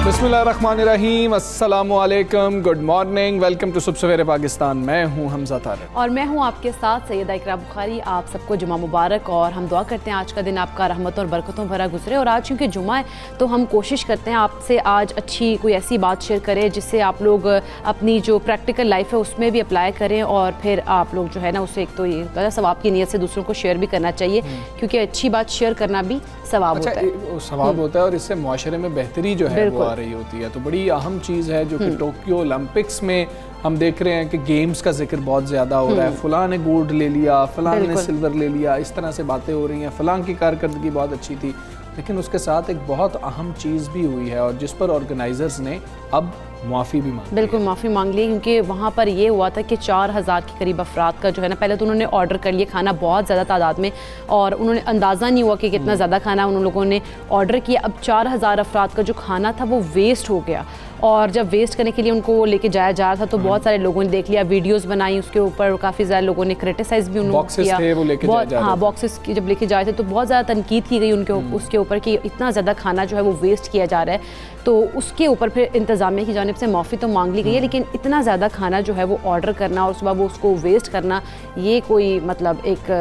बिस्मिल्लाहिर्रहमानिर्रहीम, अस्सलामुअलैकुम, good morning, welcome to सुबह सवेरे पाकिस्तान। मैं हूं हमजा तारिक और मैं हूं आपके साथ सैयदा इकरा बुखारी। आप सबको जुमा मुबारक और हम दुआ करते हैं आज का दिन आपका रहमतों और बरकतों भरा गुजरे। और आज क्योंकि जुमा है तो हम कोशिश करते हैं आपसे आज अच्छी कोई ऐसी बात शेयर करें जिससे आप लोग अपनी जो प्रैक्टिकल लाइफ है उसमें भी अप्लाई करें और फिर आप लोग जो है ना उससे एक तो ये सवाब की नीयत से दूसरों को शेयर भी करना चाहिए, क्योंकि अच्छी बात शेयर करना भी सवाब होता है, सवाब होता है और इससे मुआशरे में बेहतरी जो है वो आ रही होती है। तो बड़ी अहम चीज़ है जो कि टोक्यो ओलंपिक्स में हम देख रहे हैं कि गेम्स का जिक्र बहुत ज़्यादा हो रहा है। फ़लाँ ने गोल्ड ले लिया, फ़लाँ ने सिल्वर ले लिया, इस तरह से बातें हो रही हैं। फ़लाँ की कारकर्दगी बहुत अच्छी थी, लेकिन उसके साथ एक बहुत अहम चीज़ भी हुई है और जिस पर ऑर्गेनाइजर्स ने अब माफ़ी भी मांगी। बिल्कुल माफ़ी मांग ली, क्योंकि वहाँ पर ये हुआ था कि 4000 के करीब अफराद का जो है ना, पहले तो उन्होंने ऑर्डर कर लिया खाना बहुत ज़्यादा तादाद में और उन्होंने अंदाज़ा नहीं हुआ कि कितना ज़्यादा खाना उन लोगों ने ऑर्डर किया। अब 4000 अफराद का जो खाना था वो वेस्ट हो गया और जब वेस्ट करने के लिए उनको वो लेके जाया जा रहा था तो बहुत सारे लोगों ने देख लिया, वीडियोस बनाई, उसके ऊपर काफ़ी ज़्यादा लोगों ने क्रिटिसाइज भी उनको किया। हाँ, बॉक्सेस जब लेके जाए थे तो बहुत ज़्यादा तनकीद की गई उनके उसके ऊपर कि इतना ज़्यादा खाना जो है वो वेस्ट किया जा रहा है। तो उसके ऊपर फिर इंतज़ामिया की जानिब से माफ़ी तो मांग ली गई है, लेकिन इतना ज़्यादा खाना जो है वो ऑर्डर करना और सुबह वो उसको वेस्ट करना, ये कोई मतलब एक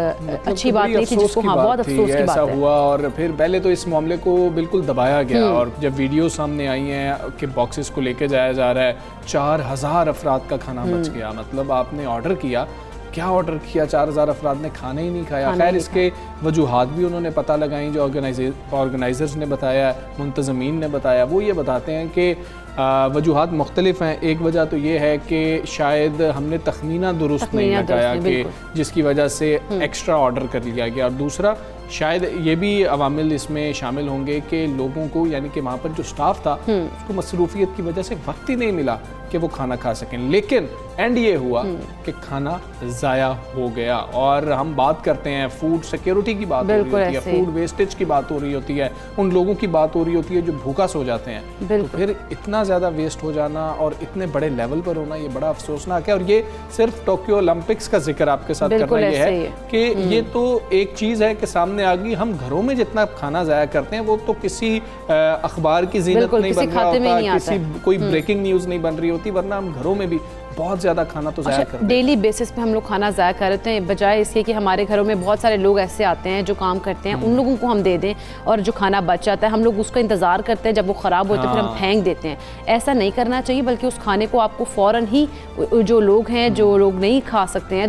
अच्छी बात नहीं थी, जिसको हाँ बहुत अफसोस की बात है। हुआ और फिर पहले तो इस मामले को बिल्कुल दबाया गया और जब वीडियो सामने आई हैं कि बॉक्सेस को लेके जाया जा रहा है, 4000 अफराद का खाना बच गया। मतलब आपने ऑर्डर किया, क्या ऑर्डर किया, 4000 अफराद ने खाना ही नहीं खाया। खैर इसके वजूहात भी उन्होंने पता लगाई जो ऑर्गेनाइजर्स ने बताया, मुंतज़मीन ने बताया। वो ये बताते हैं कि वजूहात मुख्तलिफ हैं। एक वजह तो ये है कि शायद हमने तखमीना दुरुस्त नहीं लगाया कि जिसकी वजह से एक्स्ट्रा ऑर्डर कर लिया गया, और दूसरा शायद ये भी अवामिल इसमें शामिल होंगे कि लोगों को यानी कि वहाँ पर जो स्टाफ था उसको मसरूफियत की वजह से वक्त ही नहीं मिला कि वो खाना खा सकें। लेकिन एंड ये हुआ कि खाना ज़ाया हो गया। और हम बात करते हैं फूड सिक्योरिटी की बात हो रही होती है, फूड वेस्टेज की बात हो रही होती है, उन लोगों की बात हो रही होती है जो भूखा सो जाते हैं। तो फिर इतना ज़्यादा वेस्ट हो जाना और इतने बड़े लेवल पर होना, ये बड़ा अफसोसनाक है। और ये सिर्फ टोक्यो ओलंपिक्स का जिक्र आपके साथ करना ये है कि ये तो एक चीज़ है कि सामने आ गई। हम घरों में जितना खाना ज़ाया करते हैं वो तो किसी अखबार की जीनत नहीं बन रहा होता, किसी कोई ब्रेकिंग न्यूज़ नहीं बन रही होती, वरना हम घरों में भी बहुत ज़्यादा खाना तो ज़ाया करते हैं। डेली बेसिस पे हम लोग खाना ज़ाया करते हैं, बजाय इसके कि हमारे घरों में बहुत सारे लोग ऐसे आते हैं जो काम करते हैं, उन लोगों को हम दे दें और जो खाना बच जाता है हम लोग उसका इंतज़ार करते हैं, जब वो ख़राब होता है फिर हम फेंक देते हैं। ऐसा नहीं करना चाहिए, बल्कि उस खाने को आपको फ़ौरन ही जो लोग हैं, जो लोग नहीं खा सकते हैं,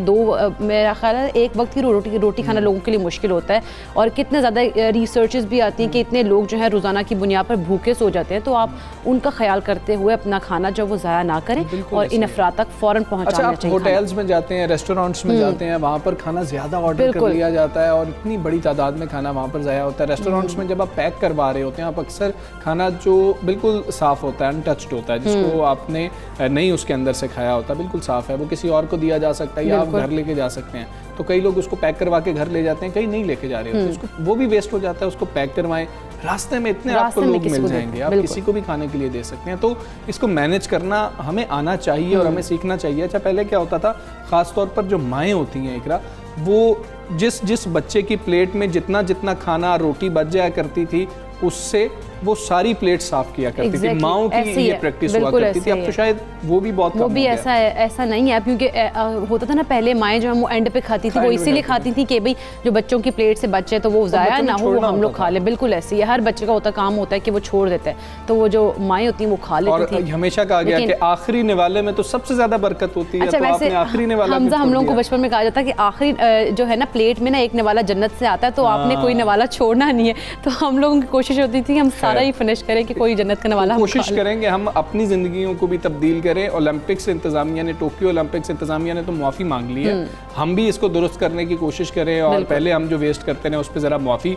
मेरा ख्याल है एक वक्त की रोटी खाना लोगों के लिए मुश्किल होता है और कितने ज़्यादा रिसर्चेस भी आती हैं कि इतने लोग जो है रोज़ाना की बुनियाद पर भूखे सो जाते हैं। तो आप उनका ख्याल करते हुए अपना खाना जो वो ज़ाया ना करें और इन अफराद तक फ़ौरन पहुंचाना चाहिए। होटल्स में जाते हैं, रेस्टोरेंट्स में जाते हैं, वहाँ पर खाना ज़्यादा ऑर्डर कर लिया जाता है और इतनी बड़ी तादाद में खाना वहाँ पर ज़ाया होता है। रेस्टोरेंट्स में जब आप पैक करवा रहे होते हैं, आप अक्सर खाना जो बिल्कुल साफ़ होता है, अनटच्ड होता है, जिसको आपने नहीं उसके अंदर से खाया होता, बिल्कुल साफ़ है, वो किसी और को दिया जा सकता है या आप घर लेके जा सकते हैं। तो कई लोग उसको पैक करवा के घर ले जाते हैं, कई नहीं लेके जा रहे होते, उसको वो भी वेस्ट हो जाता है। उसको पैक करवाएं, रास्ते में इतने आपको लोग मिल जाएंगे, आप किसी को भी खाने के लिए दे सकते हैं। तो इसको मैनेज करना हमें आना चाहिए और हमें सीखना चाहिए। अच्छा, पहले क्या होता था, ख़ास तौर पर जो माएँ होती हैं इकरा, वो जिस बच्चे की प्लेट में जितना खाना रोटी बच जाया करती थी उससे वो सारी प्लेट साफ किया करती थी। माओ की ये प्रैक्टिस हुआ करती थी। अब तो शायद वो भी बहुत कम हो गया। ऐसा नहीं है, क्योंकि होता था ना पहले माएँ जो हम वो एंड पे खाती थी, वो इसीलिए खाती थी कि भाई जो बच्चों की प्लेट से बचे तो वो ज़ाया ना हो, हम लोग खा लें। बिल्कुल ऐसे ही हर बच्चे का काम होता है कि वो छोड़ देता है, तो वो जो माएँ होती हैं वो खा लेती थी। हमेशा कहा गया कि आखिरी निवाले में तो सबसे ज्यादा बरकत होती है। अच्छा, वैसे हम लोगों को बचपन में कहा जाता है कि आखिरी जो है ना प्लेट में ना एक निवाला जन्नत से आता है, तो आपने कोई निवाला छोड़ना नहीं है। तो हम लोगों की कोशिश होती थी हम सारा ही फिनिश करें कि कोई जन्नत का नवाला। कोशिश करेंगे हम अपनी ज़िंदगियों को भी तब्दील करें। ओलंपिक्स इंतज़ामिया ने, टोक्यो ओलंपिक्स इंतज़ामिया ने तो माफ़ी मांग ली है, हम भी इसको दुरुस्त करने की कोशिश करें और पहले हम जो वेस्ट करते हैं उस पर ज़रा माफ़ी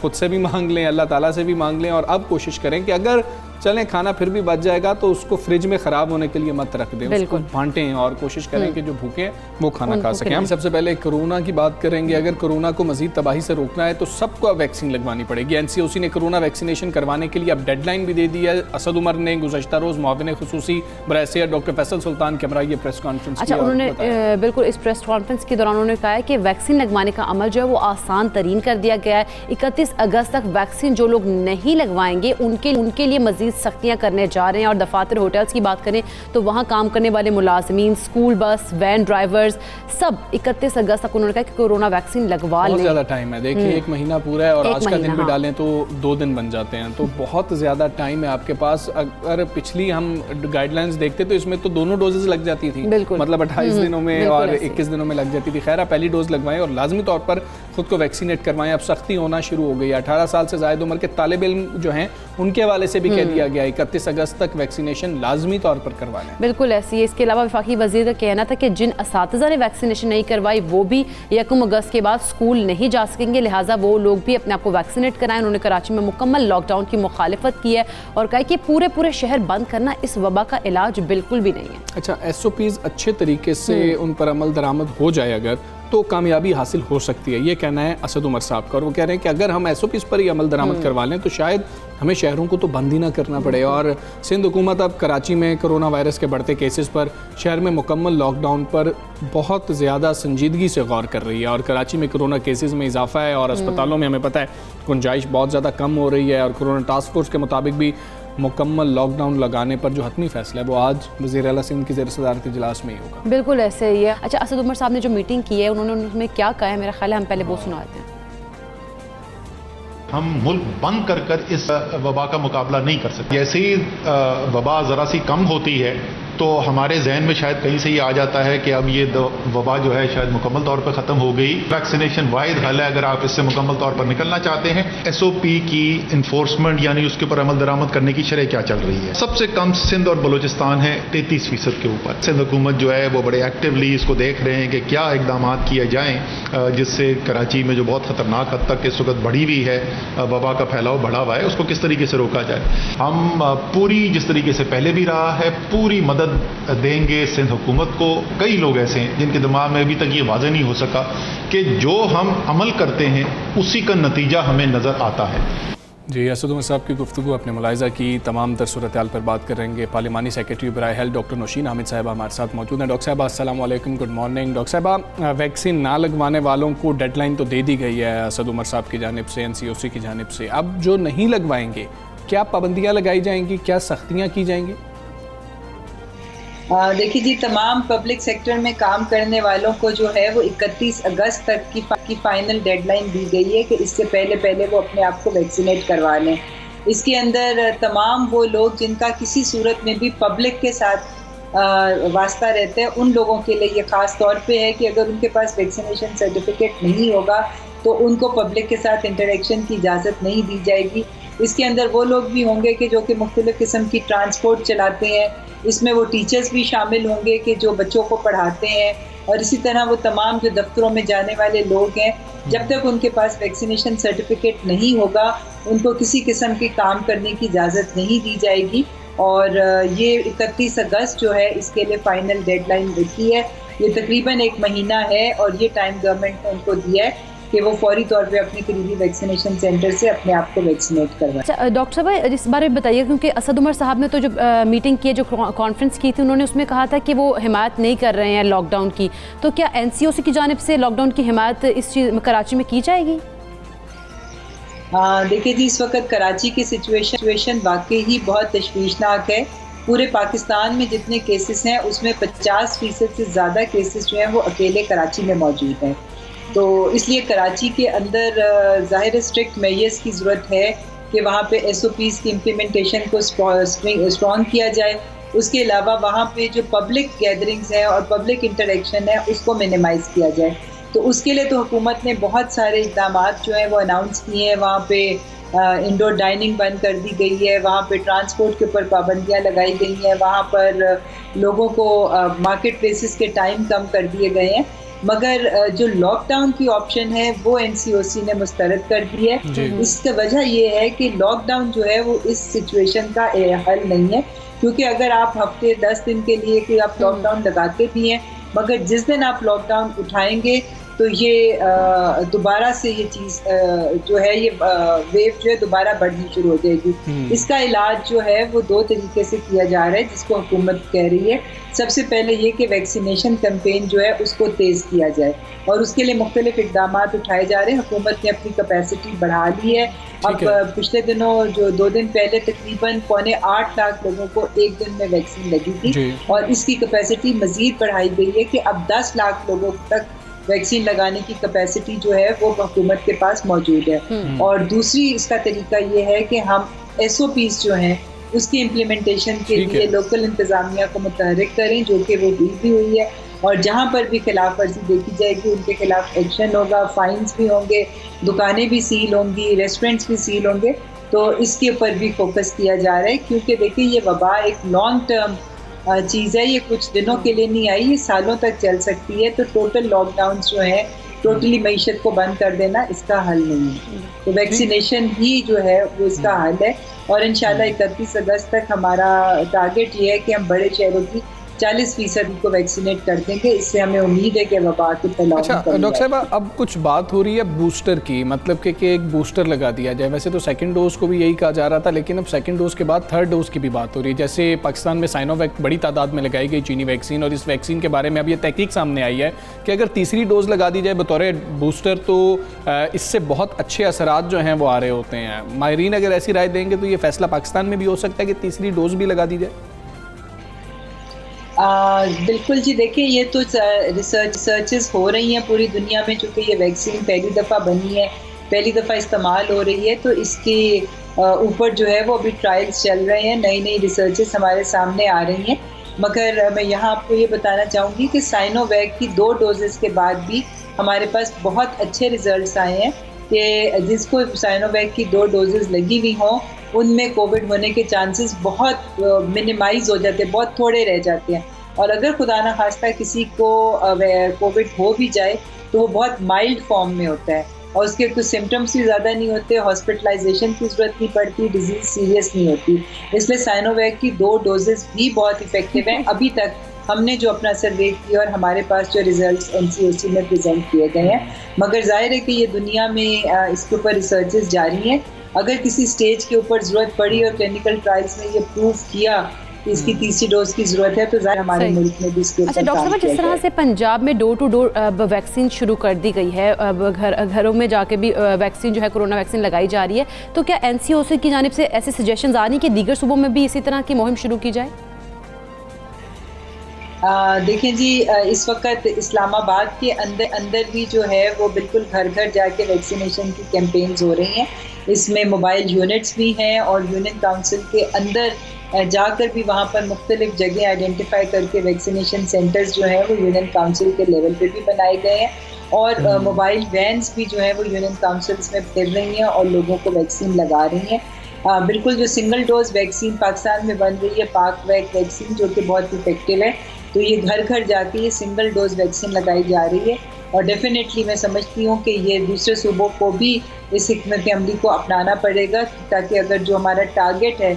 खुद से भी मांग लें, अल्लाह ताला से भी मांग लें और अब कोशिश करें कि अगर चलें खाना फिर भी बच जाएगा तो उसको फ्रिज में ख़राब होने के लिए मत रख दें, उसको बांटें और कोशिश करें कि जो भूखे हैं वो खाना खा सकें। हम सबसे पहले कोरोना की बात करेंगे। अगर कोरोना को मज़ीद तबाही से रोकना है तो सबको अब वैक्सीन लगवानी पड़ेगी। NCOC ने कोरोना वैक्सीनेशन करवाने के लिए अब डेडलाइन भी दे दी है। असद उमर ने गुज़श्ता रोज़ मुआविन खुसूसी बरए डॉक्टर फैसल सुल्तान के हमरा ये प्रेस कॉन्फ्रेंस अच्छा उन्होंने बिल्कुल इस प्रेस कॉन्फ्रेंस के दौरान उन्होंने कहा है कि वैक्सीन लगवाने का अमल जो है वो आसान तरीन कर दिया गया है। 31 अगस्त तक वैक्सीन जो लोग नहीं लगवाएंगे उनके लिए मजीद सख्तियां करने जा रहे हैं। और दफातर होटल्स की बात करें तो वहाँ काम करने वाले मुलाजमीन, स्कूल बस, वैन ड्राइवर्स सब 31 अगस्त तक उन्होंने कहा कि कोरोना वैक्सीन लगवा लें। बहुत ज़्यादा टाइम है, देखिए 1 महीना पूरा है और आज का दिन भी डालें तो 2 दिन बन जाते हैं, तो बहुत ज़्यादा टाइम है आपके पास। अगर पिछली हम गाइडलाइंस देखते तो इसमें तो दोनों डोजेज लग जाती थी, मतलब 28 दिनों में और 21 दिनों में लग जाती थी। खैर आप पहली डोज लगवाएं और लाजमी तौर पर खुद को वैक्सीनेट करवाएं। अब सख्ती होना शुरू हो गई है। 18 साल से ज़ायद उम्र के तालिब इल्म जो हैं उनके हवाले से भी कह दिया गया 31 अगस्त तक वैक्सीनेशन लाजमी तौर पर करवाना है। बिल्कुल ऐसी है। इसके अलावा वफाकी वज़ीर का कहना था कि जिन असातिज़ा ने वैक्सीनेशन नहीं करवाई वो भी 1 अगस्त के बाद स्कूल नहीं जा सकेंगे, लिहाजा वो लोग भी अपने आप को वैक्सीनेट कराएं। उन्होंने कराची में मुकम्मल लॉकडाउन की मुखालिफत की है और कहा कि पूरे शहर बंद करना इस वबा का इलाज बिल्कुल भी नहीं है। अच्छा, SOPs अच्छे तरीके से उन पर अमल दरामद हो जाए अगर तो कामयाबी हासिल हो सकती है, ये कहना है असद उमर साहब का। और वो कह रहे हैं कि अगर हम SOPs पर ही अमल दरामद करवा लें तो शायद हमें शहरों को तो बंद ही ना करना पड़े। और सिंध हुकूमत अब कराची में कोरोना वायरस के बढ़ते केसेस पर शहर में मुकम्मल लॉकडाउन पर बहुत ज़्यादा संजीदगी से गौर कर रही है। और कराची में कोरोना केसेस में इजाफा है और अस्पतालों में हमें पता है गुंजाइश बहुत ज़्यादा कम हो रही है। और कोरोना टास्क फोर्स के मुताबिक भी मुकम्मल लॉकडाउन लगाने पर जो हतमी फैसला है वो आज वज़ीर आला सिंध की ज़ेर सदारत इजलास में ही होगा। बिल्कुल ऐसे ही है। अच्छा, असद उमर साहब ने जो मीटिंग की है उन्होंने उसमें क्या कहा है, मेरा ख्याल है हम पहले वो सुनाते हैं। हम मुल्क बंद कर इस वबा का मुकाबला नहीं कर सकते। जैसे ही वबा ज़रा सी कम होती है तो हमारे जहन में शायद कहीं से ये आ जाता है कि अब ये वबा जो है शायद मुकम्मल तौर पर ख़त्म हो गई। वैक्सीनेशन वाहिद हल है अगर आप इससे मुकम्मल तौर पर निकलना चाहते हैं। SOP की इन्फोर्समेंट यानी उसके ऊपर अमल दरामद करने की शरह क्या चल रही है। सबसे कम सिंध और बलूचिस्तान है 33% के ऊपर। सिंध हुकूमत जो है वो बड़े एक्टिवली इसको देख रहे हैं कि क्या इकदाम किए जाएँ जिससे कराची में जो बहुत ख़तरनाक हद तक इस वक्त बढ़ी हुई है वबा का फैलाव बढ़ा हुआ है उसको किस तरीके से रोका जाए। हम पूरी जिस तरीके से पहले भी रहा है पूरी मदद देंगे सिंध हुकूमत को। कई लोग ऐसे हैं जिनके दिमाग में अभी तक ये वाज़ेह नहीं हो सका कि जो हम अमल करते हैं उसी का नतीजा हमें नज़र आता है। जी, असद उमर साहब की गुफ्तगू अपने मुलाहिज़ा की तमाम तर सूरत-ए-हाल पर बात करेंगे। पार्लिमानी सेक्रेटरी बराए हेल्थ डॉक्टर नौशीन हामिद साहिबा हमारे साथ मौजूद हैं। डॉक्टर साहबा अस्सलाम वालेकुम, गुड मॉर्निंग। डॉक्टर साहबा, वैक्सीन ना लगवाने वालों को डेडलाइन तो दे दी गई है असद उमर साहब की जानिब से, NCOC की जानिब से। अब जो नहीं लगवाएंगे क्या पाबंदियाँ लगाई जाएंगी, क्या सख्तियाँ की जाएंगी? देखिए जी, तमाम पब्लिक सेक्टर में काम करने वालों को जो है वो 31 अगस्त तक की फाइनल डेडलाइन दी गई है कि इससे पहले वो अपने आप को वैक्सीनेट करवा लें। इसके अंदर तमाम वो लोग जिनका किसी सूरत में भी पब्लिक के साथ वास्ता रहता है उन लोगों के लिए ये ख़ास तौर पे है कि अगर उनके पास वैक्सीनेशन सर्टिफिकेट नहीं होगा तो उनको पब्लिक के साथ इंटरेक्शन की इजाज़त नहीं दी जाएगी। इसके अंदर वो लोग भी होंगे कि जो कि मुख्तलिफ़ किस्म की ट्रांसपोर्ट चलाते हैं, इसमें वो टीचर्स भी शामिल होंगे कि जो बच्चों को पढ़ाते हैं, और इसी तरह वो तमाम जो दफ्तरों में जाने वाले लोग हैं जब तक उनके पास वैक्सीनेशन सर्टिफिकेट नहीं होगा उनको किसी किस्म के काम करने की इजाज़त नहीं दी जाएगी। और ये 31 अगस्त जो है इसके लिए फ़ाइनल डेडलाइन रखी है। ये तकरीबन 1 महीना है और ये टाइम गवर्नमेंट ने उनको दिया है कि वो फौरी तौर पे अपने करीबी वैक्सीनेशन सेंटर से अपने आप को वैक्सीनेट करवाएं। अच्छा डॉक्टर साहब, इस बारे में बताइए क्योंकि असद उमर साहब ने तो जो मीटिंग की है, जो कॉन्फ्रेंस की थी, उन्होंने उसमें कहा था कि वो हिमायत नहीं कर रहे हैं लॉकडाउन की। तो क्या NCOC की जानिब से लॉकडाउन की हिमायत इस चीज़ कराची में की जाएगी? देखिए जी, इस वक्त कराची की सिचुएशन वाकई ही बहुत तशवीशनाक है। पूरे पाकिस्तान में जितने केसेस हैं उसमें 50% से ज़्यादा केसेस जो हैं वो अकेले कराची में मौजूद हैं। तो इसलिए कराची के अंदर ज़ाहिर स्ट्रिक्ट मेजर्स की ज़रूरत है कि वहाँ पे SOPs की इम्प्लीमेंटेशन को स्ट्रॉन्ग किया जाए। उसके अलावा वहाँ पे जो पब्लिक गैदरिंग्स हैं और पब्लिक इंटरेक्शन है उसको मिनिमाइज़ किया जाए। तो उसके लिए तो हुकूमत ने बहुत सारे इक़दामात जो हैं वो अनाउंस किए हैं। वहाँ पे इंडोर डाइनिंग बंद कर दी गई है, वहाँ पे ट्रांसपोर्ट के ऊपर पाबंदियाँ लगाई गई हैं, वहाँ पर लोगों को मार्केट प्लेसेस के टाइम कम कर दिए गए हैं। मगर जो लॉकडाउन की ऑप्शन है वो NCOC ने मुस्तरद कर दी है। इसका वजह ये है कि लॉकडाउन जो है वो इस सिचुएशन का हल नहीं है, क्योंकि अगर आप हफ्ते 10 दिन के लिए कि आप लॉकडाउन लगाते भी हैं, मगर जिस दिन आप लॉकडाउन उठाएंगे तो ये दोबारा से ये चीज़ जो है ये वेव जो है दोबारा बढ़नी शुरू हो जाएगी। इसका इलाज जो है वो 2 तरीके से किया जा रहा है, जिसको हुकूमत कह रही है। सबसे पहले ये कि वैक्सीनेशन कैंपेन जो है उसको तेज़ किया जाए, और उसके लिए मुख्तलिफ इक़दाम उठाए जा रहे हैं। हुकूमत ने अपनी कैपेसिटी बढ़ा ली है। अब पिछले दिनों जो 2 दिन पहले तकरीबन 7.25 लाख लोगों को एक दिन में वैक्सीन लगी थी, और इसकी कैपेसिटी मज़ीद बढ़ाई गई है कि अब 10 लाख लोगों तक वैक्सीन लगाने की कैपेसिटी जो है वो हुकूमत के पास मौजूद है। और दूसरी इसका तरीका ये है कि हम SOPs जो हैं उसकी इम्प्लीमेंटेशन के लिए लोकल इंतज़ामिया को मुतहरिक करें, जो कि वो भी हुई है। और जहाँ पर भी खिलाफ वर्जी देखी जाएगी उनके खिलाफ एक्शन होगा, फाइन्स भी होंगे, दुकानें भी सील होंगी, रेस्टोरेंट्स भी सील होंगे। तो इसके ऊपर भी फोकस किया जा रहा है, क्योंकि देखिए ये वबा एक लॉन्ग टर्म चीज़ है, ये कुछ दिनों के लिए नहीं आई, ये सालों तक चल सकती है। तो टोटल लॉकडाउन जो है, टोटली मईशत को बंद कर देना इसका हल नहीं है। तो वैक्सीनेशन ही जो है वो इसका हल है। और इंशाल्लाह 31 अगस्त तक हमारा टारगेट ये है कि हम बड़े शहरों की 40% को वैक्सीनेट कर देंगे। इससे हमें उम्मीद है कि वबा के फैलाव। अच्छा डॉक्टर साहब, अब कुछ बात हो रही है बूस्टर की, मतलब कि एक बूस्टर लगा दिया जाए। वैसे तो सेकंड डोज को भी यही कहा जा रहा था, लेकिन अब सेकंड डोज के बाद थर्ड डोज की भी बात हो रही है। जैसे पाकिस्तान में साइनोवैक बड़ी तादाद में लगाई गई चीनी वैक्सीन, और इस वैक्सीन के बारे में अब ये तहकीक सामने आई है कि अगर तीसरी डोज लगा दी जाए बतौर बूस्टर तो इससे बहुत अच्छे असरात जो हैं वो आ रहे होते हैं। माहिरीन अगर ऐसी राय देंगे तो ये फैसला पाकिस्तान में भी हो सकता है कि तीसरी डोज भी लगा दी जाए। बिल्कुल जी, देखिए ये तो रिसर्चेस हो रही हैं पूरी दुनिया में, चूँकि ये वैक्सीन पहली दफ़ा बनी है, पहली दफ़ा इस्तेमाल हो रही है, तो इसके ऊपर जो है वो अभी ट्रायल्स चल रहे हैं, नई नई रिसर्चेस हमारे सामने आ रही हैं। मगर मैं यहाँ आपको ये बताना चाहूँगी कि साइनोवैक की 2 डोजेस के बाद भी हमारे पास बहुत अच्छे रिजल्ट्स आए हैं कि जिसको साइनोवैक की 2 डोजेस लगी हुई हों उनमें कोविड होने के चांसेस बहुत मिनिमाइज़ हो जाते हैं, बहुत थोड़े रह जाते हैं। और अगर खुदा ना खास्ता किसी को कोविड हो भी जाए तो वो बहुत माइल्ड फॉर्म में होता है, और उसके कुछ सिम्टम्स भी ज़्यादा नहीं होते, हॉस्पिटलाइजेशन की ज़रूरत नहीं पड़ती, डिजीज़ सीरियस नहीं होती। इसलिए साइनोवैक की 2 डोजेस भी बहुत इफ़ेक्टिव हैं। अभी तक हमने जो अपना सर्वे किया और हमारे पास जो रिजल्ट्स NCOC में प्रेजेंट किए गए हैं, मगर जाहिर है कि ये दुनिया में इसके ऊपर रिसर्चेस जारी हैं। अगर किसी स्टेज के ऊपर ज़रूरत पड़ी और क्लिनिकल ट्रायल्स में ये प्रूव किया कि इसकी तीसरी डोज की ज़रूरत है, तो ज़ाहिर हमारे मुल्क में भी इसके ऊपर। अच्छा डॉक्टर साहब, जिस तरह से पंजाब में डोर टू डोर वैक्सीन शुरू कर दी गई है, अब घरों में जाके भी वैक्सीन जो है कोरोना वैक्सीन लगाई जा रही है, तो क्या NCOC की जानिब से ऐसे सजेशंस आ रही हैं कि दीगर सूबों में भी इसी तरह की मुहिम शुरू की जाए? देखें जी, इस वक्त इस्लामाबाद के अंदर भी जो है वो बिल्कुल घर घर जाके वैक्सीनेशन की कैंपेन्स हो रही हैं। इसमें मोबाइल यूनिट्स भी हैं, और यूनियन काउंसिल के अंदर जाकर भी वहाँ पर मुख्तलिफ जगह आइडेंटिफाई करके वैक्सीनेशन सेंटर्स जो हैं वो यूनियन काउंसिल के लेवल पे भी बनाए गए हैं। और मोबाइल वैन्स भी जो है वो यूनियन काउंसिल्स में फिर रही हैं और लोगों को वैक्सीन लगा रही हैं। बिल्कुल जो सिंगल डोज वैक्सीन पाकिस्तान में बन रही है, पाकवैक वैक्सीन, जो कि बहुत इफेक्टिव है, तो ये घर घर जाके ये सिंगल डोज वैक्सीन लगाई जा रही है। और डेफिनेटली मैं समझती हूँ कि ये दूसरे सूबों को भी इस हिकमत अमली को अपनाना पड़ेगा, ताकि अगर जो हमारा टारगेट है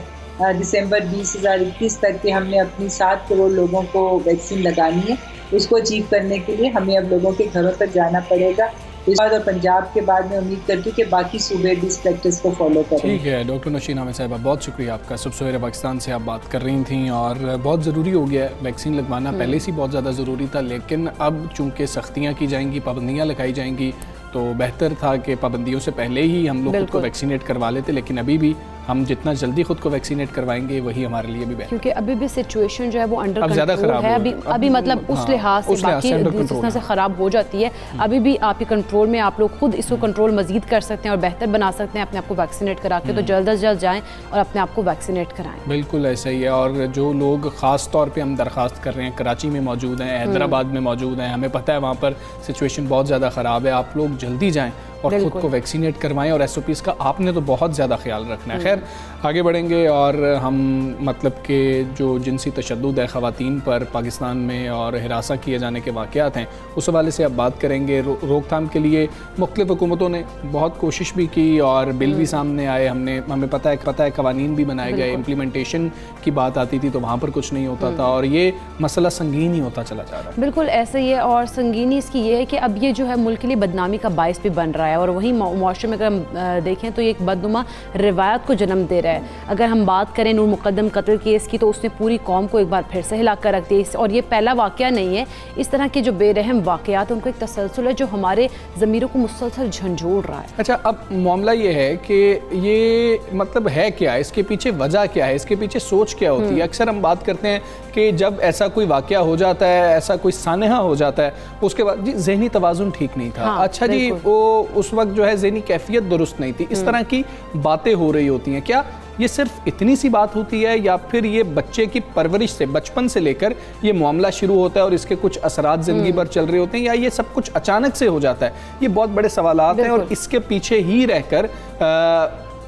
दिसंबर 2021 तक के हमने अपनी 7 करोड़ लोगों को वैक्सीन लगानी है, उसको अचीव करने के लिए हमें अब लोगों के घरों तक जाना पड़ेगा। इस बार और पंजाब के बाद मैं उम्मीद करती हूँ कि बाकी सूबे भी इस प्रैक्टिस को फॉलो करें। ठीक है डॉक्टर नौशीन आमिर साहिबा, बहुत शुक्रिया आपका। सुबह सवेरे पाकिस्तान से आप बात कर रही थी, और बहुत ज़रूरी हो गया है वैक्सीन लगवाना, पहले से बहुत ज़्यादा ज़रूरी था, लेकिन अब चूँकि सख्तियाँ की जाएंगी, पाबंदियाँ लगाई जाएंगी, तो बेहतर था कि पाबंदियों से पहले ही हम लोग खुद को वैक्सीनेट करवा लेते। लेकिन अभी भी हम जितना जल्दी खुद को वैक्सीनेट करवाएंगे वही हमारे लिए भी बेहतर, क्योंकि अभी भी सिचुएशन जो है वो अंडर कंट्रोल है। अभी मतलब उस लिहाज से बाकी जिस तरह से ख़राब हो जाती है, अभी भी आपके कंट्रोल में, आप लोग खुद इसको कंट्रोल मजीद कर सकते हैं और बेहतर बना सकते हैं अपने आप को वैक्सीनेट करा के। तो जल्द अज जल्द जाएँ और अपने आप को वैक्सीनेट कराएँ। बिल्कुल ऐसा ही है। और जो लोग ख़ास तौर पर हम दरख्वास्त कर रहे हैं, कराची में मौजूद हैं, हैदराबाद में मौजूद हैं, हमें पता है वहाँ पर सिचुएशन बहुत ज़्यादा ख़राब है, आप लोग जल्दी जाएँ और खुद को वैक्सीनेट करवाएं, और SOPs का आपने तो बहुत ज़्यादा ख्याल रखना है। खैर आगे बढ़ेंगे और हम मतलब कि जो जिनसी तशद्दुद है ख़वातीन पर पाकिस्तान में और हिरासा किए जाने के वाक़यात हैं उस हवाले से अब बात करेंगे। रोकथाम के लिए मुख्तलिफ़ हुकूमतों ने बहुत कोशिश भी की और बिल भी सामने आए, हमें पता है कवानीन भी बनाए गए, इम्प्लीमेंटेशन की बात आती थी तो वहाँ पर कुछ नहीं होता था और ये मसला संगीन ही होता चला जा रहा है। बिल्कुल ऐसे ही है, और संगीनी इसकी ये है कि अब ये जो है मुल्क के लिए बदनामी का बायस भी बन रहा है और वहीं मुआशरे में अगर हम देखें तो ये एक बदनुमा रिवायत को जन्म दे रहा है। अगर हम बात करें नूर मुक़द्दम कत्ल केस की तो उसने पूरी कौम को एक बार फिर से हिला कर रख दिया, और ये पहला वाक़या नहीं है। इस तरह के जो बेरहम वाक़यात उनको एक तसलसल है जो हमारे ज़मीरों को मुसलसल झंझोड़ रहा है। अच्छा, अब मामला ये है कि ये मतलब है क्या, इसके पीछे वजह क्या है, इसके पीछे सोच क्या होती है। अक्सर हम बात करते हैं कि जब ऐसा कोई वाक़या हो जाता है, ऐसा कोई सानहा हो जाता है, उसके बाद जी ज़हनी तवाज़ुन ठीक नहीं था। हाँ, अच्छा जी, वो उस वक्त जो है ज़हनी कैफियत दुरुस्त नहीं थी, इस तरह की बातें हो रही होती हैं। क्या ये सिर्फ इतनी सी बात होती है या फिर ये बच्चे की परवरिश से, बचपन से लेकर ये मामला शुरू होता है और इसके कुछ असरात ज़िंदगी भर चल रहे होते हैं, या ये सब कुछ अचानक से हो जाता है? ये बहुत बड़े सवालात हैं और इसके पीछे ही रहकर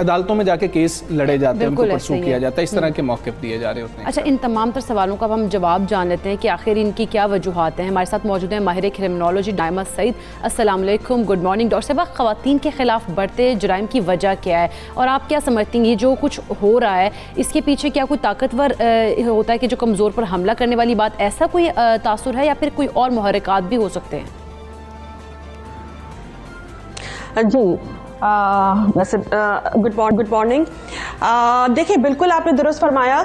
अदालतों में जाके केस लड़े जाते हैं, उनको परसू किया जाता है, इस तरह के मौक़िफ़ दिए जा रहे होते हैं। अच्छा, इन तमाम तर सवालों का हम जवाब जान लेते हैं कि आखिर इनकी क्या वजूहात हैं। हमारे साथ मौजूद हैं माहिर क्रिमिनोलॉजी नाइमा सईद। अस्सलाम वालेकुम, गुड मॉर्निंग डॉक्टर साहब। ख़वातीन के ख़िलाफ़ बढ़ते जुराइम की वजह क्या है और आप क्या समझती हैं ये जो कुछ हो रहा है इसके पीछे क्या कोई ताकतवर होता है कि जो कमज़ोर पर हमला करने वाली बात, ऐसा कोई तासुर है या फिर कोई और मुहर्रिकात भी हो सकते हैं? जी वैसे गुड मॉर्निंग। देखिए, बिल्कुल आपने दुरुस्त फरमाया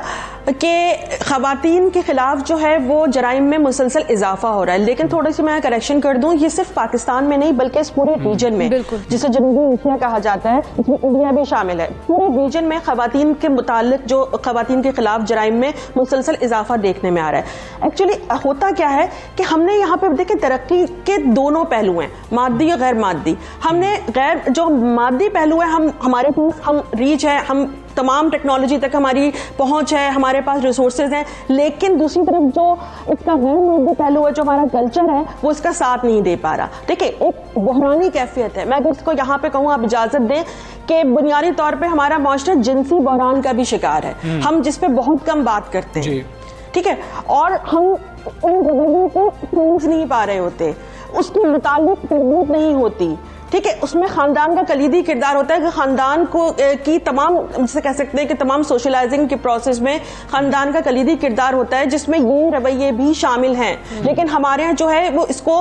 कि ख़वातीन के ख़िलाफ़ जो है वो जराइम में मुसलसल इजाफा हो रहा है, लेकिन थोड़ी सी मैं करेक्शन कर दूं, ये सिर्फ पाकिस्तान में नहीं बल्कि इस पूरे रीजन में, जिसे जनूबी एशिया कहा जाता है, इसमें इंडिया भी शामिल है। पूरे रीजन में ख़वातीन के मुताल्लिक जो ख़वातीन के ख़िलाफ़ जराइम में मुसलसल इजाफा देखने में आ रहा है। एक्चुअली होता क्या है कि हमने यहाँ पर देखिए तरक्की के दोनों पहलू हैं, मादी और गैर मादी। हमने गैर जो मादी पहलू है, हमारे पास हम रीच है, हम तमाम टेक्नोलॉजी तक हमारी पहुंच है, हमारे पास रिसोर्सेज हैं, लेकिन दूसरी तरफ जो इसका गैर मादी पहलू है, जो हमारा कल्चर है, वो इसका साथ नहीं दे पा रहा। देखिए, एक बहरानी कैफियत है। मैं अगर इसको यहाँ पे कहूँ, आप इजाजत दें कि बुनियादी तौर पे हमारा माशरा जिनसी बहरान का भी शिकार है, हम जिस पे बहुत कम बात करते हैं, ठीक है, और हम उन जगहों को समझ नहीं पा रहे होते, उसके मुताबिक तरबियत नहीं होती, ठीक है। उसमें खानदान का कलीदी किरदार होता है कि खानदान को की तमाम, जिसे कह सकते हैं कि तमाम सोशलाइजिंग के प्रोसेस में खानदान का कलीदी किरदार होता है, जिसमें ये रवैये भी शामिल हैं। लेकिन हमारे यहाँ जो है वो इसको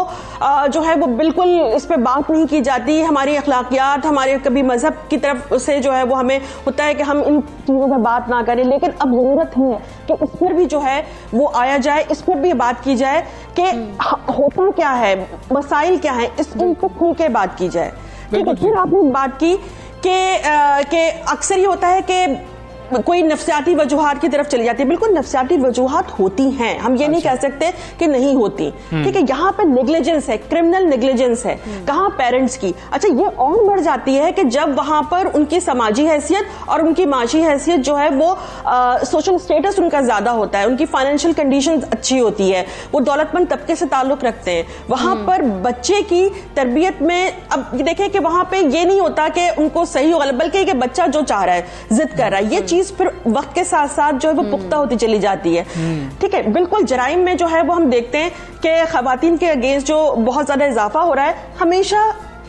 जो है वो बिल्कुल इस पर बात नहीं की जाती। हमारी अखलाकियात, हमारे कभी मजहब की तरफ से जो है वो हमें होता है कि हम इन चीज़ों पर बात ना करें, लेकिन अब ज़रूरत है कि इस पर भी जो है वो आया जाए, इस पर भी बात की जाए कि होता क्या है, मसाइल क्या है, इस पर खुल के बात की जाए। ठीक है। फिर आपने बात की कि अक्सर ये होता है कि कोई नफ्सियाती वजूहात की तरफ चली जाती है। बिल्कुल नफ्सियाती वजूहात होती हैं, हम ये नहीं कह सकते कि नहीं होती, ठीक है। यहाँ पे नेग्लिजेंस है, क्रिमिनल नेग्लिजेंस है, कहाँ पेरेंट्स की। अच्छा, ये और बढ़ जाती है कि जब वहां पर उनकी समाजी हैसियत और उनकी माशी हैसियत जो है वो सोशल स्टेटस उनका ज्यादा होता है, उनकी फाइनेंशियल कंडीशन अच्छी होती है, वो दौलतमंद तबके से ताल्लुक रखते हैं, वहां पर बच्चे की तरबियत में अब देखें कि वहां पे ये नहीं होता कि उनको सही हो गलत, बल्कि कि बच्चा जो चाह रहा है, जिद कर रहा है, ये चीज फिर वक्त के साथ साथ जो है वो पुख्ता होती चली जाती है, ठीक है। बिल्कुल जराइम में जो है वो हम देखते हैं कि खवातीन के अगेंस्ट जो बहुत ज्यादा इजाफा हो रहा है, हमेशा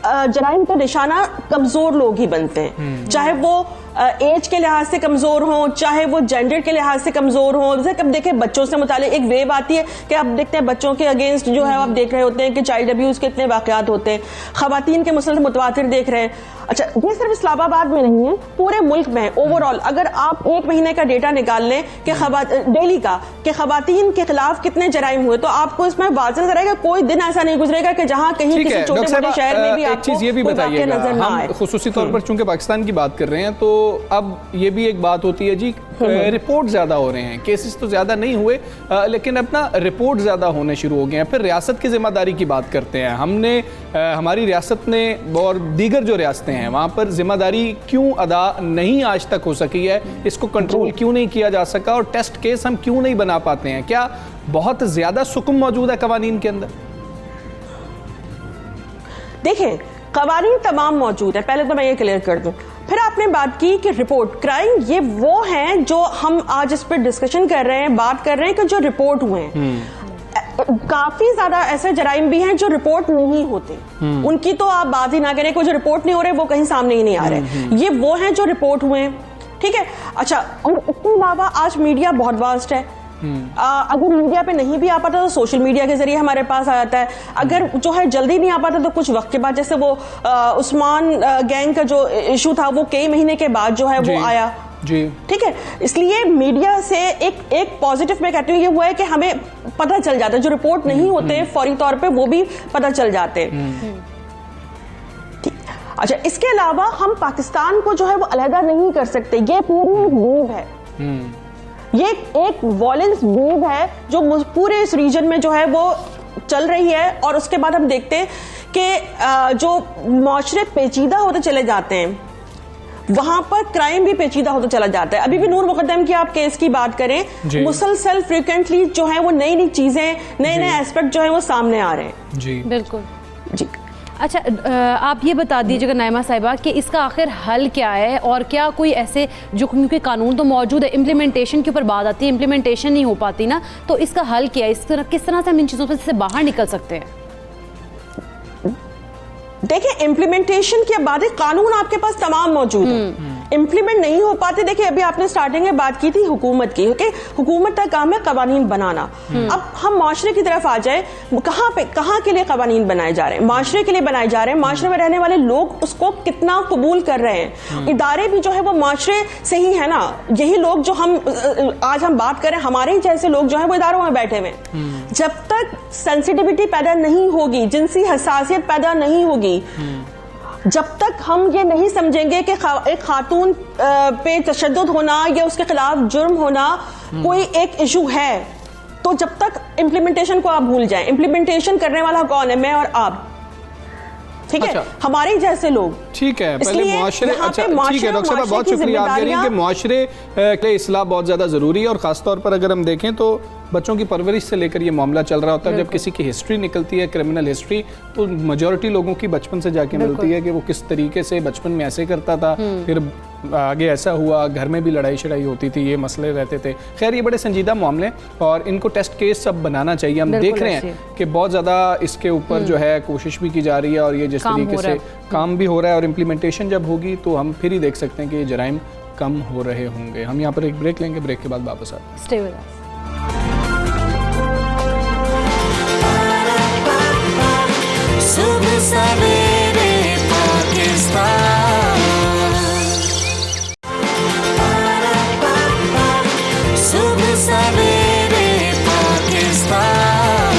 जराइम का निशाना कमजोर लोग ही बनते हैं, चाहे वो एज के लिहाज से कमजोर हों, चाहे वो जेंडर के लिहाज से कमजोर हों। जैसे कब देखें बच्चों से मुतालिक एक वेव आती है कि आप देखते हैं बच्चों के अगेंस्ट जो है आप देख रहे होते हैं कि चाइल्ड अब्यूज के इतने वाकयात होते हैं, खवातीन के मुसलसल मुतवातिर देख रहे हैं। अच्छा, ये सिर्फ इस्लामाबाद में नहीं है, पूरे मुल्क में ओवरऑल अगर आप एक महीने का डेटा निकाल लें कि डेली का कि खवातीन के खिलाफ कितने जराइम हुए, तो आपको इसमें वाज़ह नजर आएगा। कोई दिन ऐसा नहीं गुजरेगा कि जहां कहीं किसी छोटे बड़े शहर में भी आपको चीज ये भी बताइएगा, हम खुसूसी तौर पर चूंकि पाकिस्तान की बात कर रहे हैं, तो अब ये भी एक बात होती है जी, रिपोर्ट ज्यादा हो रहे हैं, केसेस तो ज्यादा नहीं हुए, लेकिन अपना रिपोर्ट ज्यादा होने शुरू हो गए हैं। फिर रियासत की जिम्मेदारी की बात करते हैं, हमने हमारी रियासत ने और दीगर जो रियासतें हैं वहाँ पर जिम्मेदारी क्यों अदा नहीं आज तक हो सकी है, इसको कंट्रोल क्यों नहीं किया जा सका, और टेस्ट केस हम क्यों नहीं बना पाते हैं? क्या बहुत ज्यादा सुकुम मौजूद है कवानीन के अंदर? देखें, कवानीन तमाम मौजूद है, पहले तो मैं ये क्लियर कर दूं। फिर आपने बात की कि रिपोर्ट क्राइम, ये वो हैं जो हम आज इस पर डिस्कशन कर रहे हैं, बात कर रहे हैं कि जो रिपोर्ट हुए हैं। काफी ज्यादा ऐसे जराइम भी हैं जो रिपोर्ट नहीं होते, उनकी तो आप बात ही ना करें, कोई जो रिपोर्ट नहीं हो रहे वो कहीं सामने ही नहीं आ रहे। ये वो हैं जो रिपोर्ट हुए हैं, ठीक है। अच्छा, और इसके अलावा आज मीडिया बहुत वास्ट है। अगर मीडिया पे नहीं भी आ पाता तो सोशल मीडिया के जरिए हमारे पास आ जाता है। अगर जो है जल्दी नहीं आ पाता तो कुछ वक्त के बाद, जैसे वो उस्मान गैंग का जो इशू था वो कई महीने के बाद जो है वो आया जी, ठीक है। इसलिए मीडिया से एक पॉजिटिव मैं कहती हूँ ये हुआ है कि हमें पता चल जाता है, जो रिपोर्ट नहीं होते फौरी तौर पे वो भी पता चल जाते हैं। अच्छा, इसके अलावा हम पाकिस्तान को जो है वो अलहदा नहीं कर सकते, ये पूरी वेव है, ये एक वॉयलेंस वेव है जो पूरे इस रीजन में जो है वो चल रही है। और उसके बाद हम देखते हैं कि जो माशरे पेचीदा होते चले जाते हैं वहां पर क्राइम भी पेचीदा होता चला जाता है। अभी भी नूर मुकद्दम की आप केस की बात करें, मुसलसल फ्रीक्वेंटली जो है वो नई नई चीजें, नए नए एस्पेक्ट जो है वो सामने आ रहे हैं। जी बिल्कुल जी। अच्छा, आप ये बता दीजिएगा नाइमा साहिबा कि इसका आखिर हल क्या है, और क्या कोई ऐसे जो, क्योंकि कानून तो मौजूद है, इम्प्लीमेंटेशन के ऊपर बात आती है, इम्प्लीमेंटेशन नहीं हो पाती ना, तो इसका हल क्या है, किस तरह से हम इन चीज़ों से बाहर निकल सकते हैं? देखिए, इम्प्लीमेंटेशन के बाद कानून आपके पास तमाम मौजूद है, इम्प्लीमेंट नहीं हो पाते। देखिए, अभी आपने स्टार्टिंग में बात की थी हुकूमत की, ओके, हुकूमत का काम है कवानीन बनाना। अब हम माशरे की तरफ आ जाए, कहाँ के लिए कवानीन बनाए जा रहे हैं? माशरे के लिए बनाए जा रहे हैं। माशरे में रहने वाले लोग उसको कितना कबूल कर रहे हैं? इदारे भी जो है वो माशरे से ही है ना, यही लोग जो आज हम बात करें, हमारे ही जैसे लोग जो है वो इदारों में बैठे हुए। जब तक सेंसिटिविटी पैदा नहीं होगी, जिनसी हसासियत पैदा नहीं होगी, जब तक हम ये नहीं समझेंगे कि एक खातून पे तशद्दुद होना या उसके खिलाफ जुर्म होना कोई एक इशू है, तो जब तक इम्प्लीमेंटेशन को आप भूल जाएं। इम्प्लीमेंटेशन करने वाला कौन है? मैं और आप, ठीक है, हमारे जैसे लोग, ठीक है। पहले मुआशरे, अच्छा ठीक है डॉक्टर साहब, बहुत शुक्रिया। आप कह रही हैं कि मुआशरे के इस्लाह बहुत ज़्यादा ज़रूरी है, और ख़ासतौर पर अगर हम देखें तो बच्चों की परवरिश से लेकर ये मामला चल रहा होता है। जब किसी की हिस्ट्री निकलती है, क्रिमिनल हिस्ट्री, तो मेजॉरिटी लोगों की बचपन से जाके मिलती है कि वो किस तरीके से बचपन में ऐसे करता था, फिर आगे ऐसा हुआ, घर में भी लड़ाई शड़ाई होती थी, ये मसले रहते थे। खैर, ये बड़े संजीदा मामले, और इनको टेस्ट केस सब बनाना चाहिए। हम देख रहे हैं कि बहुत ज़्यादा इसके ऊपर जो है कोशिश भी की जा रही है, और ये जिस तरीके से काम भी हो रहा है, और इम्प्लीमेंटेशन जब होगी तो हम फिर ही देख सकते हैं कि ये जराइम कम हो रहे होंगे। हम यहाँ पर एक ब्रेक लेंगे, ब्रेक के बाद वापस आते हैं। Stay with us. सुबह सवेरे पाकिस्तान, सुबह सवेरे पाकिस्तान।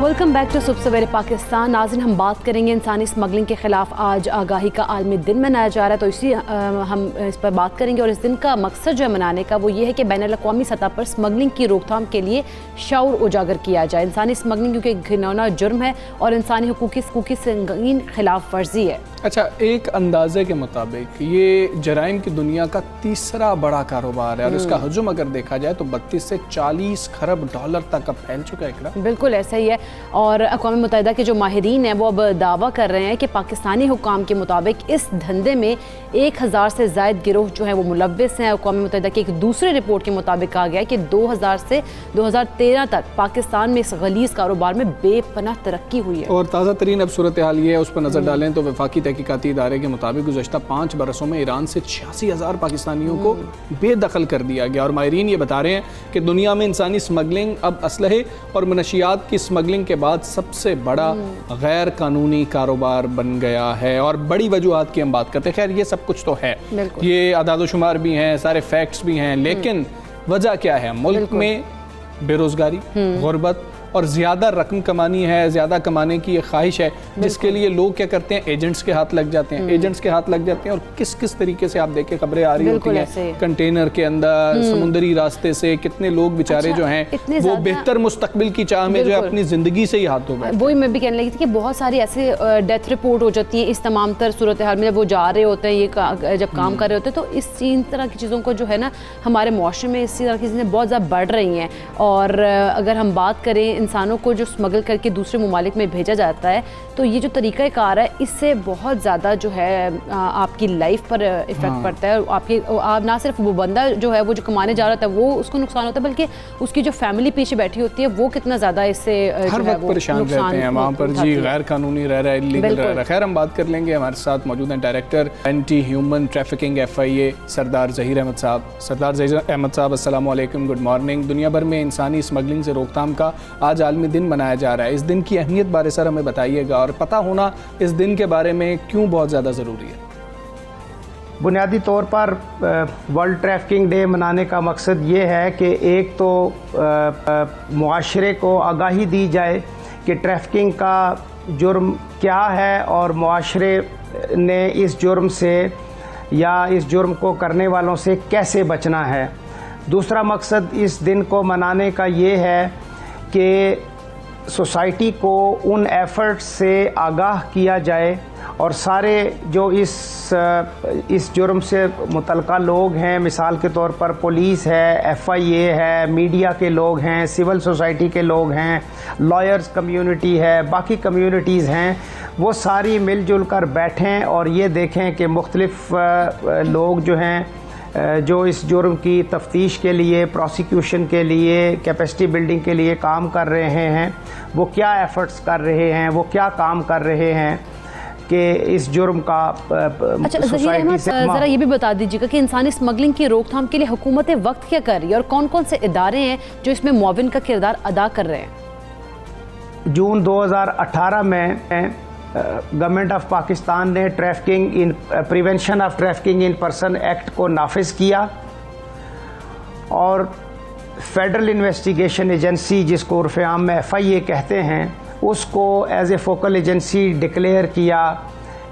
वेलकम बैक टू सुबह सवेरे पाकिस्तान। नाज़रीन, हम बात करेंगे इंसानी स्मगलिंग के खिलाफ आज आगाही का आलमी दिन मनाया जा रहा है, तो इसी हम इस पर बात करेंगे। और इस दिन का मकसद जो है मनाने का वो ये है कि बैनुल-अक़वामी सतह पर स्मगलिंग की रोकथाम के लिए शऊर उजागर किया जाए। इंसानी स्मगलिंग क्योंकि एक घिनौना जुर्म है और इंसानी हुकूक की संगीन खिलाफ वर्जी है। अच्छा, एक अंदाजे के मुताबिक ये जराइम की दुनिया का तीसरा बड़ा कारोबार है, और इसका हजम अगर देखा जाए तो 32 से 40 खरब डॉलर तक अब फैल चुका है। इकरा बिल्कुल ऐसा ही है, और अक़वाम मुत्तहिदा के जो माहिरीन हैं वो अब दावा कर रहे हैं कि पाकिस्तानी हुकाम के मुताबिक इस धंधे में 1000 से ज़ायद गिरोह जो है वो मुलव्विस हैं। अक़वाम मुत्तहिदा की एक दूसरी रिपोर्ट के मुताबिक कहा गया है कि 2000 से 2013 तक पाकिस्तान में इस गलीज़ कारोबार में बेपनाह तरक्की हुई है। और ताज़ा तरीन अब सूरत हाल ये है, उस पर नज़र डालें तो वफाकी तहकीकाती इदारे के मुताबिक गुज़श्ता 5 बरसों में ईरान से 86,000 पाकिस्तानियों को बेदखल कर दिया गया। और माहिरीन ये बता रहे हैं कि दुनिया में इंसानी स्मगलिंग अब असलहे और मनशियात की स्मगलिंग के बाद सबसे बड़ा गैर कानूनी कारोबार बन गया है। और बड़ी वजूहात की हम बात करते हैं, खैर ये सब कुछ तो है, ये अदाद-ओ-शुमार भी हैं, सारे फैक्ट्स भी हैं, लेकिन वजह क्या है? मुल्क में बेरोजगारी, गुर्बत और ज़्यादा रकम कमानी है, ज़्यादा कमाने की एक ख्वाहिश है, जिसके लिए लोग क्या करते हैं, एजेंट्स के हाथ लग जाते हैं। एजेंट्स के हाथ लग जाते हैं और किस किस तरीके से आप देखें खबरें आ रही होती हैं, कंटेनर के अंदर, समुद्री रास्ते से कितने लोग बेचारे जो हैं वो बेहतर मुस्तकबिल की चाह में जो है अपनी ज़िंदगी से ही हाथ धो बैठे। वही मैं भी कहने लगी थी कि बहुत सारी ऐसे डेथ रिपोर्ट हो जाती है इस तमाम तर सूरत हाल में, जब वो जा रहे होते हैं, ये जब काम कर रहे होते हैं, तो इस तरह की चीज़ों को जो है ना हमारे मुआशरे में इसी तरह की चीज़ें बहुत ज़्यादा बढ़ रही हैं। और अगर हम बात करें इंसानों को जो स्मगल करके दूसरे ममालिक में भेजा जाता है, तो ये जो तरीक़ाकार है इससे बहुत ज़्यादा जो है आपकी लाइफ पर इफ़ेक्ट पड़ता है। आप ना सिर्फ वो बंदा जो है वो जो कमाने जा रहा था वो उसको नुकसान होता है, बल्कि उसकी जो फैमिली पीछे बैठी होती है वो कितना ज़्यादा इससे हर वक्त परेशान रहते हैं वहाँ पर जी, गैर कानूनी रह रहा है, इलीगल रह रहा है। खैर हम बात कर लेंगे, हमारे साथ मौजूद हैं director anti human trafficking FIA सरदार ज़हीर अहमद साहब। सरदार ज़हीर अहमद साहब, अस्सलाम वालेकुम, गुड मॉर्निंग। दुनिया भर में इंसानी स्मगलिंग से रोकथाम का आज आलमी दिन मनाया जा रहा है। इस दिन की अहमियत बारे सर हमें बताइएगा, और पता होना इस दिन के बारे में क्यों बहुत ज़्यादा ज़रूरी है। बुनियादी तौर पर वर्ल्ड ट्रैफिकिंग डे मनाने का मकसद ये है कि एक तो मुआशरे को आगाही दी जाए कि ट्रैफिकिंग का जुर्म क्या है और मुआशरे ने इस जुर्म से या इस जुर्म को करने वालों से कैसे बचना है। दूसरा मकसद इस दिन को मनाने का ये है कि सोसाइटी को उन एफ़र्ट्स से आगाह किया जाए और सारे जो इस जुर्म से मुतल्लिक़ लोग हैं, मिसाल के तौर पर पुलिस है, FIA है, मीडिया के लोग हैं, सिविल सोसाइटी के लोग हैं, लॉयर्स कम्युनिटी है, बाकी कम्युनिटीज़ हैं, वो सारी मिलजुल कर बैठें और ये देखें कि मुख्तलिफ़ लोग जो हैं जो इस जुर्म की तफ्तीश के लिए, प्रोसिक्यूशन के लिए, कैपेसिटी बिल्डिंग के लिए काम कर रहे हैं, वो क्या एफ़र्ट्स कर रहे हैं, वो क्या काम कर रहे हैं कि इस जुर्म का सोसाइटी से। ज़रा ये भी बता दीजिएगा कि इंसानी स्मगलिंग की रोकथाम के लिए हुकूमत वक्त क्या कर रही है और कौन कौन से इदारे हैं जो इसमें मुआविन का किरदार अदा कर रहे हैं। जून 2018 में गवर्नमेंट ऑफ पाकिस्तान ने prevention of trafficking in person act को नाफिज किया और फेडरल इन्वेस्टिगेशन एजेंसी, जिसको उर्फ़ आम में FIA कहते हैं, उसको as a focal agency declare किया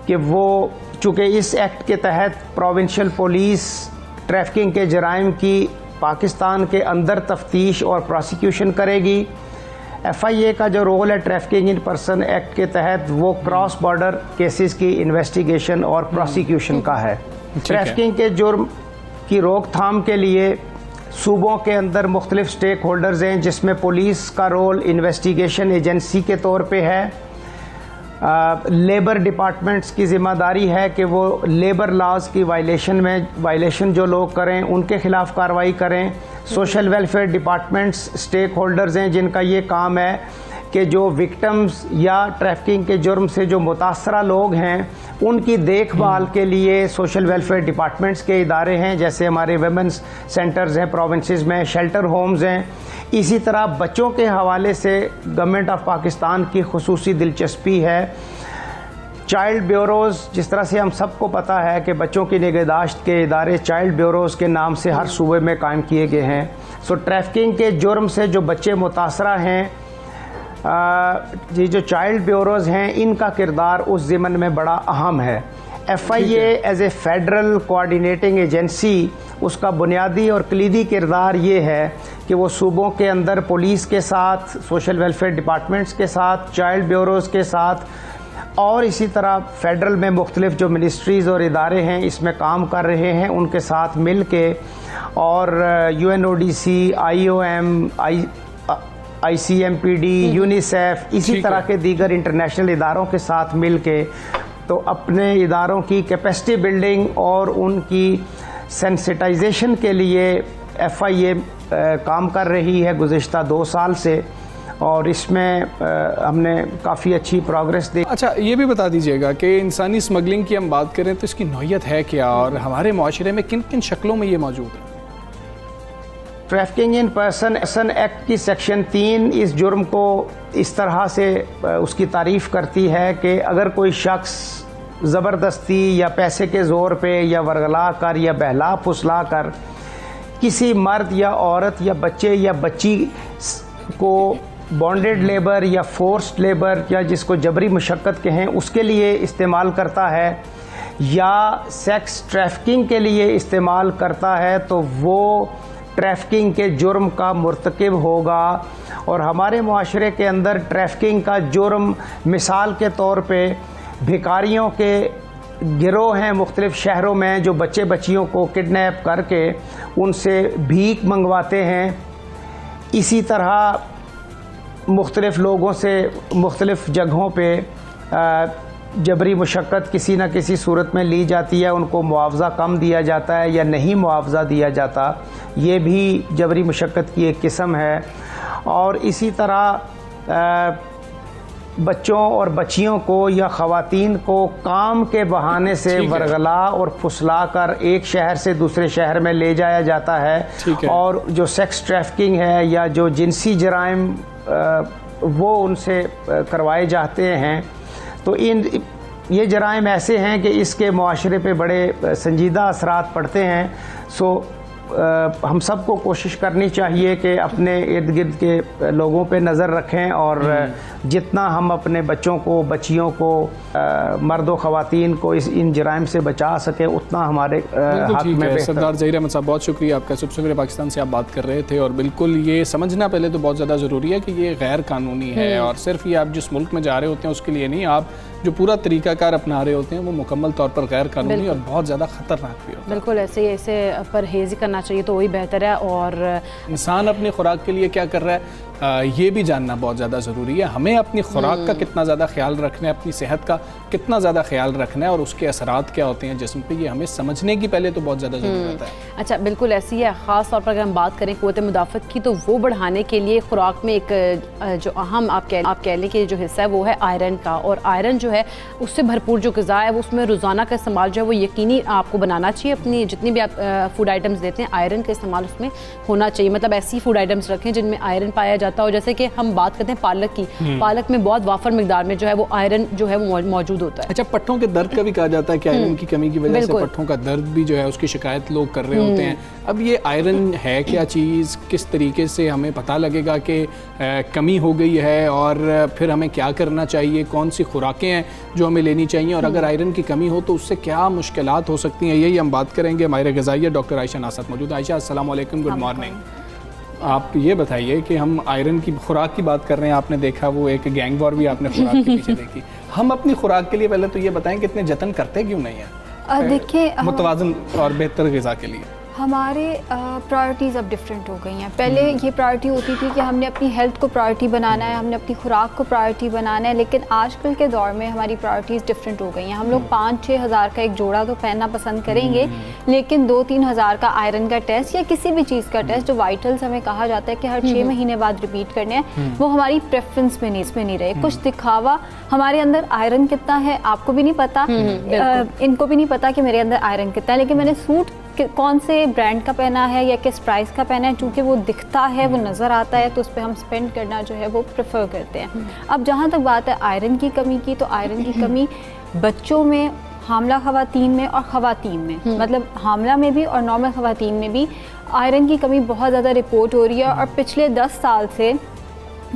कि वो चूँकि इस एक्ट के तहत प्रोविंशियल पुलिस ट्रैफिकिंग के जराइम की पाकिस्तान के अंदर तफ्तीश और प्रोसिक्यूशन करेगी। FIA का जो रोल है ट्रैफिकिंग इन पर्सन एक्ट के तहत वो क्रॉस बॉर्डर केसेस की इन्वेस्टिगेशन और प्रोसिक्यूशन का है। ट्रैफिकिंग के जुर्म की रोकथाम के लिए सूबों के अंदर मुख्तलिफ स्टेक होल्डर्स हैं, जिसमें पुलिस का रोल इन्वेस्टिगेशन एजेंसी के तौर पे है। लेबर डिपार्टमेंट्स की ज़िम्मेदारी है कि वो लेबर लॉज की वायलेशन जो लोग करें उनके ख़िलाफ़ कार्रवाई करें। Social welfare departments stakeholders हैं जिनका ये काम है कि जो विक्टिम्स या ट्रैफिकिंग के जुर्म से जो मुतासरा लोग हैं उनकी देखभाल के लिए सोशल वेलफेयर डिपार्टमेंट्स के इदारे हैं, जैसे हमारे वेमेंस सेंटर्स हैं प्रोविंसेस में, शेल्टर होम्स हैं। इसी तरह बच्चों के हवाले से गवर्नमेंट ऑफ पाकिस्तान की खुसूसी दिलचस्पी है। चाइल्ड ब्यूरोज़, जिस तरह से हम सबको पता है कि बच्चों की निगहदाश्त के इदारे चाइल्ड ब्यूरोज़ के नाम से हर सूबे में कायम किए गए हैं। सो ट्रैफिकिंग के जुर्म से जो बच्चे मुतासरा हैं, ये जो चाइल्ड ब्यूरोज़ हैं, इनका किरदार उस ज़िमन में बड़ा अहम है। FIA as a federal coordinating agency, उसका बुनियादी और कलीदी किरदार ये है कि वो सूबों के अंदर पुलिस के साथ, सोशल वेलफेयर डिपार्टमेंट्स के साथ, चाइल्ड ब्यूरोज़ के साथ और इसी तरह फेडरल में मुख्तलिफ जो मिनिस्ट्रीज़ और इदारे हैं इसमें काम कर रहे हैं, उनके साथ मिल के, और UNODC, IOM, ICMPD, यूनिसेफ, इसी तरह के दीगर इंटरनेशनल इदारों के साथ मिल के तो अपने इदारों की कैपेसिटी बिल्डिंग और उनकी सेंसिटाइजेशन के लिए FIA काम कर रही है गुज़िश्ता 2 साल से, और इसमें हमने काफ़ी अच्छी प्रोग्रेस देखी। अच्छा, ये भी बता दीजिएगा कि इंसानी स्मगलिंग की हम बात करें तो इसकी नौयत है क्या और हमारे माशरे में किन किन शक्लों में ये मौजूद है। ट्रैफिकिंग इन पर्सन एक्ट की सेक्शन 3 इस जुर्म को इस तरह से उसकी तारीफ़ करती है कि अगर कोई शख्स ज़बरदस्ती या पैसे के ज़ोर पे या वर्गला कर या बहला फुसला कर किसी मर्द या औरत या बच्चे या बच्ची को बॉन्डेड लेबर या फोर्स्ड लेबर या जिसको जबरी मुशक्क़त कहें उसके लिए इस्तेमाल करता है या सेक्स ट्रैफिकिंग के लिए इस्तेमाल करता है, तो वो ट्रैफिकिंग के जुर्म का मुर्तकिब होगा। और हमारे मुआशरे के अंदर ट्रैफिकिंग का जुर्म मिसाल के तौर पे भिखारियों के गिरोह हैं मुख्तलिफ़ शहरों में जो बच्चे बच्चियों को किडनैप करके उनसे भीख मंगवाते हैं। इसी तरह मुख्तलिफ़ लोगों से मुख्तलिफ़ जगहों पे जबरी मुशक्क़त किसी न किसी सूरत में ली जाती है, उनको मुआवज़ा कम दिया जाता है या नहीं मुआवज़ा दिया जाता, ये भी जबरी मुशक्क़त की एक किस्म है। और इसी तरह बच्चों और बच्चियों को या ख़वातीन को काम के बहाने से वरगला और फुसला कर एक शहर से दूसरे शहर में ले जाया जाता है। और जो सेक्स ट्रैफिकिंग है या जो जिनसी जराइम वो उनसे करवाए जाते हैं, तो ये जराइम ऐसे हैं कि इसके मुआशरे पे बड़े संजीदा असरात पड़ते हैं। सो हम सबको कोशिश करनी चाहिए कि अपने इर्द गिर्द के लोगों पे नज़र रखें और जितना हम अपने बच्चों को, बच्चियों को, मर्द व ख़वातीन को इन जराइम से बचा सकें उतना हमारे हक़ में बेहतर। सरदार ज़हीर अहमद साहब, बहुत शुक्रिया आपका। सबसे पाकिस्तान से आप बात कर रहे थे और बिल्कुल ये समझना पहले तो बहुत ज़्यादा ज़रूरी है कि ये गैर कानूनी है और सिर्फ ये आप जिस मुल्क में जा रहे होते हैं उसके लिए नहीं, आप जो पूरा तरीक़ाकार अपना रहे होते हैं वो मुकम्मल तौर पर गैर कानूनी और बहुत ज़्यादा ख़तरनाक भी होता है। बिल्कुल ऐसे परहेज़ करना चाहिए तो वही बेहतर है। और इंसान अपनी खुराक के लिए क्या कर रहा है ये भी जानना बहुत ज़्यादा ज़रूरी है। हमें अपनी खुराक का कितना ज़्यादा ख्याल रखना है, अपनी सेहत का कितना ज़्यादा ख्याल रखना है और उसके असरात क्या होते हैं जिस्म पे, ये हमें समझने की पहले तो बहुत ज़्यादा ज़रूरत है। अच्छा, बिल्कुल ऐसी है। ख़ास तौर पर अगर हम बात करें क़ुव्वत मुदाफ़त की, तो वो बढ़ाने के लिए खुराक में एक जो अहम आप कह लें कि जो हिस्सा है वो है आयरन का। और आयरन जो है उससे भरपूर जो ग़िज़ा है वो उसमें रोज़ाना का इस्तेमाल जो है वो यकीनी आपको बनाना चाहिए। अपनी जितनी भी आप फूड आइटम्स देते हैं आयरन का इस्तेमाल उसमें होना चाहिए। मतलब ऐसी फूड आइटम्स रखें जिनमें आयरन पाया जाता हो। जैसे कि हम बात करते हैं पालक की, पालक में बहुत वाफर मिकदार में जो है वो आयरन जो है वो मौजूद होता है। अच्छा, पट्टों के दर्द का भी कहा जाता है कि आयरन की कमी की वजह से पट्टों का दर्द भी जो है उसकी शिकायत लोग कर रहे होते हैं। अब ये आयरन है क्या चीज़, किस तरीके से हमें पता लगेगा कि कमी हो गई है और फिर हमें क्या करना चाहिए, कौन सी खुराकें हैं जो हमें लेनी चाहिए और अगर आयरन की कमी हो तो उससे क्या मुश्किलात हो सकती हैं, यही हम बात करेंगे। माहिर ग़िज़ाइया डॉक्टर आयशा नासर मौजूद। आयशा, अस्सलाम वालेकुम, गुड मॉर्निंग। आप ये बताइए कि हम आयरन की खुराक की बात कर रहे हैं, आपने देखा वो एक गैंग वॉर भी आपने खुराक के पीछे देखी। हम अपनी खुराक के लिए पहले तो ये बताएं कि इतने जतन करते क्यों नहीं है देखिए मुतवाज़न और बेहतर ग़िज़ा के लिए? हमारे प्रायोरिटीज़ अब डिफरेंट हो गई हैं। पहले ये प्रायोरिटी होती थी कि हमने अपनी हेल्थ को प्रायोरिटी बनाना है, हमने अपनी खुराक को प्रायोरिटी बनाना है, लेकिन आजकल के दौर में हमारी प्रायोरिटीज़ डिफरेंट हो गई हैं। हम लोग 5-6 हज़ार का एक जोड़ा तो पहनना पसंद करेंगे, लेकिन 2-3 हज़ार का आयरन का टेस्ट या किसी भी चीज़ का टेस्ट जो वाइटल्स हमें कहा जाता है कि हर 6 महीने बाद रिपीट करने हैं, वो हमारी प्रेफरेंस में नहीं रहे। कुछ दिखावा, हमारे अंदर आयरन कितना है आपको भी नहीं पता, इनको भी नहीं पता कि मेरे अंदर आयरन कितना है, लेकिन मैंने सूट कौन से ब्रांड का पहना है या किस प्राइस का पहना है, चूँकि वो दिखता है, वो नज़र आता है, तो उस पर हम स्पेंड करना जो है वो प्रेफर करते हैं। अब जहाँ तक बात है आयरन की कमी की, तो आयरन की कमी बच्चों में, हामला ख़वातीन में और ख़वातीन में, मतलब हामला में भी और नॉर्मल ख़वातीन में भी आयरन की कमी बहुत ज़्यादा रिपोर्ट हो रही है। और पिछले 10 साल से,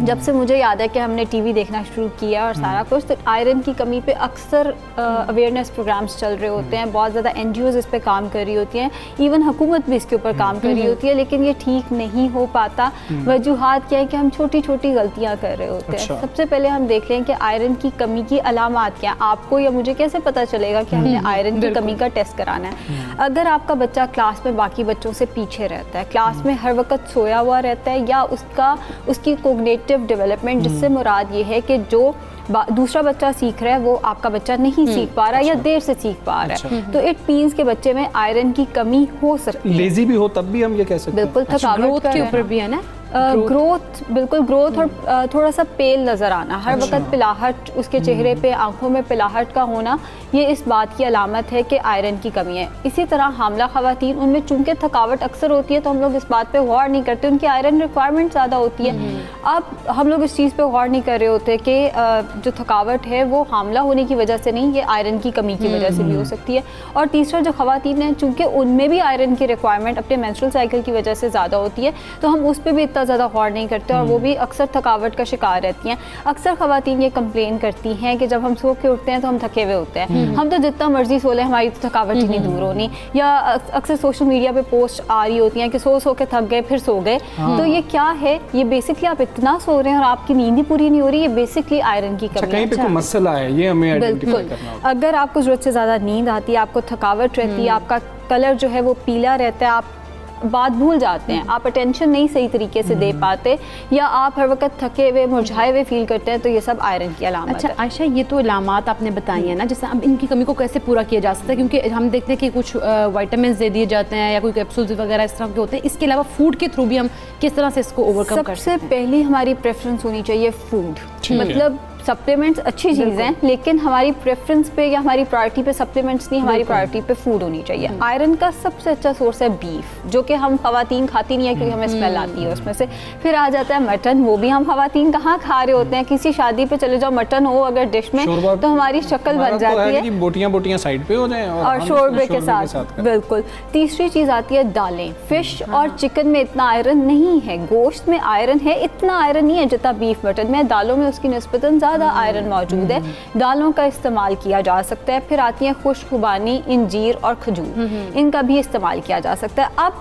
जब से मुझे याद है कि हमने टीवी देखना शुरू किया और सारा कुछ, तो आयरन की कमी पे अक्सर अवेयरनेस प्रोग्राम्स चल रहे होते हैं, बहुत ज़्यादा NGOs इस पे काम कर रही होती हैं, इवन हुकूमत भी इसके ऊपर काम कर रही होती है, लेकिन ये ठीक नहीं हो पाता। वजूहात क्या है कि हम छोटी छोटी गलतियाँ कर रहे होते हैं। सबसे पहले हम देख लें कि आयरन की कमी की अलामात क्या हैं। आपको या मुझे कैसे पता चलेगा कि हमने आयरन की कमी का टेस्ट कराना है? अगर आपका बच्चा क्लास में बाकी बच्चों से पीछे रहता है, क्लास में हर वक्त सोया हुआ रहता है, या उसकी कोग्निटिव डेवलपमेंट, जिससे मुराद ये है कि जो दूसरा बच्चा सीख रहा है वो आपका बच्चा नहीं सीख पा रहा है या देर से सीख पा रहा है, तो इट मींस के बच्चे में आयरन की कमी हो सकती है। लेजी भी हो तब भी हम ये कह सकते हैं। बिल्कुल, थकावट के ऊपर भी है ना, ग्रोथ, बिल्कुल ग्रोथ, और थोड़ा सा पेल नज़र आना, हर वक्त पिलाहट, उसके चेहरे पे, आंखों में पिलाहट का होना, ये इस बात की अलामत है कि आयरन की कमी है। इसी तरह हामला ख़वातीन, उनमें चूंकि थकावट अक्सर होती है तो हम लोग इस बात पे गौर नहीं करते, उनकी आयरन रिक्वायरमेंट ज़्यादा होती है। अब हम लोग इस चीज़ पे गौर नहीं कर रहे होते कि जो थकावट है वो हामला होने की वजह से नहीं, ये आयरन की कमी की वजह से भी हो सकती है। और तीसरा, जो ख़वातीन हैं, चूँकि उनमें भी आयरन की रिक्वायरमेंट अपने मेंस्ट्रुअल साइकिल की वजह से ज़्यादा होती है, तो हम उस पर भी ज़्यादा गौर नहीं करते और वो भी अक्सर थकावट का शिकार रहती हैं। अक्सर ख़वातीन ये कंप्लेन करती हैं कि जब हम सो के उठते हैं तो हम थके हुए होते हैं, हम तो जितना मर्जी सो लें हमारी तो थकावट ही नहीं दूर होनी। या अक्सर सोशल मीडिया पे पोस्ट आ रही होती हैं कि सो के थक गए फिर सो गए, तो ये क्या है? ये बेसिकली आप इतना सो रहे हैं और आपकी नींद ही पूरी नहीं हो रही, ये बेसिकली आयरन की कमी है। कहीं पे कोई मसला है, ये हमें आइडेंटिफाई करना होगा। अगर आपको ज़रूरत से ज़्यादा नींद आती है, आपको थकावट रहती है, आपका कलर जो है वो पीला रहता है, बात भूल जाते हैं, आप अटेंशन नहीं सही तरीके से दे पाते, या आप हर वक्त थके हुए मुरझाए हुए फील करते हैं, तो ये सब आयरन की अलामत अच्छा है। आयशा, ये तो अलामात आपने बताई है ना, जैसे अब इनकी कमी को कैसे पूरा किया जा सकता है, क्योंकि हम देखते हैं कि कुछ विटामिन दे दिए जाते हैं या कोई कैप्सूल्स वगैरह इस तरह के होते हैं, इसके अलावा फूड के थ्रू भी हम किस तरह से इसको ओवरकम कर सकते सबसे पहली हमारी प्रेफरेंस होनी चाहिए फूड, मतलब सप्लीमेंट्स अच्छी चीज़ हैं, लेकिन हमारी प्रेफरेंस पे या हमारी प्रायोरिटी पे सप्लीमेंट्स नहीं, हमारी प्रायोरिटी पे फूड होनी चाहिए। आयरन का सबसे अच्छा सोर्स है बीफ, जो कि हम खवातीन खाती नहीं है क्योंकि हमें स्मेल आती है उसमें से। फिर आ जाता है मटन, वो भी हम खवातीन कहाँ खा रहे होते हैं, किसी शादी पे चले जाओ मटन हो अगर डिश में तो हमारी शक्ल बन जाती है, बोटियां साइड पे हो जाएं और शोरबे के साथ। बिल्कुल। तीसरी चीज़ आती है दालें। फिश और चिकन में इतना आयरन नहीं है, गोश्त में आयरन है, इतना आयरन नहीं है जितना बीफ मटन में। दालों में उसकी निस्बतन ज़्यादा आयरन मौजूद है, दालों का इस्तेमाल किया जा सकता है। फिर आती है खुशखुबानी, इंजीर और खजूर, इनका भी इस्तेमाल किया जा सकता है। अब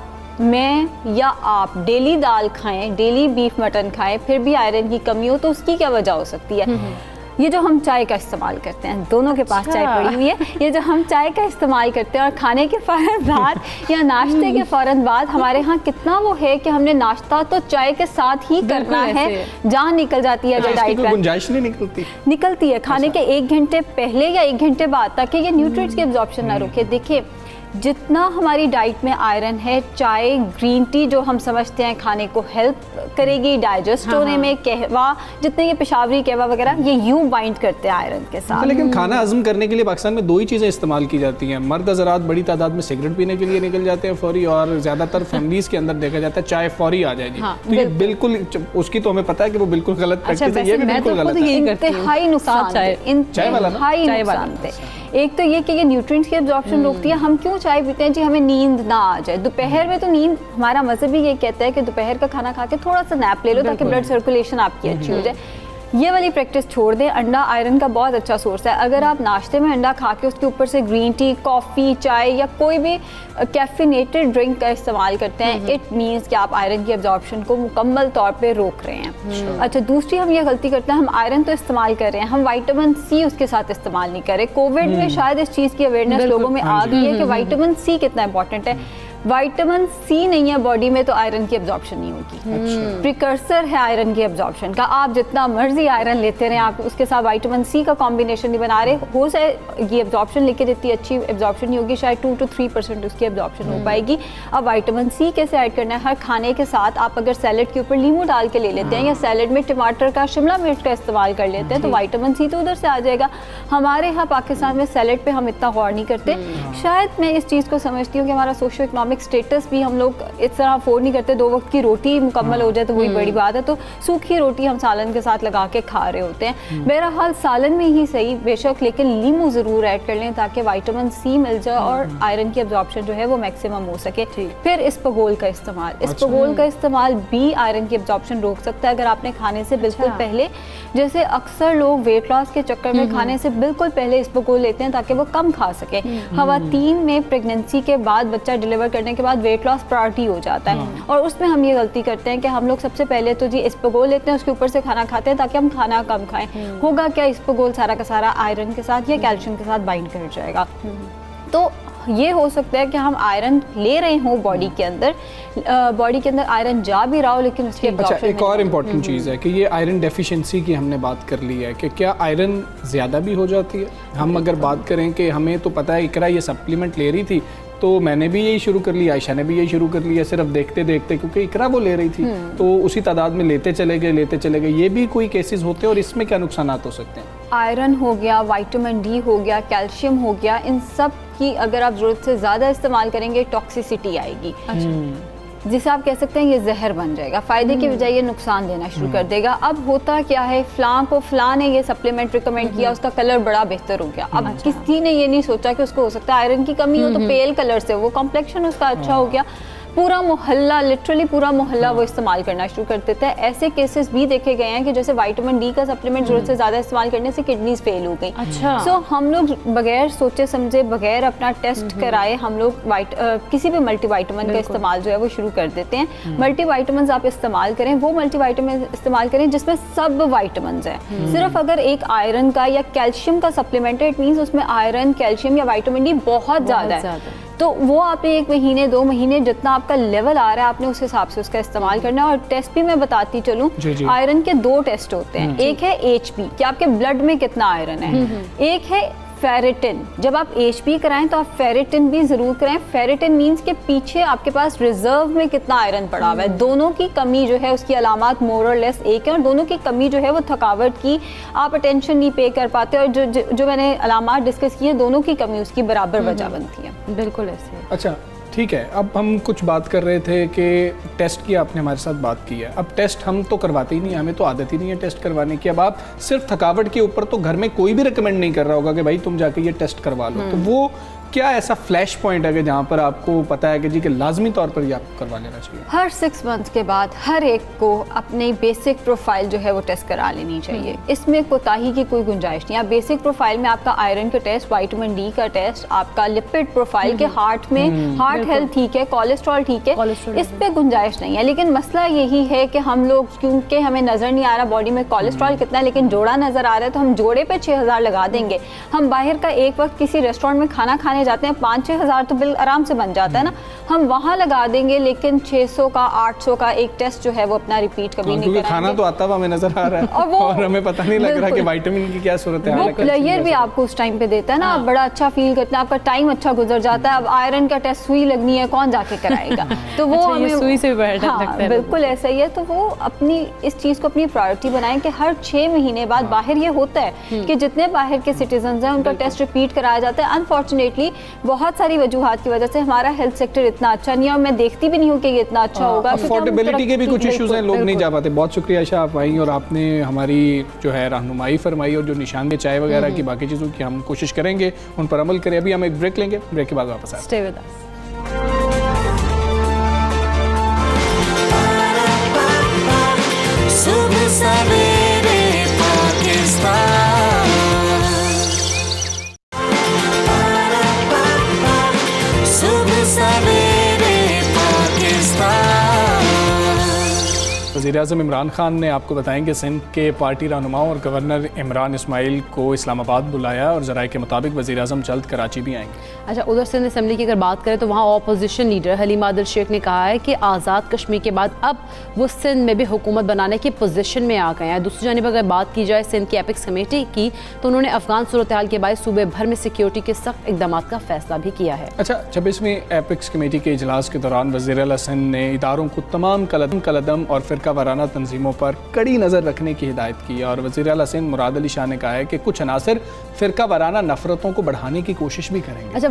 मैं या आप डेली दाल खाएं, डेली बीफ मटन खाएं, फिर भी आयरन की कमी हो तो उसकी क्या वजह हो सकती है? ये जो हम चाय का इस्तेमाल करते हैं, दोनों के पास चाय पड़ी हुई है, ये जो हम चाय का इस्तेमाल करते हैं और खाने के फ़ौरन बाद या नाश्ते के फ़ौरन बाद हमारे यहाँ कितना वो है कि हमने नाश्ता तो चाय के साथ ही करना है, जान निकल जाती है अगर डाइट का गुंजाइश नहीं निकलती है खाने के 1 घंटे पहले या 1 घंटे बाद, ताकि ये न्यूट्रिएंट्स की एब्जॉर्प्शन ना रुके। देखिए जितना हमारी डाइट में आयरन है, चाय ग्रीन टी जो हम समझते हैं खाने को हेल्प करेगी डाइजेस्ट होने में, कहवा जितने ये पेशावरी कहवा वगैरह ये यूं बाइंड करते हैं आयरन के साथ। लेकिन खाना हजम करने के लिए पाकिस्तान में 2 ही चीज़ें इस्तेमाल की जाती हैं। मर्द हज़रात बड़ी तादाद में सिगरेट पीने के लिए निकल जाते हैं फौरी, और ज़्यादातर फैमिलीज के अंदर देखा जाता है चाय फौरी आ जाएगी। तो ये बिल्कुल उसकी तो हमें पता है कि वो बिल्कुल गलत प्रैक्टिस है, ये भी बिल्कुल गलत है। इंतहाई नुकसान थे। एक तो ये कि ये न्यूट्रिएंट्स की एब्जॉर्प्शन रोकती है। हम क्यों चाय पीते हैं जी? हमें नींद ना आ जाए दोपहर में, तो नींद हमारा मज़हब भी ये कहता है कि दोपहर का खाना खा के थोड़ा सा नैप ले लो ताकि ब्लड सर्कुलेशन आपकी अच्छी हो जाए। ये वाली प्रैक्टिस छोड़ दें। अंडा आयरन का बहुत अच्छा सोर्स है। अगर आप नाश्ते में अंडा खा के उसके ऊपर से ग्रीन टी, कॉफ़ी, चाय या कोई भी कैफिनेटेड ड्रिंक का इस्तेमाल करते हैं, इट मीन्स कि आप आयरन की एब्जॉर्प्शन को मुकम्मल तौर पे रोक रहे हैं। अच्छा, दूसरी हम ये गलती करते हैं, हम आयरन तो इस्तेमाल कर रहे हैं, हम विटामिन सी उसके साथ इस्तेमाल नहीं कर रहे। कोविड में शायद इस चीज़ की अवेयरनेस लोगों में आ गई है कि विटामिन सी कितना इंपॉर्टेंट है। विटामिन सी नहीं है बॉडी में तो आयरन की एब्जॉर्प्शन नहीं होगी। प्रिकर्सर है आयरन की एब्जॉर्प्शन का। आप जितना मर्जी आयरन लेते रहें, आप उसके साथ विटामिन सी का कॉम्बिनेशन नहीं बना रहे, हो जाएगी एब्जॉर्प्शन, लेकिन इतनी अच्छी एब्जॉर्प्शन नहीं होगी, शायद 2 to 3% उसकी एब्जॉर्प्शन हो पाएगी। अब विटामिन सी कैसे ऐड करना है? हर खाने के साथ आप अगर सैलड के ऊपर नींबू डाल के ले लेते हैं या सैलड में टमाटर का, शिमला मिर्च का इस्तेमाल कर लेते हैं, तो विटामिन सी तो उधर से आ जाएगा। हमारे यहाँ पाकिस्तान में सैलड पे हम इतना गौर नहीं करते। शायद मैं इस चीज़ को समझती हूँ कि हमारा सोशो इकोनॉमिक स्टेटस भी हम लोग इस तरह अफोर्ड नहीं करते। 2 वक्त की रोटी मुकम्मल हो जाए तो वही बड़ी बात है, तो सूखी रोटी हम सालन के साथ लगा के खा रहे होते हैं। बहरहाल सालन में ही सही बेशक, लेकिन नींबू ज़रूर ऐड कर लें ताकि विटामिन सी मिल जाए और आयरन की एब्जॉर्प्शन जो है वो मैक्सिमम हो सके। फिर इसबगोल का इस्तेमाल, इसबगोल का इस्तेमाल भी आयरन की एब्जॉर्प्शन रोक सकता है अगर आपने खाने से बिल्कुल पहले, जैसे अक्सर लोग वेट लॉस के चक्कर में खाने से बिल्कुल पहले इसबगोल लेते हैं ताकि वो कम खा सके। खवातीन में प्रेगनेंसी के बाद, बच्चा डिलीवर करने के बाद वेट लॉस प्रायोरिटी हो जाता है, और उसमें हम ये गलती करते हैं कि हम लोग सबसे पहले तो जी इसबगोल लेते हैं, उसके ऊपर से खाना खाते हैं ताकि हम खाना कम खाएं। होगा क्या? इसबगोल सारा का सारा आयरन के साथ या कैल्शियम के साथ बाइंड कर जाएगा। तो ये हो सकता है कि हम आयरन ले रहे हों बॉडी के अंदर, आयरन जा भी रहा हो लेकिन उसकी अच्छा, एक और इम्पॉर्टेंट चीज़ है कि ये आयरन डेफिशिएंसी की हमने बात कर ली है कि क्या आयरन ज़्यादा भी हो जाती है? हम अगर बात करें कि हमें तो पता है इकरा ये सप्लीमेंट ले रही थी, तो मैंने भी यही शुरू कर लिया, आयशा ने भी यही शुरू कर लिया, सिर्फ देखते देखते, क्योंकि इकरा वो ले रही थी तो उसी तादाद में लेते चले गए। ये भी कोई केसेस होते हैं और इसमें क्या नुकसान हो सकते हैं? आयरन हो गया, विटामिन डी हो गया, कैल्शियम हो गया, इन सब की अगर आप ज़रूरत से ज़्यादा इस्तेमाल करेंगे टॉक्सिसिटी आएगी। जिसे आप कह सकते हैं ये जहर बन जाएगा, फ़ायदे की बजाय ये नुकसान देना शुरू कर देगा। अब होता क्या है, फ़लाँ ने ये सप्लीमेंट रिकमेंड किया, उसका कलर बड़ा बेहतर हो गया। अब किसी ने ये नहीं सोचा कि उसको हो सकता है आयरन की कमी हो, तो पेल कलर से वो कॉम्प्लेक्शन उसका अच्छा हो गया। पूरा मोहल्ला, लिटरली पूरा मोहल्ला वो इस्तेमाल करना शुरू कर देता है। ऐसे केसेस भी देखे गए हैं कि जैसे विटामिन डी का सप्लीमेंट जरूरत से ज़्यादा इस्तेमाल करने से किडनीज फेल हो गई। अच्छा। सो हम लोग बगैर सोचे समझे, बगैर अपना टेस्ट कराए, हम लोग किसी भी मल्टीविटामिन का इस्तेमाल जो है वो शुरू कर देते हैं। मल्टीविटामिन आप इस्तेमाल करें, वो मल्टीविटामिन इस्तेमाल करें जिसमें सब विटामिन है। सिर्फ अगर एक आयरन का या कैल्शियम का सप्लीमेंट है, इट मीन्स उसमें आयरन, कैल्शियम या विटामिन डी बहुत ज़्यादा है, तो वो आपने 1 महीने 2 महीने जितना आपका लेवल आ रहा है आपने उस हिसाब से उसका इस्तेमाल करना है। और टेस्ट भी मैं बताती चलूँ, आयरन के 2 टेस्ट होते हैं। एक है HP कि आपके ब्लड में कितना आयरन है, एक है फेरिटिन। जब आप HP कराएं तो आप फेरिटिन भी जरूर कराएं। फेरिटिन मींस कि पीछे आपके पास रिजर्व में कितना आयरन पड़ा हुआ है। दोनों की कमी जो है उसकी अलामात मोर और लेस एक है, और दोनों की कमी जो है वो थकावट की, आप अटेंशन नहीं पे कर पाते, और जो मैंने अलामात डिस्कस किए दोनों की कमी उसकी बराबर वजह बनती है। बिल्कुल ऐसे। अच्छा ठीक है, अब हम कुछ बात कर रहे थे कि टेस्ट की आपने हमारे साथ बात की है। अब टेस्ट हम तो करवाते ही नहीं, हमें तो आदत ही नहीं है टेस्ट करवाने की। अब आप सिर्फ थकावट के ऊपर तो घर में कोई भी रिकमेंड नहीं कर रहा होगा कि भाई तुम जाके ये टेस्ट करवा लो, तो वो क्या ऐसा फ्लैश पॉइंट है कि जहाँ पर आपको पता है कि जी कि लाजमी तौर पर ये आपको करवा लेना चाहिए? हर 6 मंथ्स के बाद हर एक को अपनी बेसिक प्रोफाइल जो है वो टेस्ट करा लेनी चाहिए। इसमें कोताही की कोई गुंजाइश नहीं है। बेसिक प्रोफाइल में आपका आयरन का टेस्ट, विटामिन डी का टेस्ट, आपका लिपिड प्रोफाइल के हार्ट में हार्ट हेल्थ ठीक है, कोलेस्ट्रॉल ठीक है, इस पे गुंजाइश नहीं है। लेकिन मसला यही है कि हम लोग क्योंकि हमें नजर नहीं आ रहा बॉडी में कोलेस्ट्रॉल कितना है, लेकिन जोड़ा नजर आ रहा है, तो हम जोड़े पे 6000 लगा देंगे। हम बाहर का एक वक्त किसी रेस्टोरेंट में खाना खाने जाते हैं, 5-6 हज़ार तो बिल आराम से बन जाता है ना, हम वहाँ लगा देंगे, लेकिन 600 का 800 का एक टेस्ट जो है वो अपना रिपीट कभी नहीं कराएंगे। खाना तो आता हुआ हमें नजर आ रहा है और हमें पता नहीं लग रहा कि विटामिन की क्या सूरत है। वो प्लेयर भी आपको उस टाइम पे देता है ना, आप बड़ा अच्छा फील करते हैं, आपका टाइम अच्छा गुजर जाता है। अब आयरन का टेस्ट सुई लगनी है, कौन जाके कराएगा? तो वो हमें सुई से भी डर लगता है। बिल्कुल ऐसा ही है। तो वो अपनी इस चीज़ को अपनी प्रायोरिटी बनाएं कि हर 6 महीने बाद बाहर ये होता है कि जितने बाहर के सिटीजन हैं उनका टेस्ट रिपीट कराया जाता है। अनफॉर्चुनेटली बहुत सारी वजूहात की वजह से हमारा हेल्थ सेक्टर इतना अच्छा नहीं है, और मैं देखती भी नहीं हूँ कि ये इतना अच्छा होगा। अफोर्डेबिलिटी के भी कुछ इश्यूज हैं, लोग नहीं जा पाते। बहुत शुक्रिया आयशा, आप आई और आपने हमारी जो है रहनुमाई फरमाई, और जो निशानदेही चाय वगैरह की बाकी चीज़ों की हम कोशिश करेंगे उन पर अमल करें। अभी हम एक ब्रेक लेंगे, ब्रेक के बाद वापस आएंगे। Stay with us. सुबह सवेरे पाकिस्तान, सुबह सवेरे पाकिस्तान। वज़ीर-ए-आज़म इमरान खान ने आपको बताएंगे सिंध के पार्टी रहनुमाओं और गवर्नर इमरान इस्माइल को इस्लामाबाद बुलाया, और ज़राए के मुताबिक वज़ीर-ए-आज़म जल्द कराची भी आएंगे। अच्छा, उधर सिंध असेंबली की अगर बात करें तो वहाँ अपोजिशन लीडर हलीमा आदिल शेख ने कहा है कि आज़ाद कश्मीर के बाद अब वो सिंध में भी हुकूमत बनाने की पोजीशन में आ गए हैं। दूसरी जानिब अगर बात की जाए सिंध की एपिक्स कमेटी की, तो उन्होंने अफगान सूरत हाल के बाद सूबे भर में सिक्योरिटी के सख्त इकदाम का फैसला भी किया है। अच्छा, 26वीं एपिक्स कमेटी के इजलास के दौरान वज़ीर आला सिंध ने इदारों को तमाम कलदम और फिरका वाराना तंजीमों पर कड़ी नज़र रखने की हिदायत की, और वज़ीर आला सिंध मुराद अली शाह ने कहा है कि कुछ अनासर फिरका वाराना नफरतों को बढ़ाने की कोशिश भी करेंगे। अच्छा,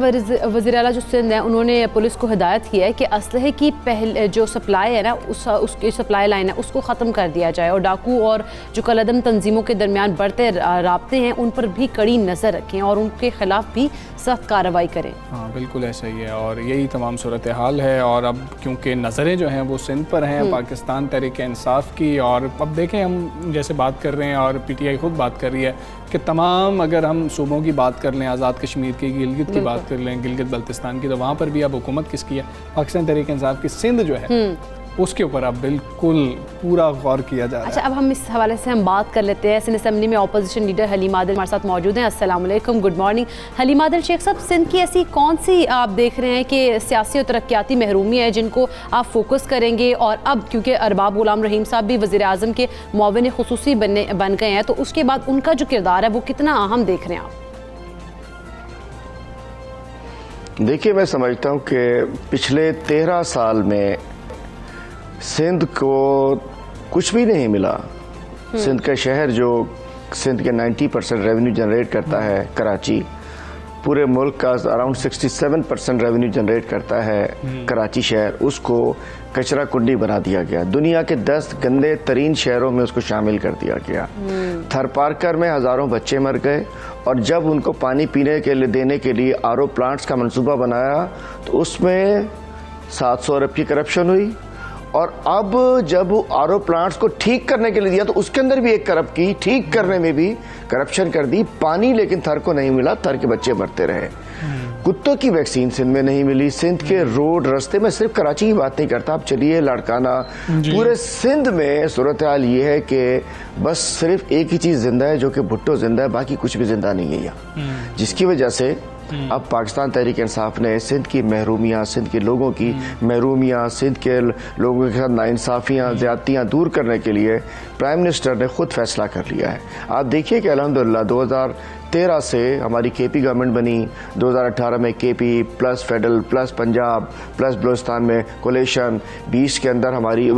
वज़ीर आला जो सिंध है उन्होंने पुलिस को हिदायत की है कि असलहे की पहले जो सप्लाई है ना उसकी सप्लाई लाइन है उसको ख़त्म कर दिया जाए, और डाकू और जो कलदम तंजीमों के दरमियान बढ़ते राब्ते हैं उन पर भी कड़ी नज़र रखें और उनके खिलाफ भी सख्त कार्रवाई करें। हाँ बिल्कुल ऐसा ही है, और यही तमाम सूरत हाल है। और अब क्योंकि नज़रें जो हैं वो सिंध पर हैं, पाकिस्तान तहरीक इंसाफ की, और अब देखें हम जैसे बात कर रहे हैं और PTI खुद बात कर रही है कि तमाम अगर हम सूबों की बात कर लें, आज़ाद कश्मीर की, गिलगित की बात कर लें, गिलगित बल्तिस्तान की, तो वहाँ पर भी अब हुकूमत किसकी है? पाकिस्तान तहरीक इंसाफ की। सिंध जो है उसके ऊपर अब बिल्कुल पूरा गौर किया जा रहा है। अच्छा, अब हम इस हवाले से हम बात कर लेते हैं। सिंध असेंबली में अपोजिशन लीडर हलीमा आदिल हमारे साथ मौजूद हैं। अस्सलाम वालेकुम, गुड मॉर्निंग। हलीमा आदिल शेख साहब, सिंध की ऐसी कौन सी आप देख रहे हैं कि सियासी और तरक्याती महरूमी है जिनको आप फोकस करेंगे? और अब क्योंकि अरबाब गुलाम रहीम साहब भी वज़ीर आज़म के मुआविन खुसूसी बन गए हैं, तो उसके बाद उनका जो किरदार है वो कितना अहम देख रहे हैं आप? देखिए, मैं समझता हूँ कि पिछले 13 साल में सिंध को कुछ भी नहीं मिला। सिंध का शहर जो सिंध के 90% रेवेन्यू जनरेट करता है, कराची, पूरे मुल्क का अराउंड 67% रेवेन्यू जनरेट करता है कराची शहर, उसको कचरा कुंडी बना दिया गया। दुनिया के 10 गंदे तरीन शहरों में उसको शामिल कर दिया गया। थरपारकर में हज़ारों बच्चे मर गए, और जब उनको पानी पीने के लिए देने के लिए RO प्लांट्स का मंसूबा बनाया तो उसमें 700 अरब की करप्शन हुई। और अब जब RO प्लांट्स को ठीक करने के लिए दिया तो उसके अंदर भी एक करप्ट की, ठीक करने में भी करप्शन कर दी। पानी लेकिन थर को नहीं मिला, थर के बच्चे मरते रहे। कुत्तों की वैक्सीन सिंध में नहीं मिली। सिंध के रोड रास्ते में, सिर्फ कराची की बात नहीं करता, आप चलिए लाड़काना, पूरे सिंध में सूरत हाल ये है कि बस सिर्फ एक ही चीज़ जिंदा है जो कि भुट्टो जिंदा है, बाकी कुछ भी जिंदा नहीं है यहाँ, जिसकी वजह से अब पाकिस्तान तहरीक इंसाफ ने सिंध की महरूमियाँ, सिंध के लोगों की महरूमियाँ, सिंध के लोगों के साथ नाइंसाफ़ियाँ, ज़्यादतियाँ दूर करने के लिए प्राइम मिनिस्टर ने खुद फैसला कर लिया है। आप देखिए कि अल्हम्दुलिल्लाह 2013 से हमारी केपी गवर्नमेंट बनी, 2018 में KP plus federal plus Punjab plus Balochistan में कोलेशन, 20 के अंदर हमारी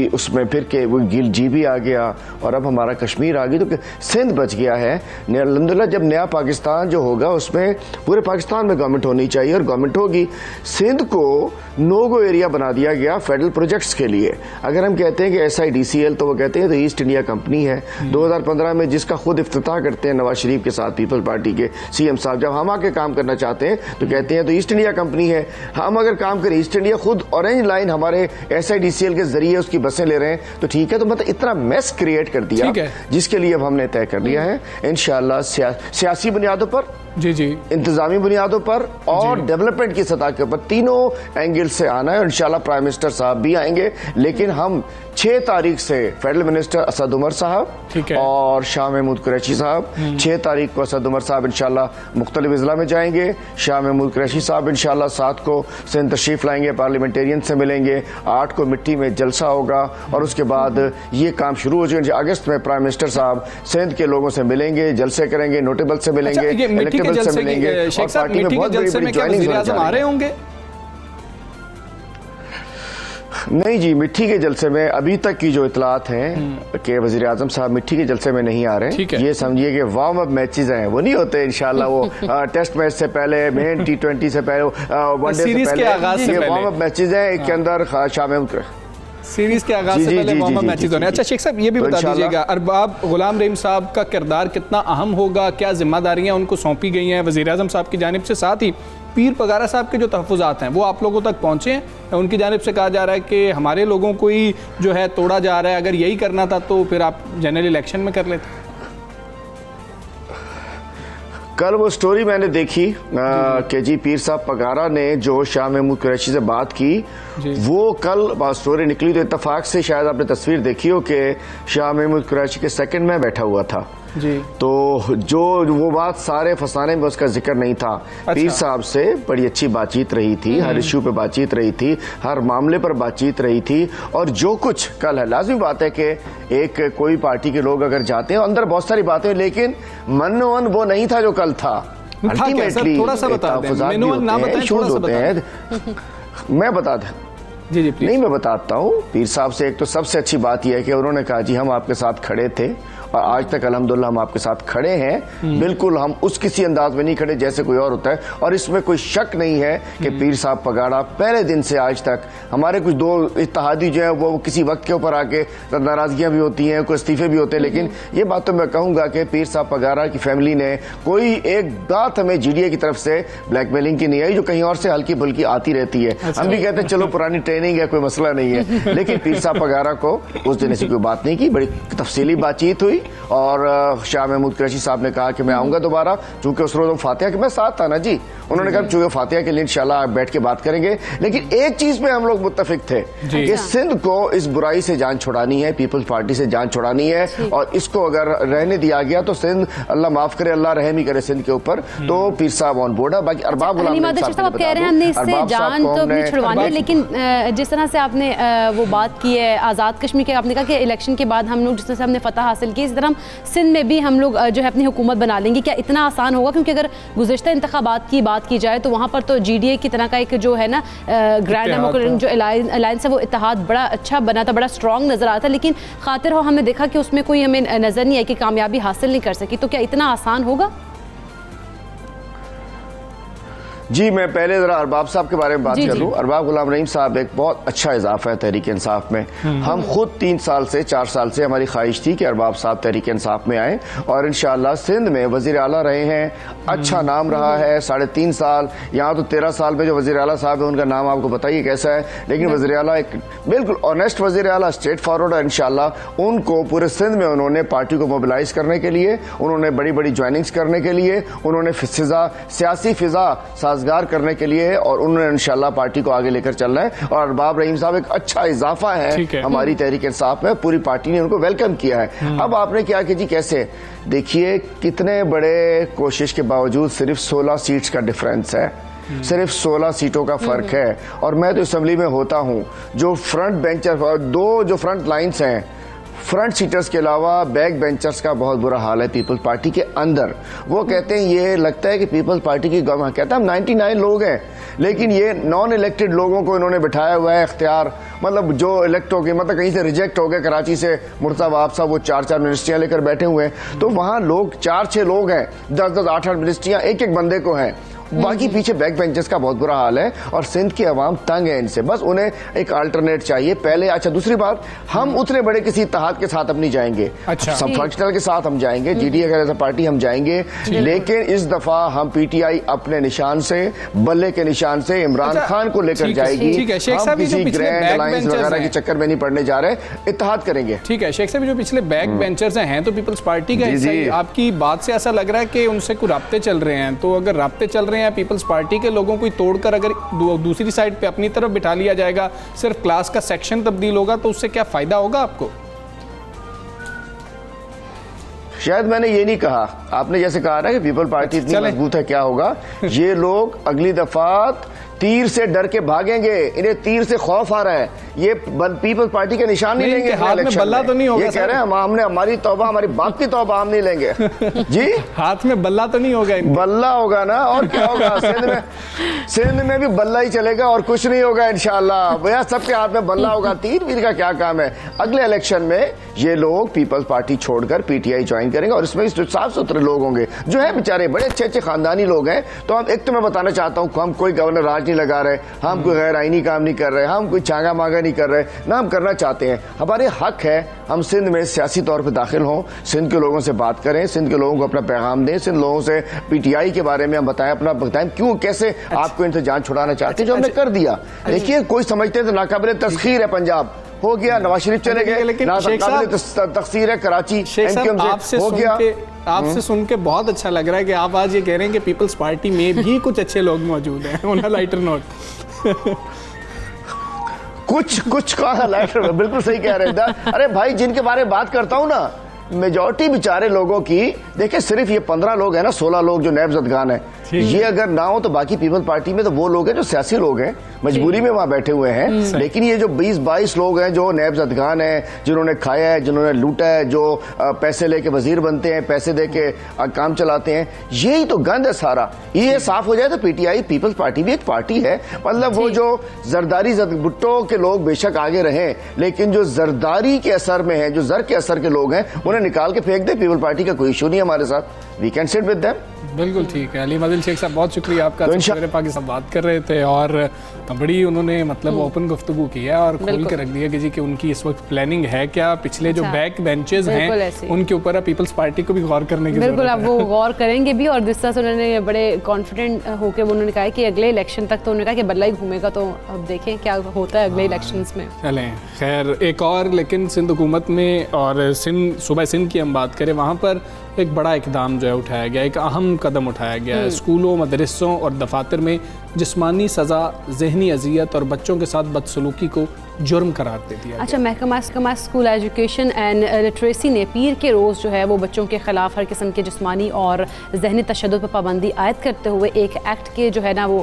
उसमें फिर के वो गिल जीबी आ गया और अब हमारा कश्मीर आ गई, तो सिंध बच गया है। अल्हम्दुलिल्लाह जब नया पाकिस्तान जो होगा उसमें पूरे पाकिस्तान में गवर्नमेंट होनी चाहिए और गवर्नमेंट होगी। सिंध को नो गो एरिया बना दिया गया फेडरल प्रोजेक्ट्स के लिए। अगर हम कहते हैं कि SIDCL, तो वो कहते हैं तो ईस्ट इंडिया कंपनी है। 2015 में जिसका खुद इफ्तिताह करते हैं नवाज शरीफ के साथ पीपल्स पार्टी के CM साहब, जब हम आके काम करना चाहते हैं तो कहते हैं तो ईस्ट इंडिया कंपनी है। हम अगर काम करें ईस्ट इंडिया, खुद ऑरेंज लाइन हमारे SIDCL के जरिए उसकी बसें ले रहे हैं, तो ठीक है। तो मतलब इतना मेस क्रिएट कर दिया जिसके लिए अब हमने तय कर लिया है इंशाअल्लाह सियासी बुनियादों पर, जी इंतजामी बुनियादों पर और डेवलपमेंट की सतह के ऊपर, तीनों एंगल से आना है। इंशाल्लाह प्राइम मिनिस्टर साहब भी आएंगे, लेकिन हम 6 तारीख से फेडरल मिनिस्टर असद उमर साहब और शाह महमूद कुरैशी साहब, 6 तारीख को असद उमर साहब इंशाल्लाह मुख्तलिफ अजला में जाएंगे, शाह महमूद कुरैशी साहब इंशाल्लाह 7 को सिंध तशरीफ लाएंगे, पार्लियामेंटेरियन से मिलेंगे, 8 को मिट्टी में जलसा होगा और उसके बाद ये काम शुरू हो जाएगा। अगस्त में प्राइम मिनिस्टर साहब सिंध के लोगों से मिलेंगे, जलसे करेंगे, नोटेबल से मिलेंगे, इलेक्टेबल से मिलेंगे और पार्टी में बहुत बड़ी ज्वाइनिंग आ रहे होंगे। नहीं जी, मिट्टी के जलसे में अभी तक की जो इतलात हैं कि वज़ीर आज़म साहब मिट्टी के जलसे में नहीं आ रहे हैं। ये समझिए कि वार्म अप मैचेस हैं, वो नहीं होते इंशाल्लाह वो टेस्ट मैच से पहले, मेन T20 से पहले, वनडे से पहले, ये वार्म अप मैचेस हैं। एक के अंदर शामिल सीरीज के आगाज से पहले वार्म अप मैचेस होने। अच्छा शेख साहब, ये भी बता दीजिएगा अरबाब गुलाम रहीम साहब का किरदार कितना अहम होगा, क्या जिम्मेदारियां उनको सौंपी गई हैं वज़ीर आज़म साहब की जानिब से? साथ ही पीर पगारा साहब के जो तहफ़्फ़ुज़ात हैं वो आप लोगों तक पहुँचे हैं? उनकी जानिब से कहा जा रहा है कि हमारे लोगों को ही जो है तोड़ा जा रहा है, अगर यही करना था तो फिर आप जनरल इलेक्शन में कर लेते। कल वो स्टोरी मैंने देखी कि जी पीर साहब पगारा ने जो शाह महमूद कुरैशी से बात की, वो कल स्टोरी निकली तो इत्तेफाक से शायद आपने तस्वीर देखी हो कि शाह महमूद कुरैशी के सेकंड में बैठा हुआ था जी। तो जो वो बात सारे फसाने में उसका जिक्र नहीं था। पीर साहब से बड़ी अच्छी बातचीत रही थी, हर इश्यू पे बातचीत रही थी, हर मामले पर बातचीत रही थी। और जो कुछ कल है, लाजमी बात है कि एक कोई पार्टी के लोग अगर जाते हैं अंदर बहुत सारी बातें, लेकिन मनोवन वो नहीं था जो कल था। अल्टीमेटली थोड़ा सा बता दें, होते हैं। मैं बता दें जी नहीं, मैं बताता हूँ। पीर साहब से एक तो सबसे अच्छी बात यह है कि उन्होंने कहा जी हम आपके साथ खड़े थे और आज तक अल्हम्दुलिल्लाह हम आपके साथ खड़े हैं। बिल्कुल हम उस किसी अंदाज में नहीं खड़े जैसे कोई और होता है। और इसमें कोई शक नहीं है कि पीर साहब पगाड़ा पहले दिन से आज तक, हमारे कुछ दो इत्तेहादी जो है वो किसी वक्त के ऊपर आके नाराजगियां भी होती हैं, कोई इस्तीफे भी होते हैं, लेकिन ये बात तो मैं कहूंगा कि पीर साहब पगाड़ा की फैमिली ने कोई एक बात हमें GDA की तरफ से ब्लैकमेलिंग की नहीं आई, जो कहीं और से हल्की फुल्की आती रहती है। हम भी कहते हैं चलो पुरानी ट्रेनिंग है, कोई मसला नहीं है, लेकिन पीर साहब पगाड़ा को उस दिन ऐसी कोई बात नहीं की। बड़ी तफसीली बातचीत हुई और शाह महमूद कुरैशी साहब ने कहा कि मैं आऊंगा दोबारा, चूंकि उस रोज फातिहा के मैं साथ था ना जी। उन्होंने कहा चूंकि फातिहा के लिए इंशाल्लाह बैठ के बात करेंगे, लेकिन एक चीज पे हम लोग मुत्तफिक थे कि सिंध को इस बुराई से जान छुड़ानी है, पीपल्स पार्टी से जान छुड़ानी है। और इसको अगर रहने दिया गया तो सिंध, अल्लाह माफ करे, अल्लाह रहम ही करे सिंध के ऊपर, तो पीर साहब ऑन बोर्ड है। बाकी अरबाब गुलाम साहब कह रहे हैं हमने इससे जान तो अपनी छुड़वानी है, लेकिन जिस तरह से आपने वो बात की है आज़ाद कश्मीर के, आपने कहा कि इलेक्शन के बाद हम लोग जिस तरह से हमने फतह हासिल की, इस तरह हम सिंध में भी हम लोग जो है अपनी हुकूमत बना लेंगे। क्या इतना आसान होगा? क्योंकि अगर गुज़िश्ता इंतखाबात की बात की जाए तो वहाँ पर तो GDA की तरह का एक जो है ना ग्रैंड डेमोक्रेटिक जो अलायंस है वो इत्तेहाद बड़ा अच्छा बना था, बड़ा स्ट्रॉन्ग नजर आता, लेकिन खातिर हो हमने देखा कि उसमें कोई हमें नजर नहीं आई कि कामयाबी हासिल नहीं कर सकी। तो क्या इतना आसान होगा? जी मैं पहले जरा अरबाब साहब के बारे में बात कर लूं। अरबाब गुलाम रहीम साहब एक बहुत अच्छा इजाफा है तहरीक इंसाफ में। हम खुद 3 साल से 4 साल से हमारी ख्वाहिश थी कि अरबाब साहब तहरीक इंसाफ में आए और इंशाअल्लाह सिंध में वजीर आला रहे हैं, अच्छा नाम रहा है 3.5 साल। यहाँ तो 13 साल में जो वजीर आला साहब है उनका नाम आपको बताइए कैसा है, लेकिन वजीर आला एक बिल्कुल ऑनेस्ट वजीर आला, स्ट्रेट फॉरवर्ड है। इंशाअल्लाह उनको पूरे सिंध में उन्होंने पार्टी को मोबिलाइज करने के लिए, उन्होंने बड़ी बड़ी ज्वाइनिंग्स करने के लिए, उन्होंने सियासी फिजा साजगार करने के लिए है और उन्होंने इंशाल्लाह पार्टी को आगे लेकर चलना है। और अरबाब रहीम साहब एक अच्छा इजाफा है हमारी तहरीक इंसाफ में, पूरी पार्टी ने उनको वेलकम किया है। अब आपने क्या कि जी कैसे देखिए कितने बड़े कोशिश के बावजूद सिर्फ 16 सीट्स का डिफरेंस है, सिर्फ 16 सीटों का फर्क है। और मैं तो असेंबली में होता हूं, जो फ्रंट बेंचर, दो जो फ्रंट लाइन्स हैं, फ्रंट सीटर्स के अलावा बैक बेंचर्स का बहुत बुरा हाल है पीपल्स पार्टी के अंदर। वो कहते हैं, ये लगता है कि पीपल्स पार्टी की गवर्नमेंट, कहता है हम 99 लोग हैं, लेकिन ये नॉन इलेक्टेड लोगों को इन्होंने बिठाया हुआ है इख्तियार, मतलब जो इलेक्ट हो गए, मतलब कहीं से रिजेक्ट हो गए, कराची से मुर्तज़ा आप साहब वो 4-4 मिनिस्ट्रियां लेकर बैठे हुए हैं, तो वहां लोग 4-6 लोग हैं, 10-10, 8-8 मिनिस्ट्रियां एक एक बंदे को हैं। बाकी पीछे बैक बेंचर्स का बहुत बुरा हाल है और सिंध की आवाम तंग है इनसे, बस उन्हें एक अल्टरनेट चाहिए पहले। अच्छा, दूसरी बात, हम उतने बड़े किसी इत्तेहाद के साथ अपनी जाएंगे, सब फंक्शनल के साथ हम जाएंगे, जीडीए का पार्टी हम जाएंगे, लेकिन इस दफा हम पीटीआई अपने निशान से, बल्ले के निशान से इमरान खान को लेकर जाएगी। हम किसी ग्रैंड अलायंस वगैरह के चक्कर में नहीं पड़ने जा रहे, इत्तेहाद करेंगे। ठीक है शेख साहब, जो पिछले बैक बेंचर्स हैं तो पीपल्स पार्टी का हिस्सा ही, आपकी बात से ऐसा लग रहा है कि उनसे कोई राब्ते चल रहे हैं, तो अगर राब्ते चल रहे हैं पीपल्स पार्टी के लोगों को तोड़कर अगर दूसरी साइड पे अपनी तरफ बिठा लिया जाएगा, सिर्फ क्लास का सेक्शन तब्दील होगा, तो उससे क्या फायदा होगा आपको? शायद मैंने ये नहीं कहा, आपने जैसे कहा ना कि पीपल पार्टी इतनी मजबूत है, क्या होगा, ये लोग अगली दफा तीर से डर के भागेंगे, इन्हें तीर से खौफ आ रहा है, ये पीपल्स पार्टी के निशान नहीं लेंगे। हाथ में बल्ला तो नहीं होगा, ये कह रहे हैं हमने हमारी तौबा, हमारी बाप की तौबा हम नहीं लेंगे जी। हाथ में बल्ला तो नहीं होगा, बल्ला होगा ना, और क्या होगा, सिंध में भी बल्ला ही चलेगा और कुछ नहीं होगा इंशाअल्लाह। भैया सबके हाथ में बल्ला होगा, तीर वीर का क्या काम है। अगले इलेक्शन में ये लोग पीपल्स पार्टी छोड़कर पीटीआई ज्वाइन करेंगे और इसमें साफ सुथरे लोग होंगे, जो है बेचारे बड़े अच्छे अच्छे खानदानी लोग हैं। तो हम एक तो मैं बताना चाहता हूँ, हम कोई गवर्नर राज नहीं लगा रहे, हम कोई गैर आईनी काम नहीं कर रहे, हम कोई चांगा मांगा नहीं कर रहे, ना हम करना चाहते हैं। हमारे हक है हम सिंध में सियासी तौर पर दाखिल हों, सिंध के लोगों से बात करें, सिंध के लोगों को अपना पैगाम दें, सिंध लोगों से पीटीआई के बारे में हम बताएं, अपना बताएं क्यों कैसे आपको इनसे जान छुड़ाना चाहते हैं, जो हमने कर दिया। देखिए कोई समझते हैं तो नाकाबिले तस्खीर है, पंजाब हो गया, नवाज शरीफ चले गए, नाकाबिले तस्खीर है कराची, हो गया। आपसे सुन के बहुत अच्छा लग रहा है कि आप आज ये कह रहे हैं कि पीपल्स पार्टी में भी कुछ अच्छे लोग मौजूद हैं। ऑन अ लाइटर नोट कुछ कहा लाइटर, बिल्कुल सही कह रहे हैं। अरे भाई, जिनके बारे में बात करता हूं ना, मेजॉरिटी बेचारे लोगों की, देखिए सिर्फ ये 15 लोग हैं ना, 16 लोग जो नैब जदगान है, ये अगर ना हो तो बाकी पीपल पार्टी में तो वो लोग हैं जो सियासी लोग हैं, मजबूरी में वहां बैठे हुए हैं। लेकिन ये जो 20-22 लोग हैं जो नैब जदगान है, जिन्होंने खाया है, जिन्होंने लूटा है, जो पैसे लेके वजीर बनते हैं, पैसे देके काम चलाते हैं, यही तो गंद है सारा। ये साफ हो जाए तो पीटीआई पीपल्स पार्टी भी एक पार्टी है। मतलब वो जो जरदारी भुट्टो के लोग बेशक आगे रहे, लेकिन जो जरदारी के असर में है, जो जर के असर के लोग हैं, उन्हें निकाल के फेंक दे। पीपल पार्टी का कोई इशू नहीं है हमारे साथ, we can sit with them. बिल्कुल ठीक है। अली मादिल शेख साहब, बहुत शुक्रिया आपका, मेरे पाकिस्तान बात कर रहे थे और बड़ी उन्होंने मतलब ओपन गुफ्तगू की है और खोल के रख दिया कि जी कि उनकी इस वक्त प्लानिंग है क्या, पिछले जो बैक बेंचेस हैं उनके ऊपर पीपल्स पार्टी को भी गौर करने की बिल्कुल अब वो गौर करेंगे भी। और जिस तरह से उन्होंने बड़े कॉन्फिडेंट होकर उन्होंने कहा कि अगले इलेक्शन तक तो उन्होंने कहा कि बल्ला ही घूमेगा, तो अब देखें क्या होता है अगले इलेक्शंस में। चलें खैर, एक और लेकिन सिंध हुकूमत में और सूबा सिंध की हम बात करें, वहाँ पर एक बड़ा इकदाम जो है उठाया गया, एक अहम कदम उठाया गया है। स्कूलों, मदरसों और दफातर में जिस्मानी सज़ा, जहनी अजियत और बच्चों के साथ बदसलूकी को जुर्म करार दे दिया। अच्छा, महकमा स्कूल एजुकेशन एंड लिटरेसी ने पीर के रोज़ जो है वो बच्चों के खिलाफ हर किस्म के जिस्मानी और जहनी तशद्दुद पर पाबंदी आयद करते हुए एक एक्ट के जो है ना वो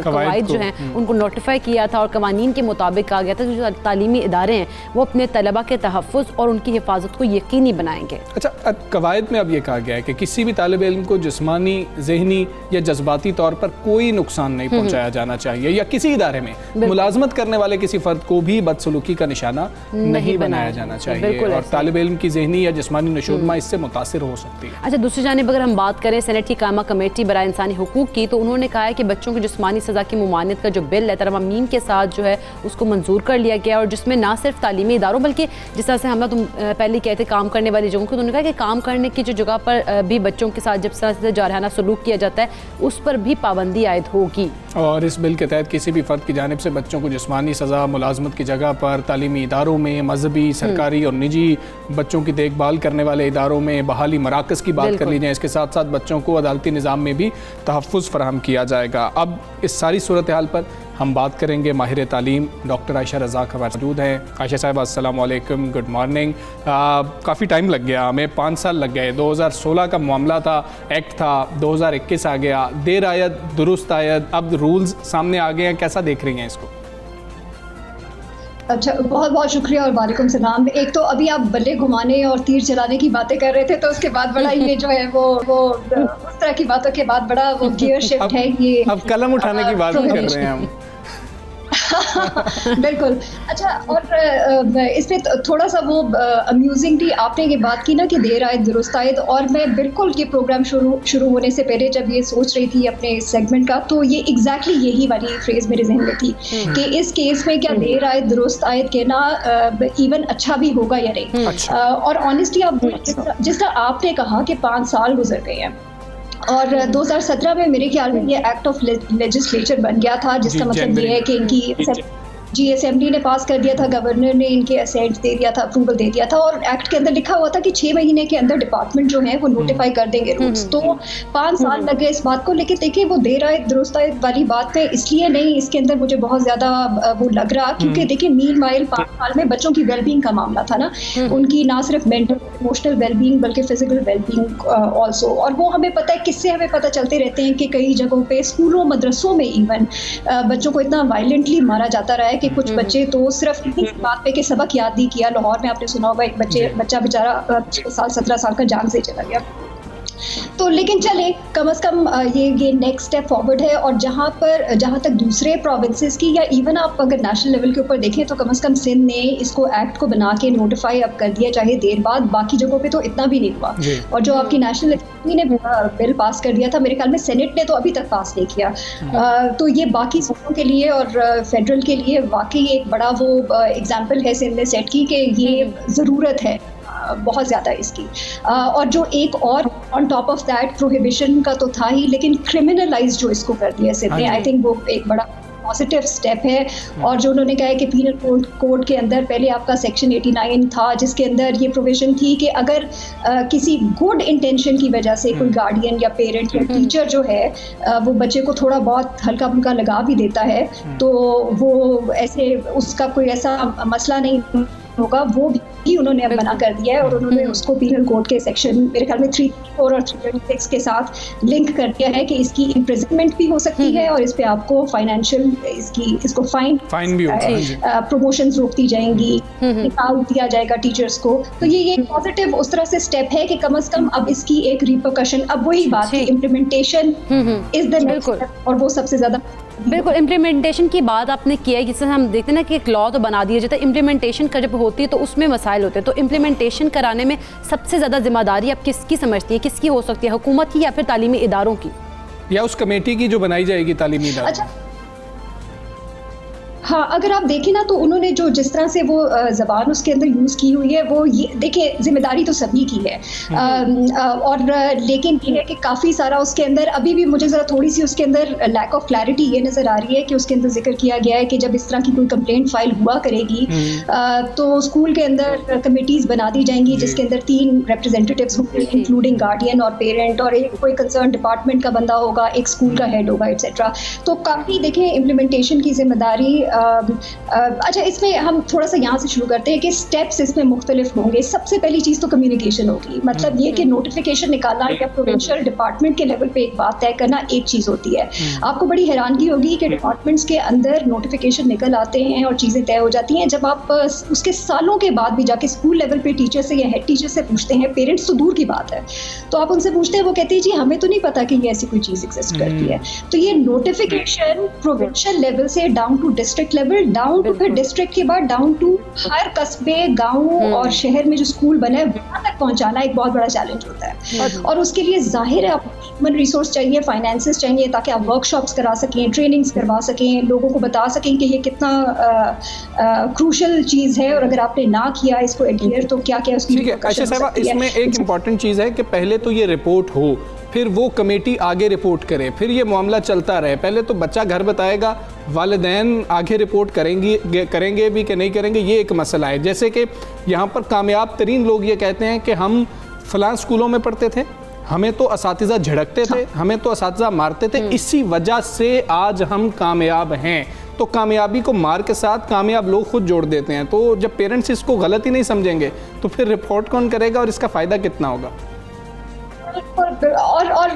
कवायद जो हैं उनको नोटिफाई किया था और कवानीन के मुताबिक कहा गया था कि जो तालीमी इदारे हैं वो अपने तलबा के तहफ़्फ़ुज़ और उनकी हिफाजत को यकीनी बनाएंगे। अच्छा, कवायद में अब ये कहा गया है कि किसी भी तालिब इल्म को जिस्मानी, जहनी या जज्बाती तौर पर कोई नुकसान नहीं पहुँचाया जाना चाहिए, या किसी इदारे में मुलाजमत करने वाले किसी फर्द को भी बदसलूकी का निशाना नहीं बनाया जाना चाहिए और तालिब इल्म की ज़हनी या जिस्मानी नशोनमा इससे मुतासिर हो सकती है। अच्छा, दूसरी जानिब अगर हम बात करें सेनेट की कामा कमेटी बराए इंसानी हुकूक की, तो उन्होंने कहा है कि बच्चों की जिस्मानी सज़ा की मुमानियत का जो बिल है तरमीम के साथ जो है उसको मंजूर कर लिया गया और जिसमें ना सिर्फ तालीमी इदारों बल्कि जिस तरह से हम तुम पहले कहते काम करने वाली जगहों को, तो उन्होंने कहा कि काम करने की जो जगह पर भी बच्चों के साथ जब तरह से जारहाना सलूक किया जाता है उस पर भी पाबंदी आयद होगी। की। और इस बिल के तहत किसी भी फ़र्द की जानिब से बच्चों को जिस्मानी सज़ा, मुलाजमत की जगह पर, तालीमी इदारों में, मजहबी, सरकारी और निजी बच्चों की देखभाल करने वाले इदारों में बहाली मराकज़ की बात कर ली जाए। इसके साथ साथ बच्चों को अदालती निज़ाम में भी तहफ़्फ़ुज़ फराहम किया जाएगा। अब इस सारी सूरत हाल पर हम बात करेंगे माहिर तालीम डॉक्टर आयशा रज़ाक हमारे मौजूद हैं। आयशा साहब अस्सलाम वालेकुम, गुड मॉर्निंग। काफ़ी टाइम लग गया, हमें 5 साल लग गए। 2016 का मामला था, एक्ट था, 2021 आ गया, देर आयत दुरुस्त आयत, अब रूल्स सामने आ गए हैं, कैसा देख रही हैं इसको? अच्छा, बहुत बहुत शुक्रिया और वालेकुम सलाम। एक तो अभी आप बल्ले घुमाने और तीर चलाने की बातें कर रहे थे, तो उसके बाद बड़ा ये जो है वो उस तरह की बातों के बाद बड़ा वो गियर शिफ्ट है ये। अब कलम उठाने की बात कर रहे हैं हम। बिल्कुल। अच्छा, और इस पे थोड़ा सा वो अम्यूजिंगली आपने ये बात की ना कि देर आयत दुरुस्त आयत, और मैं बिल्कुल ये प्रोग्राम शुरू होने से पहले जब ये सोच रही थी अपने सेगमेंट का, तो ये एग्जैक्टली यही वाली फ्रेज मेरे जहन में थी कि इस केस में क्या देर आयत दुरुस्त आयत कहना इवन अच्छा भी होगा या नहीं। और ऑनेस्टली आप जिस तरह आपने कहा कि 5 साल गुजर गए हैं, और 2017 में मेरे ख्याल में ये एक्ट ऑफ लेजिस्लेचर बन गया था, जिसका मतलब ये है कि इनकी असेंबली ने पास कर दिया था, गवर्नर ने इनके असेंट दे दिया था, अप्रूवल दे दिया था, और एक्ट के अंदर लिखा हुआ था कि 6 महीने के अंदर डिपार्टमेंट जो है वो नोटिफाई कर देंगे रूल्स। तो 5 साल लग गए इस बात को। लेकिन देखिए, वो देर आयत दुरुस्त आयत वाली बात पे इसलिए नहीं इसके अंदर मुझे बहुत ज्यादा वो लग रहा, क्योंकि देखिए मीन माइल 5 साल में बच्चों की वेलबींग का मामला था ना, उनकी ना सिर्फ मेंटल इमोशनल वेलबींग बल्कि फिजिकल वेलबींग ऑल्सो। और वो हमें पता है, किससे हमें पता चलते रहते हैं कि कई जगहों पे स्कूलों मदरसों में इवन बच्चों को इतना वायलेंटली मारा जाता रहा है कि कुछ बच्चे तो सिर्फ इसी बात पे कि सबक याद नहीं किया। लाहौर में आपने सुना होगा, एक बच्चा बेचारा 17 साल का जान से चला गया। तो लेकिन चले, कम से कम ये नेक्स्ट स्टेप फॉरवर्ड है। और जहाँ तक दूसरे प्रोविंसेस की, या इवन आप अगर नेशनल लेवल के ऊपर देखें, तो कम से कम सिंध ने इसको एक्ट को बना के नोटिफाई अब कर दिया, चाहे देर बाद। बाकी जगहों पे तो इतना भी नहीं हुआ। और जो आपकी नेशनल असेंबली ने बिल पास कर दिया था, मेरे ख्याल में सेनेट ने तो अभी तक पास नहीं किया। तो ये बाकी सूबों के लिए और फेडरल के लिए वाकई एक बड़ा वो एग्जाम्पल है सिंध ने सेट की कि ये ज़रूरत है बहुत ज़्यादा इसकी। और जो एक और on top of that prohibition का तो था ही, लेकिन क्रिमिनलाइज जो इसको कर दिया सिंध ने, आई थिंक वो एक बड़ा पॉजिटिव स्टेप है। और जो उन्होंने कहा है कि पीनल कोड के अंदर पहले आपका सेक्शन 89 था, जिसके अंदर ये प्रोविजन थी कि अगर किसी गुड इंटेंशन की वजह से कोई गार्डियन या पेरेंट या टीचर जो है वो बच्चे को थोड़ा बहुत हल्का फुल्का लगा भी देता है, तो वो ऐसे उसका कोई ऐसा मसला नहीं होगा, वो भी उन्होंने अब मना कर दिया है। और उन्होंने उसको पीनल कोड के सेक्शन मेरे ख्याल में 334 और 336 के साथ लिंक कर दिया है कि इसकी इम्प्रिजनमेंट भी हो सकती है, और इस पे आपको फाइनेंशियल इसको फाइन भी होगा, प्रमोशंस रोक दी जाएंगी, निकाल दिया जाएगा टीचर्स को। तो ये पॉजिटिव उस तरह से स्टेप है कि कम से कम अब इसकी एक रिपरकशन, अब वही बात है, implementation is the next step, और वो सबसे ज्यादा बिल्कुल इम्प्लीमेंटेशन की बात आपने किया है। जिससे हम देखते हैं ना कि एक लॉ तो बना दिया जाता है, इम्प्लीमेंटेशन का जब होती है तो उसमें मसाइल होते हैं। तो इम्प्लीमेंटेशन कराने में सबसे ज़्यादा जिम्मेदारी आप किसकी समझती है, किसकी हो सकती है, हुकूमत की या फिर तालीमी इदारों की, या उस कमेटी की जो बनाई जाएगी तालीमी इदारों? अच्छा, हाँ, अगर आप देखें ना तो उन्होंने जो जिस तरह से वो ज़बान उसके अंदर यूज़ की हुई है, वो ये देखिए जिम्मेदारी तो सभी की है। और लेकिन ये है कि काफ़ी सारा उसके अंदर अभी भी मुझे ज़रा थोड़ी सी उसके अंदर लैक ऑफ क्लैरिटी ये नज़र आ रही है कि उसके अंदर जिक्र किया गया है कि जब इस तरह की कोई कंप्लेंट फाइल हुआ करेगी तो स्कूल के अंदर कमेटीज़ बना दी जाएंगी, जिसके अंदर 3 रिप्रेजेंटेटिव्स होंगे इंक्लूडिंग गार्डियन और पेरेंट, और एक कोई कंसर्न डिपार्टमेंट का बंदा होगा, एक स्कूल का हेड होगा, एट्सेट्रा। तो काफ़ी देखें इम्प्लीमेंटेशन की जिम्मेदारी। अच्छा, इसमें हम थोड़ा सा यहाँ से शुरू करते हैं कि स्टेप्स इसमें मुख्तलिफ होंगे। सबसे पहली चीज़ तो कम्युनिकेशन होगी, मतलब ये कि नोटिफिकेशन निकालना या प्रोविंशियल डिपार्टमेंट के लेवल पे एक बात तय करना एक चीज़ होती है। आपको बड़ी हैरानगी होगी कि डिपार्टमेंट्स के अंदर नोटिफिकेशन निकल आते हैं और चीज़ें तय हो जाती हैं। जब आप उसके सालों के बाद भी जाके स्कूल लेवल पे टीचर से या हेड टीचर से पूछते हैं, पेरेंट्स तो दूर की बात है, तो आप उनसे पूछते हैं, वो कहते हैं जी हमें तो नहीं पता कि ये ऐसी कोई चीज़ एग्जिस्ट करती है। तो ये नोटिफिकेशन प्रोविंशियल लेवल से down to district level, down to फिर डिस्ट्रिक्ट के बाद डाउन टू हर कस्बे, गाँव और शहर में जो स्कूल बना है वहाँ तक पहुँचाना एक बहुत बड़ा चैलेंज होता है। और उसके लिए जाहिर है आपको ह्यूमन रिसोर्स चाहिए, फाइनेंसेस चाहिए, ताकि आप वर्कशॉप्स करा सकें, ट्रेनिंग्स करवा सकें, लोगों को बता सकें कि ये कितना क्रूशल चीज़ है, और अगर आपने ना किया इसको एडहियर तो क्या क्या उसकी। ठीक है, अच्छा साहब, इसमें एक इम्पॉर्टेंट चीज़ है कि पहले तो ये रिपोर्ट हो फिर वो कमेटी आगे रिपोर्ट करे, फिर ये मामला चलता रहे। पहले तो बच्चा घर बताएगा, वालिदैन आगे रिपोर्ट करेंगे भी कि नहीं करेंगे, ये एक मसला है। जैसे कि यहाँ पर कामयाब तरीन लोग ये कहते हैं कि हम फ़लाँ स्कूलों में पढ़ते थे, हमें तो असातिज़ा झड़कते थे, हमें तो असातिज़ा मारते थे, इसी वजह से आज हम कामयाब हैं। तो कामयाबी को मार के साथ कामयाब लोग खुद जोड़ देते हैं। तो जब पेरेंट्स इसको गलत ही नहीं समझेंगे तो फिर रिपोर्ट कौन करेगा और इसका फ़ायदा कितना होगा? और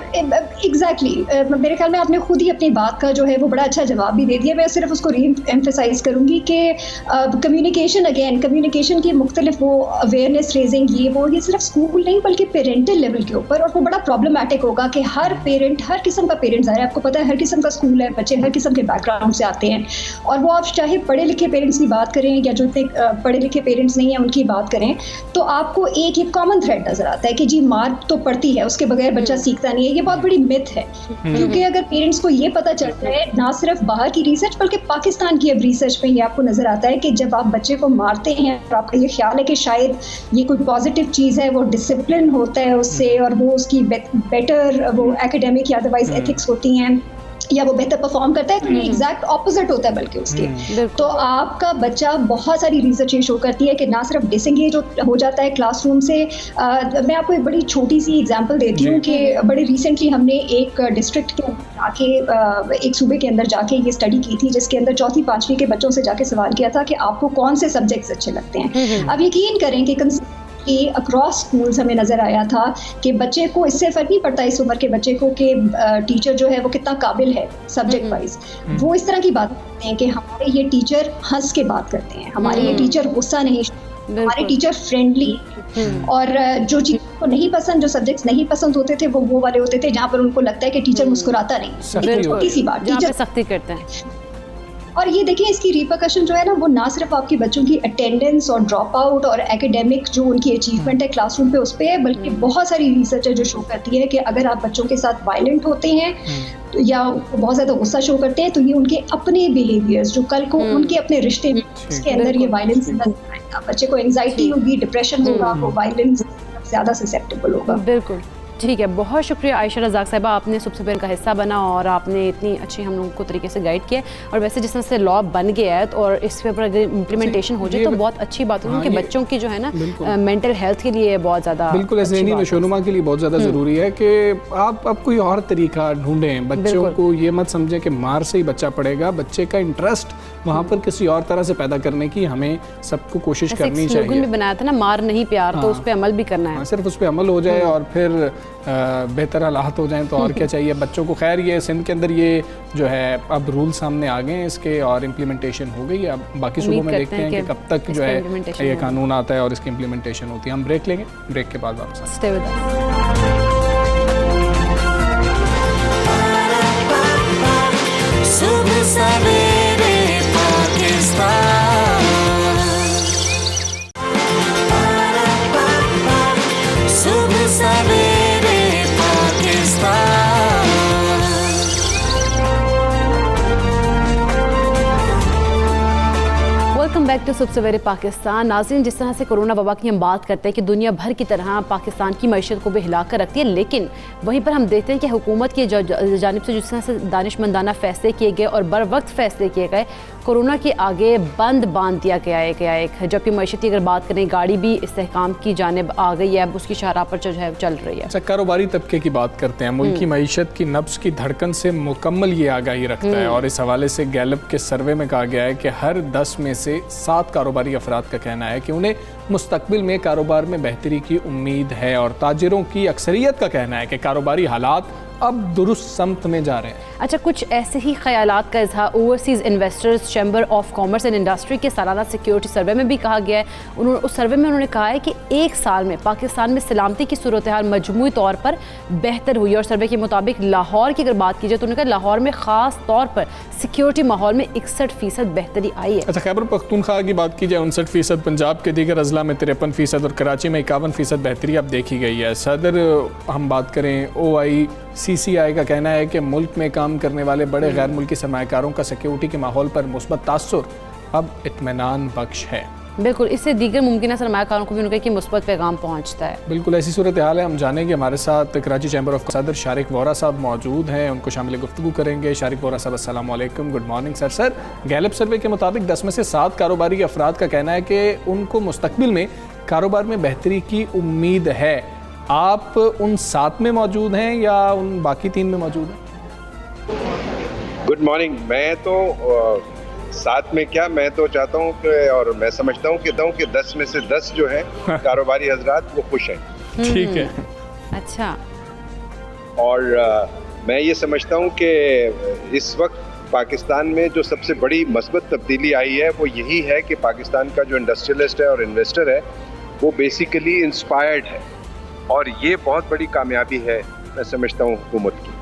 एग्जैक्टली मेरे ख्याल में आपने खुद ही अपनी बात का जो है वो बड़ा अच्छा जवाब भी दे दिया। मैं सिर्फ उसको री एम्फेसाइज करूँगी कि कम्युनिकेशन की मुख्तलिफ वो अवेयरनेस रेजिंग ये सिर्फ स्कूल नहीं बल्कि पेरेंटल लेवल के ऊपर, और वो बड़ा प्रॉब्लमैटिक होगा कि हर पेरेंट, हर किस्म का पेरेंट्स आ रहा है, आपको पता है हर किस्म का स्कूल है, बच्चे हर किस्म के बैकग्राउंड से आते हैं, और वो आप चाहे पढ़े लिखे पेरेंट्स की बात करें या जो इतने पढ़े लिखे पेरेंट्स नहीं हैं उनकी बात करें, तो आपको एक कॉमन थ्रेड नजर आता है कि जी मार तो पड़ती है, उसके बगैर बच्चा सीखता नहीं है। ये बहुत बड़ी मिथ है, क्योंकि अगर पेरेंट्स को ये पता चलता है, ना सिर्फ बाहर की रिसर्च बल्कि पाकिस्तान की अब रिसर्च में ये आपको नजर आता है कि जब आप बच्चे को मारते हैं और आपका ये ख्याल है कि शायद ये कोई पॉजिटिव चीज़ है, वो डिसिप्लिन होता है उससे और वो उसकी बेटर वो एकेडमिक या अदरवाइज एथिक्स होती हैं या वो बेहतर परफॉर्म करता है, तो ये एग्जैक्ट ऑपोजिट होता है बल्कि उसके। तो आपका बच्चा, बहुत सारी रिसर्च ये शो करती है कि ना सिर्फ डिसएंगेज हो जाता है क्लासरूम से। मैं आपको एक बड़ी छोटी सी एग्जांपल देती हूँ कि बड़ी रिसेंटली हमने एक डिस्ट्रिक्ट के जाके, एक सूबे के अंदर जाके ये स्टडी की थी, जिसके अंदर 4वीं 5वीं के बच्चों से जाके सवाल किया था कि आपको कौन से सब्जेक्ट्स अच्छे लगते हैं। अब यकीन करें कि कि अक्रॉस स्कूल्स हमें नज़र आया था कि बच्चे को इससे फ़र्क नहीं पड़ता इस उम्र के बच्चे को कि टीचर जो है वो कितना काबिल है सब्जेक्ट वाइज। वो इस तरह की बात करते हैं कि हमारे ये टीचर हंस के बात करते हैं, हमारे ये टीचर गुस्सा नहीं, हमारे टीचर फ्रेंडली, और जो चीज़ों को नहीं पसंद, जो सब्जेक्ट्स नहीं पसंद होते थे वो वाले होते थे जहाँ पर उनको लगता है कि टीचर मुस्कुराता नहीं। छोटी सी बात, टीचर सख्ती करते हैं। और ये देखिए इसकी रिपरकशन जो है ना, वो ना सिर्फ आपके बच्चों की अटेंडेंस और ड्रॉप आउट और एकेडमिक जो उनकी अचीवमेंट है क्लासरूम पे उस पे है, बल्कि बहुत सारी रिसर्च है जो शो करती है कि अगर आप बच्चों के साथ वायलेंट होते हैं तो या बहुत ज़्यादा गुस्सा शो करते हैं, तो ये उनके अपने बिहेवियर्स जो कल को उनके अपने रिश्ते में उसके अंदर ये वायलेंस नजर आएगा। बच्चे को एंग्जाइटी होगी, डिप्रेशन होगा, वो वायलेंस ज़्यादा ससेप्टेबल होगा। बिल्कुल ठीक है, बहुत शुक्रिया आयशा रज़ाक साहिबा, आपने सबसे पहले का हिस्सा बना और आपने इतनी अच्छी हम लोगों को तरीके से गाइड किया। और वैसे जिस तरह से लॉ बन गया है और इस पे अगर इम्प्लीमेंटेशन हो जाए तो बहुत अच्छी बात होगी कि बच्चों की जो है ना मेंटल हेल्थ के लिए बहुत ज़्यादा, बिल्कुल ज़हनी नशोनुमा के लिए बहुत ज़्यादा ज़रूरी है कि आप कोई और तरीका ढूंढें। बच्चों को ये मत समझें कि मार से ही बच्चा पढ़ेगा, बच्चे का इंटरेस्ट वहाँ पर किसी और तरह से पैदा करने की हमें सबको कोशिश करनी चाहिए। भी बनाया था ना, मार नहीं प्यार, तो उस पर अमल भी करना है। सिर्फ उस पर अमल हो जाए और फिर बेहतर हालात हो जाएं तो और क्या चाहिए बच्चों को। खैर ये सिंध के अंदर ये जो है अब रूल सामने आ गए हैं इसके और इम्प्लीमेंटेशन हो गई है। अब बाकी सूबों में देखते हैं कि कब तक जो है ये कानून आता है और इसकी इम्प्लीमेंटेशन होती है। हम ब्रेक लेंगे, ब्रेक के बाद वापस स्टे विद अस। सुबह सवेरे पाकिस्तान, सुबह सवेरे पाकिस्तान। वेलकम बैक टू सुबह सवेरे पाकिस्तान। नाज़रीन, जिस तरह से कोरोना वबा की हम बात करते हैं कि दुनिया भर की तरह पाकिस्तान की मईशत को भी हिला कर रखती है, लेकिन वहीं पर हम देखते हैं कि हुकूमत की जानिब से जिस तरह से दानिशमंदाना फ़ैसले किए गए और बर वक्त फ़ैसले किए गए, कोरोना के आगे बंद बांध दिया गया एक। जबकि मईशत की अगर बात करें, गाड़ी भी इस्तेहकाम की जानिब आ गई है, अब उसकी शाहराह पर जो है चल रही है। अच्छा, कारोबारी तबके की बात करते हैं। मुल्क की मईशत की नब्ज़ की धड़कन से मुकम्मल ये आगाही रखता है और इस हवाले से गैलप के सर्वे में कहा गया है कि हर 10 में से 7 कारोबारी अफराद का कहना है कि उन्हें मुस्तकबिल में कारोबार में बेहतरी की उम्मीद है। और ताजिरों की अक्सरियत का कहना है कि कारोबारी हालात अब दुरुस्त समत में जा रहे हैं। अच्छा, कुछ ऐसे ही ख्यालात का इज़हार overseas investors chamber of commerce and industry के सालाना सिक्योरिटी सर्वे में भी कहा गया है। उस सर्वे में उन्होंने कहा है कि एक साल में पाकिस्तान में सलामती की सूरत हाल मजमूई तौर पर बेहतर हुई। और सर्वे के मुताबिक लाहौर की अगर बात की जाए तो उन्होंने कहा लाहौर में ख़ास तौर पर सिक्योरिटी माहौल में 61% बेहतरी आई है। अच्छा, खैबर पख्तूनख्वा की बात की जाए 59%, पंजाब के दीगर अजला में 53% और कराची में 51% बेहतरी अब देखी गई है। सदर हम बात करें OICCI का कहना है कि मुल्क में काम करने वाले बड़े गैर मुल्की सरमायाकारों का सिक्योरिटी के माहौल पर मुस्बत तासुर अब इत्मीनान बख्श है। बिल्कुल, इससे दीगर मुमकिन सरमायाकारों को भी उनका कि मुस्बत पैगाम पहुँचता है। बिल्कुल ऐसी सूरत हाल है। हम जानेंगे, हमारे साथ कराची चैम्बर ऑफ सदर शारिक वोरा साहब मौजूद हैं, उनको शामिल गुफ्तगू करेंगे। शारिक वोरा साहब अस्सलाम वालेकुम, good morning sir. Sir, Gallup survey के मुताबिक 10 में से 7 कारोबारी अफराद का कहना है कि उनको मुस्तकबिल में कारोबार में बेहतरी की उम्मीद है। आप उन 7 में मौजूद हैं या उन बाकी 3 में मौजूद हैं? Good morning. मैं तो साथ में क्या, मैं तो चाहता हूँ कि, और मैं समझता हूँ कि 10 में से 10 जो है कारोबारी हजरात वो खुश हैं। ठीक है, अच्छा। और मैं ये समझता हूँ कि इस वक्त पाकिस्तान में जो सबसे बड़ी मस्बत तब्दीली आई है वो यही है कि पाकिस्तान का जो इंडस्ट्रियलिस्ट है और इन्वेस्टर है वो बेसिकली इंस्पायर्ड है, और ये बहुत बड़ी कामयाबी है मैं समझता हूँ हुकूमत की,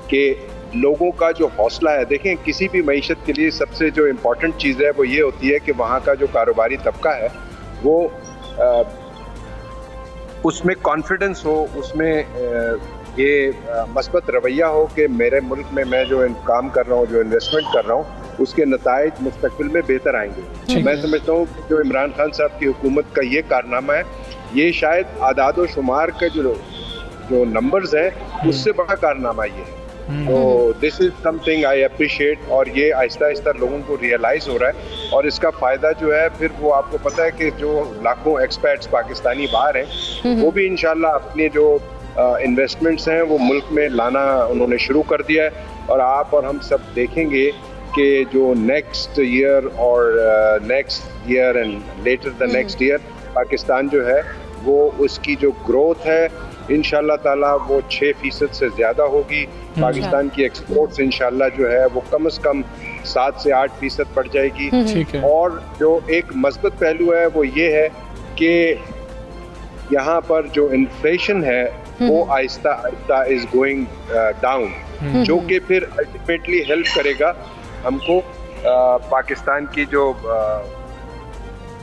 कि लोगों का जो हौसला है। देखें, किसी भी मईशत के लिए सबसे जो इम्पोर्टेंट चीज़ है वो ये होती है कि वहाँ का जो कारोबारी तबका है वो उसमें कॉन्फिडेंस हो, उसमें ये मस्बत रवैया हो कि मेरे मुल्क में मैं जो काम कर रहा हूँ, जो इन्वेस्टमेंट कर रहा हूँ, उसके नताइज मुस्तकबिल में बेहतर आएंगे। मैं समझता हूँ कि जो इमरान खान साहब की हुकूमत का ये कारनामा है, ये शायद आदाद व शुमार के जो नंबर्स हैं उससे बड़ा कारनामा ये है। तो this is something I appreciate, और ये आहिस्ता आहिस्ता लोगों को रियलाइज हो रहा है, और इसका फ़ायदा जो है फिर वो आपको पता है कि जो लाखों एक्सपर्ट्स पाकिस्तानी बाहर हैं वो भी इंशाल्लाह अपने जो इन्वेस्टमेंट्स हैं वो मुल्क में लाना उन्होंने शुरू कर दिया है। और आप और हम सब देखेंगे कि जो next year and later the next year Pakistan जो है वो उसकी जो ग्रोथ है इंशाल्लाह ताला वो 6% से ज़्यादा होगी। पाकिस्तान की एक्सपोर्ट्स इंशाल्लाह जो है वो कम से कम 7 से 8% बढ़ जाएगी। ठीक है। और जो एक मस्बत पहलू है वो ये है कि यहाँ पर जो इन्फ्लेशन है वो Aahista Aahista is going down, जो कि फिर अल्टीमेटली हेल्प करेगा हमको पाकिस्तान की जो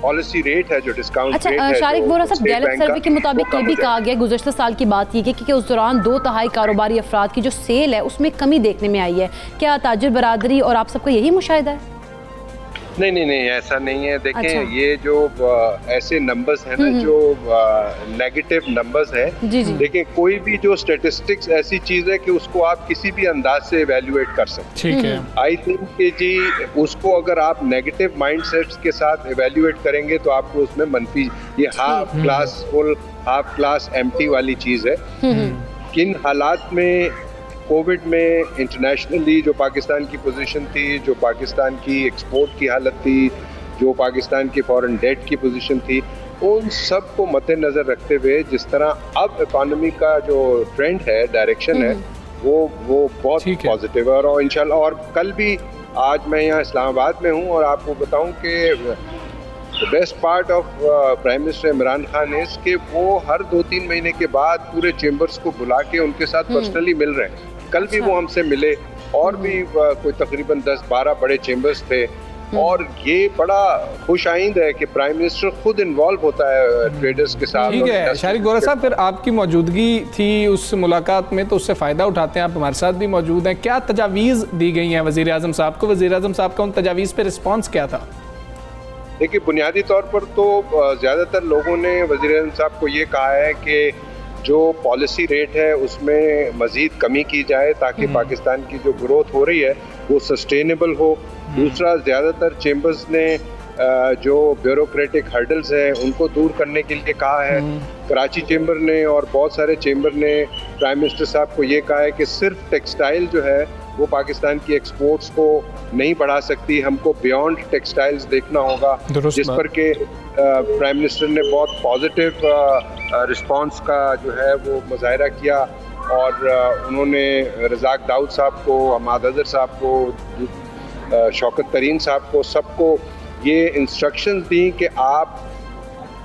पॉलिसी रेट है, जो डिस्काउंट रेट है। अच्छा, शारिक वोरा साहब, गैलप सर्वे के मुताबिक ये भी कहा गया गुज़श्ता साल की बात ये कि उस दौरान 2/3 कारोबारी अफराद की जो सेल है उसमें कमी देखने में आई है। क्या ताजिर बरादरी और आप सबका यही मुशाहिदा है? नहीं, ऐसा नहीं है। देखें, अच्छा। ये जो ऐसे नंबर्स हैं ना जो नेगेटिव नंबर्स हैं, देखें कोई भी जो स्टेटिस्टिक्स ऐसी चीज़ है कि उसको आप किसी भी अंदाज से इवेल्युएट कर सकते ठीक है। आई थिंक कि जी उसको अगर आप नेगेटिव माइंडसेट्स के साथ इवेल्युएट करेंगे तो आपको उसमें मनफी, ये half glass full half glass empty वाली चीज़ है। किन हालात में कोविड में इंटरनेशनली जो पाकिस्तान की पोजीशन थी, जो पाकिस्तान की एक्सपोर्ट की हालत थी, जो पाकिस्तान की फॉरेन डेट की पोजीशन थी, उन सब को मद्देनज़र रखते हुए जिस तरह अब इकॉनमी का जो ट्रेंड है, डायरेक्शन है, वो बहुत पॉजिटिव है। और इंशाल्लाह, और कल भी, आज मैं यहाँ इस्लामाबाद में हूँ और आपको बताऊँ कि the best part of prime minister Imran Khan is कि वो हर 2-3 महीने के बाद पूरे चेंबर्स को बुला के उनके साथ पर्सनली मिल रहे हैं। कल भी वो हमसे मिले, और भी कोई तकरीबन 10-12 बड़े चेंबर्स थे, और ये बड़ा खुश आइंद है कि प्राइम मिनिस्टर खुद इन्वॉल्व होता है ट्रेडर्स के साथ। ठीक है शारिक वोरा साहब, फिर आपकी मौजूदगी थी उस मुलाकात में, तो उससे फ़ायदा उठाते हैं, आप हमारे साथ भी मौजूद हैं। क्या तजावीज़ दी गई हैं वज़ीर आज़म साहब को? वज़ीर आज़म साहब का उन तजावीज़ पे रिस्पॉन्स क्या था? देखिए, बुनियादी तौर पर तो ज़्यादातर लोगों ने वज़ीर आज़म साहब को ये कहा है कि जो पॉलिसी रेट है उसमें मज़ीद कमी की जाए ताकि पाकिस्तान की जो ग्रोथ हो रही है वो सस्टेनेबल हो। दूसरा, ज़्यादातर चेंबर्स ने जो ब्यूरोक्रेटिक हर्डल्स हैं उनको दूर करने के लिए कहा है। कराची चेंबर ने और बहुत सारे चेंबर ने प्राइम मिनिस्टर साहब को ये कहा है कि सिर्फ टेक्सटाइल जो है वो पाकिस्तान की एक्सपोर्ट्स को नहीं बढ़ा सकती, हमको बियॉन्ड टेक्सटाइल्स देखना होगा, जिस पर के प्राइम मिनिस्टर ने बहुत पॉजिटिव रिस्पांस का जो है वो मुजाहिरा किया। और उन्होंने रज़ाक दाऊद साहब को, हमाद अज़हर साहब को, शौकत तरीन साहब को, सबको ये इंस्ट्रक्शंस दी कि आप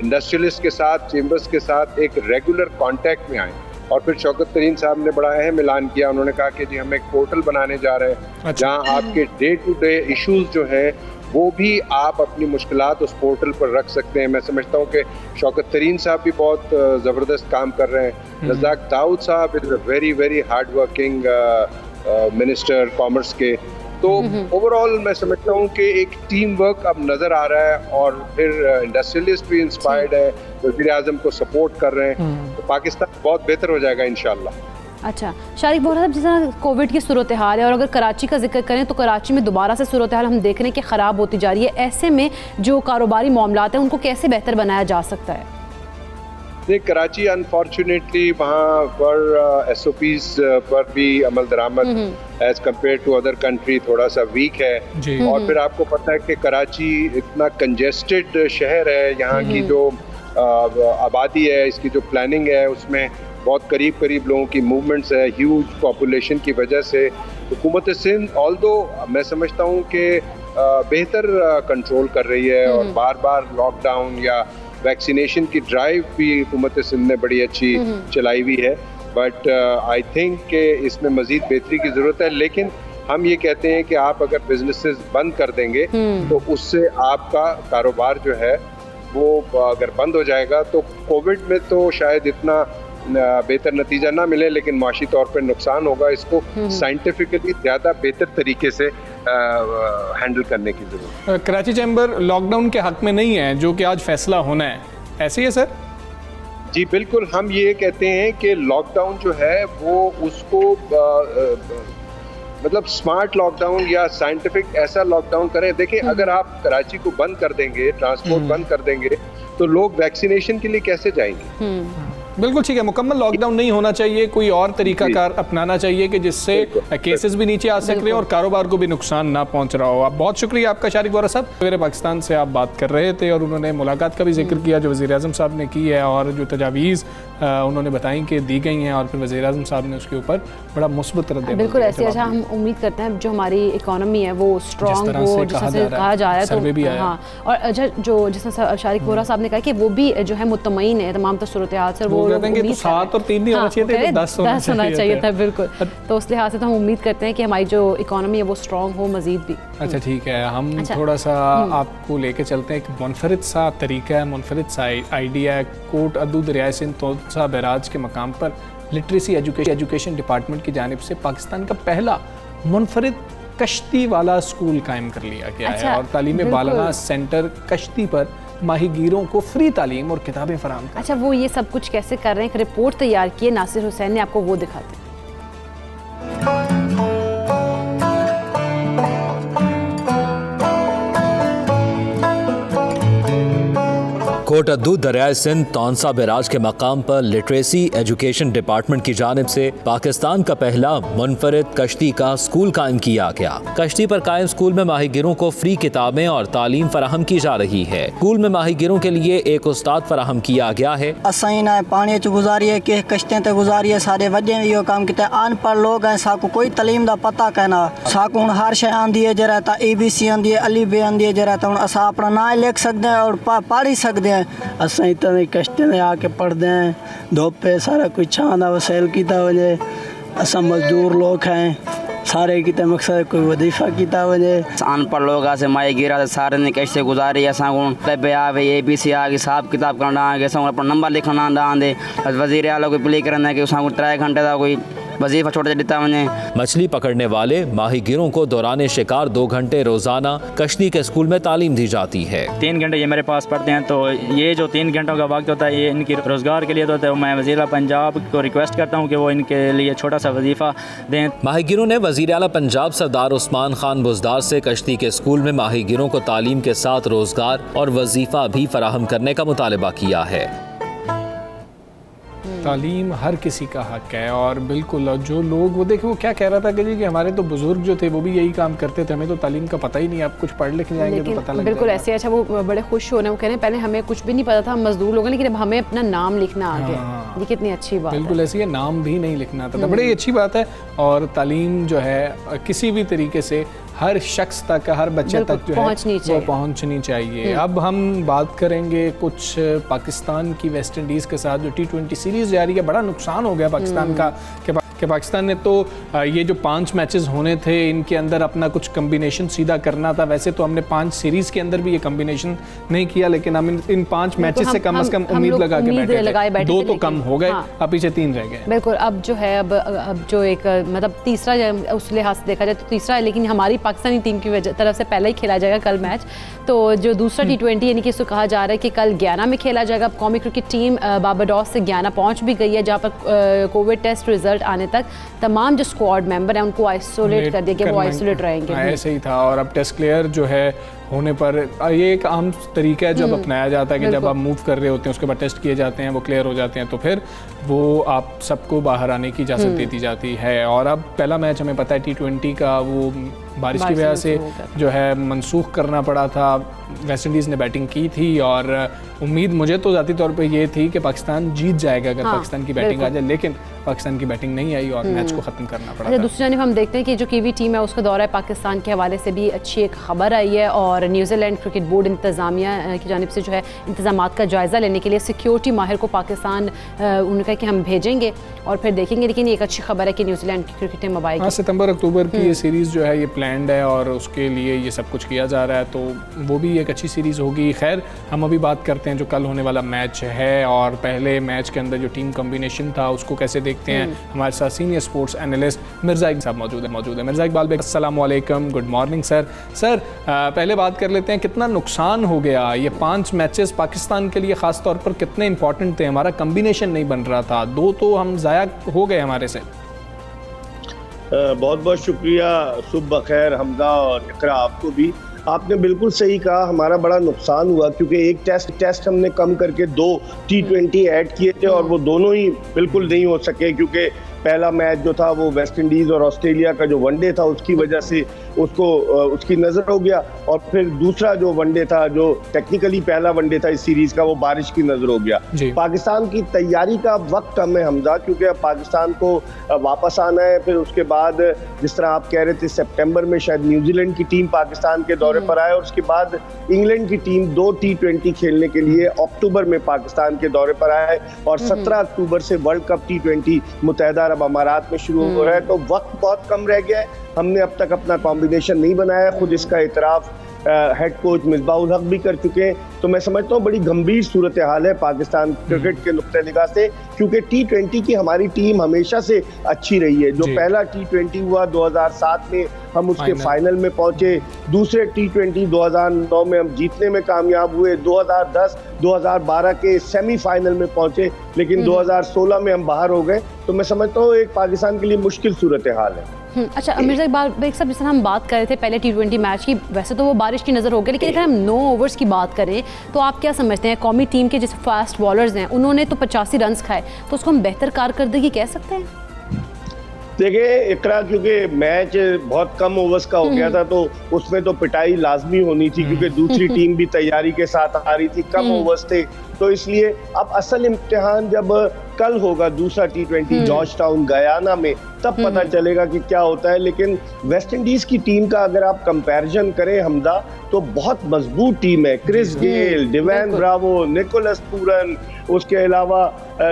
इंडस्ट्रियलिस्ट के साथ, चेंबर्स के साथ एक रेगुलर कांटेक्ट में आएँ। और फिर शौकत तरीन साहब ने बड़ा अहम ऐलान किया, उन्होंने कहा कि जी हम एक पोर्टल बनाने जा रहे हैं जहां आपके डे टू डे इश्यूज जो हैं वो भी आप अपनी मुश्किलात उस पोर्टल पर रख सकते हैं। मैं समझता हूं कि शौकत तरीन साहब भी बहुत ज़बरदस्त काम कर रहे हैं। रज़ाक दाऊद साहब is a very very hard working minister commerce के, तो ओवरऑल मैं समझता हूँ कि एक टीम वर्क अब नज़र आ रहा है और फिर इंडस्ट्रियलिस्ट भी इंस्पायर्ड है, वज़ीर आज़म को सपोर्ट कर रहे हैं, तो पाकिस्तान बहुत बेहतर हो जाएगा इंशाल्लाह। अच्छा शारिक बोल रहा था, जिस तरह कोविड की सूरत हाल है और अगर कराची का जिक्र करें तो कराची में दोबारा से सूरत हाल हम देख रहे हैं कि ख़राब होती जा रही है, ऐसे में जो कारोबारी मामलात हैं उनको कैसे बेहतर बनाया जा सकता है? देख, कराची अनफॉर्चुनेटली वहाँ पर SOPs पर भी अमल दरामद as compare to other country थोड़ा सा वीक है। और फिर आपको पता है कि कराची इतना कंजेस्टेड शहर है, यहाँ की जो आबादी है, इसकी जो प्लानिंग है उसमें बहुत करीब करीब लोगों की मूवमेंट्स है, ह्यूज पॉपुलेशन की वजह से हुकूमत सिंध ऑल्दो मैं समझता हूँ कि बेहतर कंट्रोल कर रही है और बार बार लॉकडाउन या वैक्सीनेशन की ड्राइव भी हुकूमत सिंध ने बड़ी अच्छी चलाई हुई है। बट आई थिंक कि इसमें मज़ीद बेहतरी की ज़रूरत है। लेकिन हम ये कहते हैं कि आप अगर बिजनेसेस बंद कर देंगे तो उससे आपका कारोबार जो है वो अगर बंद हो जाएगा तो कोविड में तो शायद इतना बेहतर नतीजा ना मिले, लेकिन माशी तौर पर नुकसान होगा। इसको साइंटिफिकली ज़्यादा बेहतर तरीके से हैंडल करने की ज़रूरत है। कराची चैम्बर लॉकडाउन के हक में नहीं है, जो कि आज फैसला होना है, ऐसे ही है सर? जी बिल्कुल, हम ये कहते हैं कि लॉकडाउन जो है वो उसको मतलब स्मार्ट लॉकडाउन या साइंटिफिक ऐसा लॉकडाउन करें। देखिए, अगर आप कराची को बंद कर देंगे, ट्रांसपोर्ट बंद कर देंगे, तो लोग वैक्सीनेशन के लिए कैसे जाएंगे? बिल्कुल ठीक है, मुकम्मल लॉकडाउन नहीं होना चाहिए, कोई और तरीकाकार अपनाना चाहिए कि जिससे केसेस भी नीचे आ सक रहे और कारोबार को भी नुकसान ना पहुंच रहा हो। आप बहुत शुक्रिया आपका शारिक वोरा साहब। मेरे पाकिस्तान से आप बात कर रहे थे और उन्होंने मुलाकात का भी जिक्र किया जो वज़ीर आज़म साहब ने की है और जो तजावीज़ उन्होंने बताई कि दी गई हैं और फिर वज़ीर आज़म साहब ने उसके ऊपर बड़ा मुस्बत रद्द बिल्कुल ऐसे। अच्छा, हम उम्मीद करते हैं जो हमारी इकॉनमी है वो स्ट्रॉन्ग हो, जिस तरह से कहा जा रहा है, तो हाँ। और अच्छा, जो जिस तरह शारिक वोरा साहब ने कहा कि वो भी जो है मुतमईन है तमाम सूरत हाल से, वो 7 और 3 नहीं होना चाहिए था, 10 होना चाहिए था। बिल्कुल, तो उस लिहाज से तो हम उम्मीद करते हैं कि हमारी जो इकॉनमी है वो स्ट्रॉन्ग हो मजीद भी। अच्छा ठीक है, हम थोड़ा सा आपको लेके चलते हैं। एक मुनफरिद सा तरीका है, मुनफरिद सा आइडिया है। कोट अद्दू दरियाए सिंध तौसा बैराज के मकाम पर लिटरेसी एजुकेशन डिपार्टमेंट की जानिब से पाकिस्तान का पहला मुनफरिद कश्ती वाला स्कूल कायम कर लिया गया है और तालीम बालगा सेंटर कश्ती पर माहीगीरों को फ्री तालीम और किताबें फराहम कर। अच्छा, वो ये सब कुछ कैसे कर रहे हैं? एक रिपोर्ट तैयार की है नासिर हुसैन ने, आपको वो दिखाते हैं। कोट अद्दू दरियाए सिंध तौसा बैराज के मकाम पर लिटरेसी एजुकेशन डिपार्टमेंट की जानिब से पाकिस्तान का पहला मुनफरिद कश्ती का स्कूल कायम किया गया। कश्ती पर कायम स्कूल में माहिगिरों को फ्री किताबें और तालीम फराहम की जा रही है। स्कूल में माहिगिरों के लिए एक उस्ताद फराहम किया गया है। असाई ना पानी च गुजारिए के कश्तियां ते गुजारिए, सारे वड्डे इहो काम किया। अनपढ़ लोग हैं, साकू कोई तालीम दा पता कहना, साकू हुण हर शय आंदी है, जरा ता ABC आंदी है, अली बे आंदी है, जरा ता हुण असा अपना नाम लिख सकते हैं और पढ़ ही सकते हैं। असां इतने कश्ते में आके पढ़ते हैं, धोपे सारा कुछ छांदा वसैल किया वजे। असां मजदूर लोग हैं, सारे किते मकसद कोई वजीफा किया वजे। अनपढ़ लोग से माई गिरा सारे ने कैसे गुजारी। असां पे आवे ABC आ गई, हिसाब किताब करना आ गया, अपना नंबर लिखना आंदे। वजीर आला कोई प्ले करना कि 3 घंटे का कोई वजीफा छोटा दिता वने। मछली पकड़ने वाले माहीगिरों को दौरान शिकार 2 घंटे रोजाना कश्ती के स्कूल में तालीम दी जाती है। 3 घंटे ये मेरे पास पढ़ते हैं, तो ये जो 3 घंटों का वक्त होता है ये इनकी रोजगार के लिए होता है। मैं वज़ीर पंजाब को रिक्वेस्ट करता हूँ कि वो इनके लिए छोटा सा वजीफा दें। माहीगिरों ने वज़ीर आला पंजाब सरदार उस्मान खान बुज़दार से कश्ती के स्कूल में माहीगिरों को तालीम के साथ रोजगार और वजीफा भी फराहम करने का मुतालबा किया है। तालीम हर किसी का हक है और बिल्कुल जो लोग वो देखे, वो क्या कह रहा था कि जी कि हमारे तो बुजुर्ग जो थे वो भी यही काम करते थे, हमें तो तालीम का पता ही नहीं, आप कुछ पढ़ लिख जाएंगे तो पता लग बिल्कुल ऐसे। अच्छा, वो बड़े खुश हो रहे हैं, वो कह रहे हैं पहले हमें कुछ भी नहीं पता था, हम मजदूर लोग हैं, लेकिन अब हमें अपना नाम लिखना आ गया। ये कितनी अच्छी बात है। बिल्कुल ऐसी है, नाम भी नहीं लिखना आता था, बड़ी अच्छी बात है। और तालीम जो है किसी भी तरीके से हर शख्स तक, हर बच्चे तक जो है वो पहुंचनी चाहिए। अब हम बात करेंगे कुछ पाकिस्तान की वेस्ट इंडीज़ के साथ जो T20 सीरीज़ जारी है। बड़ा नुकसान हो गया पाकिस्तान का कि पाकिस्तान ने तो ये जो 5 मैचेस होने थे इनके अंदर अपना कुछ कम्बिनेशन सीधा करना था। वैसे तो हमने 5 सीरीज़ के अंदर भी ये कम्बिनेशन नहीं किया, लेकिन हम इन 5 मैचेस से कम उम्मीद लगा के बैठे थे। 2 तो कम हो गए, अब पीछे 3 रह गए। बिल्कुल, अब जो है अब जो एक मतलब तीसरा उस लिहाज से देखा जाए तो तीसरा है, लेकिन हमारी पाकिस्तानी टीम की तरफ से पहले ही खेला जाएगा कल मैच। तो जो दूसरा T20 यानी कि इसको कहा जा रहा है कि कल गयाना में खेला जाएगा। कौमी क्रिकेट टीम बारबाडोस से गयाना पहुंच भी गई है, जहां पर कोविड टेस्ट रिजल्ट आने तक तमाम जो स्क्वाड मेंबर हैं उनको आइसोलेट कर दिया गया, वो आइसोलेट रहेंगे। ऐसे ही था। और अब टेस्ट प्लेयर जो है होने पर ये एक आम तरीका है जो अब अपनाया जाता है कि जब आप मूव कर रहे होते हैं उसके बाद टेस्ट किए जाते हैं, वो क्लियर हो जाते हैं, तो फिर वो आप सबको बाहर आने की इजाज़त दे दी जाती है। और अब पहला मैच हमें पता है T20 का वो बारिश की वजह से जो है मनसूख करना पड़ा था। वेस्ट इंडीज़ ने बैटिंग की थी और उम्मीद मुझे तो ज़ाती तौर पे ये थी कि पाकिस्तान जीत जाएगा अगर पाकिस्तान की बैटिंग आ जाए, लेकिन पाकिस्तान की बैटिंग नहीं आई और मैच को ख़त्म करना पड़ा। दूसरी जानिब हम देखते हैं कि जो कीवी टीम है उसका दौरा पाकिस्तान के हवाले से भी अच्छी एक खबर आई है और न्यूजीलैंड क्रिकेट बोर्ड इंतज़ामिया की जानिब से जो है इंतजामात का जायज़ा लेने के लिए सिक्योरिटी माहिर को पाकिस्तान उन्होंने कहा कि हम भेजेंगे और फिर देखेंगे। लेकिन एक अच्छी खबर है कि न्यूजीलैंड की क्रिकेट टीम अब आएगी। सितंबर-अक्टूबर की ये सीरीज़ जो है ये प्लान्ड है और उसके लिए ये सब कुछ किया जा रहा है, तो वो भी एक अच्छी सीरीज़ होगी। खैर, हम अभी बात करते हैं जो कल होने वाला मैच है और पहले मैच के अंदर जो टीम कॉम्बिनेशन था उसको कैसे देखते हैं। हमारे साथ senior sports analyst Mirza Iqbal साहब मौजूद है। मिर्ज़ा इकबाल भाई, अस्सलाम वालेकुम, गुड मॉर्निंग सर। पहले बात कर लेते हैं कितना नुकसान हो गया ये 5 मैचेस पाकिस्तान के लिए, ख़ास तौर पर कितने इंपॉर्टेंट थे। हमारा कम्बिनेशन नहीं बन रहा था, 2 तो हम ज़ाया हो गए हमारे से। बहुत बहुत शुक्रिया, सुबह खैर हमजा और इकरा आपको भी। आपने बिल्कुल सही कहा, हमारा बड़ा नुकसान हुआ क्योंकि एक टेस्ट हमने कम करके 2 T20 ऐड किए थे और वो दोनों ही बिल्कुल नहीं हो सके क्योंकि पहला मैच जो था वो वेस्ट इंडीज़ और ऑस्ट्रेलिया का जो वनडे था उसकी वजह से उसको उसकी नज़र हो गया, और फिर दूसरा जो वनडे था जो टेक्निकली पहला वनडे था इस सीरीज़ का वो बारिश की नज़र हो गया। पाकिस्तान की तैयारी का वक्त कम है हमजा, क्योंकि अब पाकिस्तान को वापस आना है। फिर उसके बाद जिस तरह आप कह रहे थे सितंबर में शायद न्यूजीलैंड की टीम पाकिस्तान के दौरे पर आए और उसके बाद इंग्लैंड की टीम 2 T20 खेलने के लिए अक्टूबर में पाकिस्तान के दौरे पर आए और 17 अक्टूबर से वर्ल्ड कप T20 मुत्तहिदा अरब अमारात में शुरू हो रहा है। तो वक्त बहुत कम रह गया है, हमने अब तक अपना कॉम्बिनेशन नहीं बनाया, खुद इसका इतराफ़ हेड कोच मिसबाह-उल हक भी कर चुके हैं। तो मैं समझता हूँ बड़ी गंभीर सूरत हाल है पाकिस्तान क्रिकेट के नुक्ते निगाह से, क्योंकि T20 की हमारी टीम हमेशा से अच्छी रही है। जो पहला T20 हुआ 2007 में हम उसके फाइनल में पहुंचे, दूसरे T20 2009 में हम जीतने में कामयाब हुए, 2010 2012 के सेमीफाइनल में पहुंचे, लेकिन 2016 में हम बाहर हो गए। तो मैं समझता हूँ एक पाकिस्तान के लिए मुश्किल सूरत हाल है। अच्छा मिर्ज़ा इकबाल साहब, जिस तरह हम बात कर रहे थे पहले T20 मैच की, वैसे तो वो बारिश की नज़र हो गई, लेकिन अगर हम 9 ओवर्स की बात करें तो आप क्या समझते हैं कौमी टीम के जैसे फास्ट बॉलर्स हैं उन्होंने तो 85 रन खाए, तो उसको हम बेहतर कारकर्दगी कह सकते हैं? देखिए इकरा, क्योंकि मैच बहुत कम ओवर्स का हो गया था तो उसमें तो पिटाई लाजमी होनी थी, क्योंकि दूसरी टीम भी तैयारी के साथ आ रही थी, कम ओवर्स थे, तो इसलिए अब असल इम्तिहान जब कल होगा दूसरा T20 जॉर्ज टाउन गयाना में, तब पता चलेगा कि क्या होता है। लेकिन वेस्ट इंडीज की टीम का अगर आप कंपैरिजन करें हमदा, तो बहुत मजबूत टीम है। Chris Gayle, Dwayne Bravo, Nicholas Pooran, उसके अलावा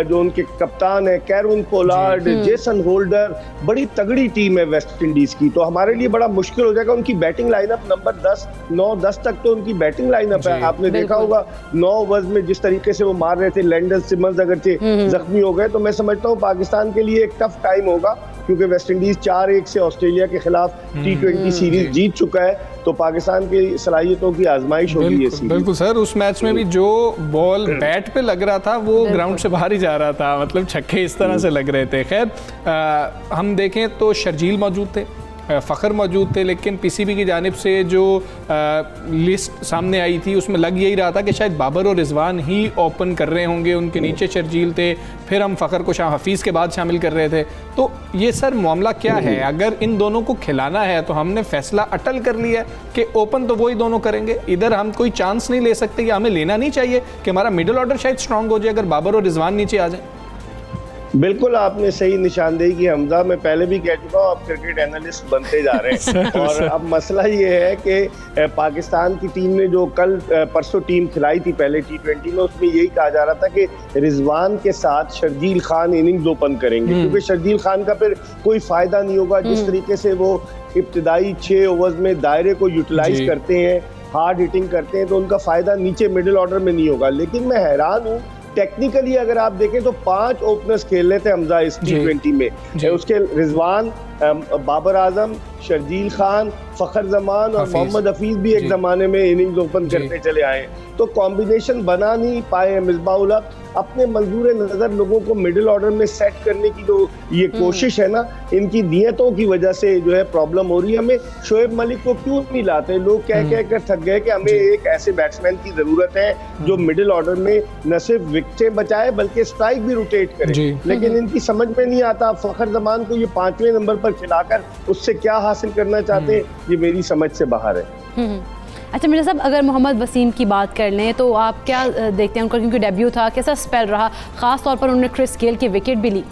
जो उनके कप्तान है कैरून पोलार्ड, जेसन होल्डर, बड़ी तगड़ी टीम है वेस्ट इंडीज की। तो हमारे लिए बड़ा मुश्किल हो जाएगा। उनकी बैटिंग लाइनअप नंबर 9-10 तक तो उनकी बैटिंग लाइनअप है, आपने देखा होगा 9 ओवर्स में जिस तरीके से वो मार रहे थे। लैंडन सिमंस अगरचे जख्मी हो गए, तो मैं समझता हूँ पाकिस्तान के लिए एक टफ टाइम होगा, क्योंकि वेस्ट इंडीज 4-1 से ऑस्ट्रेलिया के खिलाफ T20 सीरीज जीत चुका है, तो पाकिस्तान की सलाहियतों की आजमाइश होगी ये सीरीज। बिल्कुल सर, उस मैच में भी जो बॉल बैट पे लग रहा था वो ग्राउंड से बाहर ही जा रहा था, मतलब छक्के इस तरह से लग रहे थे। खैर हम देखें तो शर्जील मौजूद थे, फ़खर मौजूद थे, लेकिन पीसीबी की जानिब से जो लिस्ट सामने आई थी उसमें लग यही रहा था कि शायद बाबर और रिजवान ही ओपन कर रहे होंगे, उनके नीचे शर्जील थे, फिर हम फ़खर को शाह हफीज़ के बाद शामिल कर रहे थे। तो ये सर मामला क्या है? अगर इन दोनों को खिलाना है तो हमने फैसला अटल कर लिया कि ओपन तो वही दोनों करेंगे, इधर हम कोई चांस नहीं ले सकते, या हमें लेना नहीं चाहिए कि हमारा मिडिल ऑर्डर शायद स्ट्रॉन्ग हो जाए अगर बाबर और रिजवान नीचे आ जाए? बिल्कुल आपने सही निशानदेही की हमजा। मैं पहले भी कह चुका हूँ, आप क्रिकेट एनालिस्ट बनते जा रहे हैं। और अब मसला ये है कि पाकिस्तान की टीम ने जो कल परसों टीम खिलाई थी पहले T20 में, उसमें यही कहा जा रहा था कि रिजवान के साथ शर्जील खान इनिंग्स ओपन करेंगे, क्योंकि शर्जील खान का फिर कोई फायदा नहीं होगा। जिस तरीके से वो इब्तिदाई 6 ओवर्स में दायरे को यूटिलाइज करते हैं, हार्ड हिटिंग करते हैं, तो उनका फायदा नीचे मिडिल ऑर्डर में नहीं होगा। लेकिन मैं हैरान हूँ, टेक्निकली अगर आप देखें तो 5 ओपनर्स खेल रहे थे हमजा इस T20 में। उसके रिजवान, बाबर आजम, शर्जील खान, फखर जमान और मोहम्मद हफीज भी एक जमाने में इनिंग्स ओपन करते चले आए। तो कॉम्बिनेशन बना नहीं पाए मिसबाहुल हक। अपने मंजूर नज़र लोगों को मिडिल ऑर्डर में सेट करने की जो ये कोशिश है ना, इनकी नियतों की वजह से जो है प्रॉब्लम हो रही है। हमें शोएब मलिक को क्यों नहीं लाते? लोग कह कर थक गए कि हमें एक ऐसे बैट्समैन की जरूरत है जो मिडिल ऑर्डर में न सिर्फ विकेटें बचाए बल्कि स्ट्राइक भी रोटेट करे। लेकिन इनकी समझ में नहीं आता फखर जमान को ये 5वें नंबर पर खिलाकर उससे क्या हासिल करना चाहते हैं, ये मेरी समझ से बाहर है। अच्छा मिर्जा साहब, अगर मोहम्मद वसीम की बात कर लें तो आप क्या देखते हैं? उनका क्योंकि डेब्यू था, कैसा स्पेल रहा, ख़ास तौर पर उन्होंने क्रिस गेल की विकेट भी ली।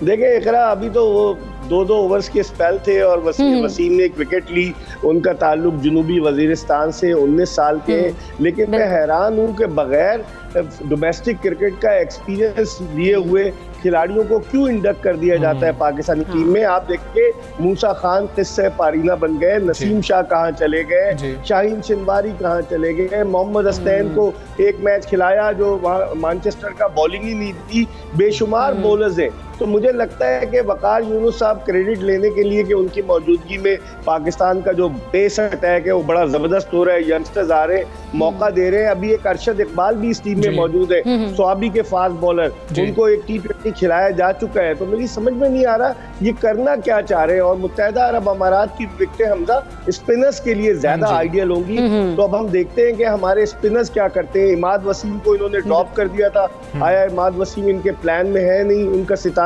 देखें इकरा, अभी तो वो 2-2 ओवर्स के स्पेल थे और वसीम ने एक विकेट ली। उनका ताल्लुक जनूबी वजीरिस्तान से, 19 साल के। लेकिन मैं हैरान हूँ कि बगैर डोमेस्टिक क्रिकेट का एक्सपीरियंस लिए हुए खिलाड़ियों को क्यों इंडक्ट कर दिया जाता है पाकिस्तानी टीम में। आप देखिए, मूसा खान किस्से पारीना बन गए, नसीम शाह कहाँ चले गए, शाहीन शिनवारी कहाँ चले गए, मोहम्मद हसनैन को एक मैच खिलाया जो वहाँ मैनचेस्टर का बॉलिंग ही नहीं थी। बेशुमार बॉलर्स हैं। तो मुझे लगता है कि वकार यूनुस साहब क्रेडिट लेने के लिए कि उनकी मौजूदगी में पाकिस्तान का जो पेस अटैक है वो बड़ा ज़बरदस्त हो रहा है, यंगस्टर्स आ रहे हैं, मौका दे रहे हैं। अभी एक अरशद इकबाल भी इस टीम में मौजूद है, स्वाबी के फास्ट बॉलर, उनको एक T20 खिलाया जा चुका है। तो मेरी समझ में नहीं आ रहा ये करना क्या चाह रहे हैं। और मुत्तहिदा अरब अमारात की विकेटें हमजा स्पिनर्स के लिए ज्यादा आइडियल होंगी। तो अब हम देखते हैं कि हमारे स्पिनर्स क्या करते हैं। इमाद वसीम को इन्होंने ड्रॉप कर दिया था, आया इमाद वसीम इनके प्लान में है नहीं। उनका सितारा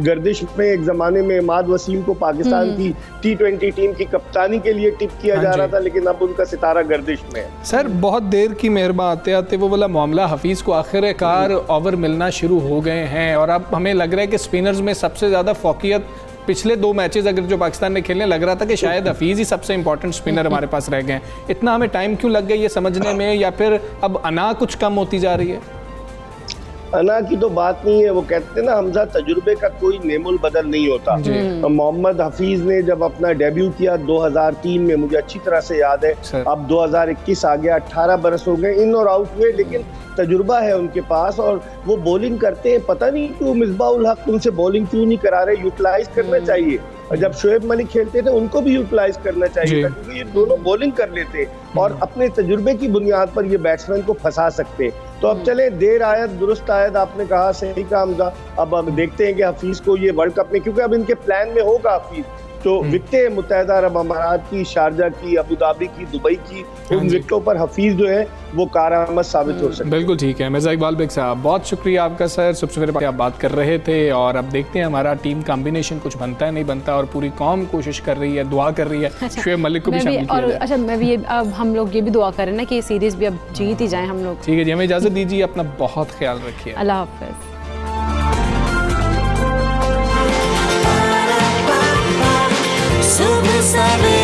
गर्दिश में एक जमाने में इमाद वसीम को पाकिस्तान की T20 टीम की कप्तानी के लिए टिप किया जा रहा था, लेकिन अब उनका सितारा गर्दिश में है। सर बहुत देर की मेहरबान आते आते वो वाला मामला, हफीज़ को आखिरकार ओवर मिलना शुरू हो गए हैं और अब हमें लग रहा है कि स्पिनर्स में सबसे ज़्यादा फोकियत पिछले 2 मैचेस अगर जो पाकिस्तान ने खेलने, लग रहा था कि शायद हफीज़ ही सबसे इंपॉर्टेंट स्पिनर हमारे पास रह गए हैं। इतना हमें टाइम क्यों लग गया ये समझने में, या फिर अब अना कुछ कम होती जा रही है? अना की तो बात नहीं है। वो कहते हैं ना हमजा, तजुर्बे का कोई नेमुल बदल नहीं होता। मोहम्मद हफीज ने जब अपना डेब्यू किया 2003 में, मुझे अच्छी तरह से याद है, अब 2021 आ गया, 18 बरस हो गए, इन और आउट हुए, लेकिन तजुर्बा है उनके पास और वो बॉलिंग करते हैं। पता नहीं क्यों मिसबाहुल हक उनसे बॉलिंग क्यों नहीं करा रहे। यूटिलाइज करना चाहिए। और जब शोएब मलिक खेलते थे उनको भी यूटिलाइज करना चाहिए था, क्योंकि ये दोनों बॉलिंग कर लेते और अपने तजुर्बे की बुनियाद पर ये बैट्समैन को फंसा सकते। तो अब चले, देर आयत दुरुस्त आयत, आपने कहा, सही कहा हमजा। अब देखते हैं कि हफीज को ये वर्ल्ड कप में, क्योंकि अब इनके प्लान में होगा हफीज, तो विकेटें मुत्तहिदा अरब अमारात की, शारजा की, अबू धाबी की, दुबई की, उन विकेटों पर हफीज जो है वो कारआमद साबित हो सकता है। बिल्कुल ठीक है। मिर्जा इकबाल बेग साहब, बहुत शुक्रिया आपका सर। सुबह सवेरे आप बात कर रहे थे और अब देखते हैं हमारा टीम कॉम्बिनेशन कुछ बनता है नहीं बनता, और पूरी कौम कोशिश कर रही है, दुआ कर रही है शोएब मलिक को भी शामिल किया जाए। अच्छा, मैं भी अब हम लोग ये भी दुआ करें ना कि ये सीरीज भी अब जीत ही जाए हम लोग। ठीक है जी, हमें इजाज़त दीजिए, अपना बहुत ख्याल रखिए। अल्लाह हाफ़िज़। सुबह सवेरे।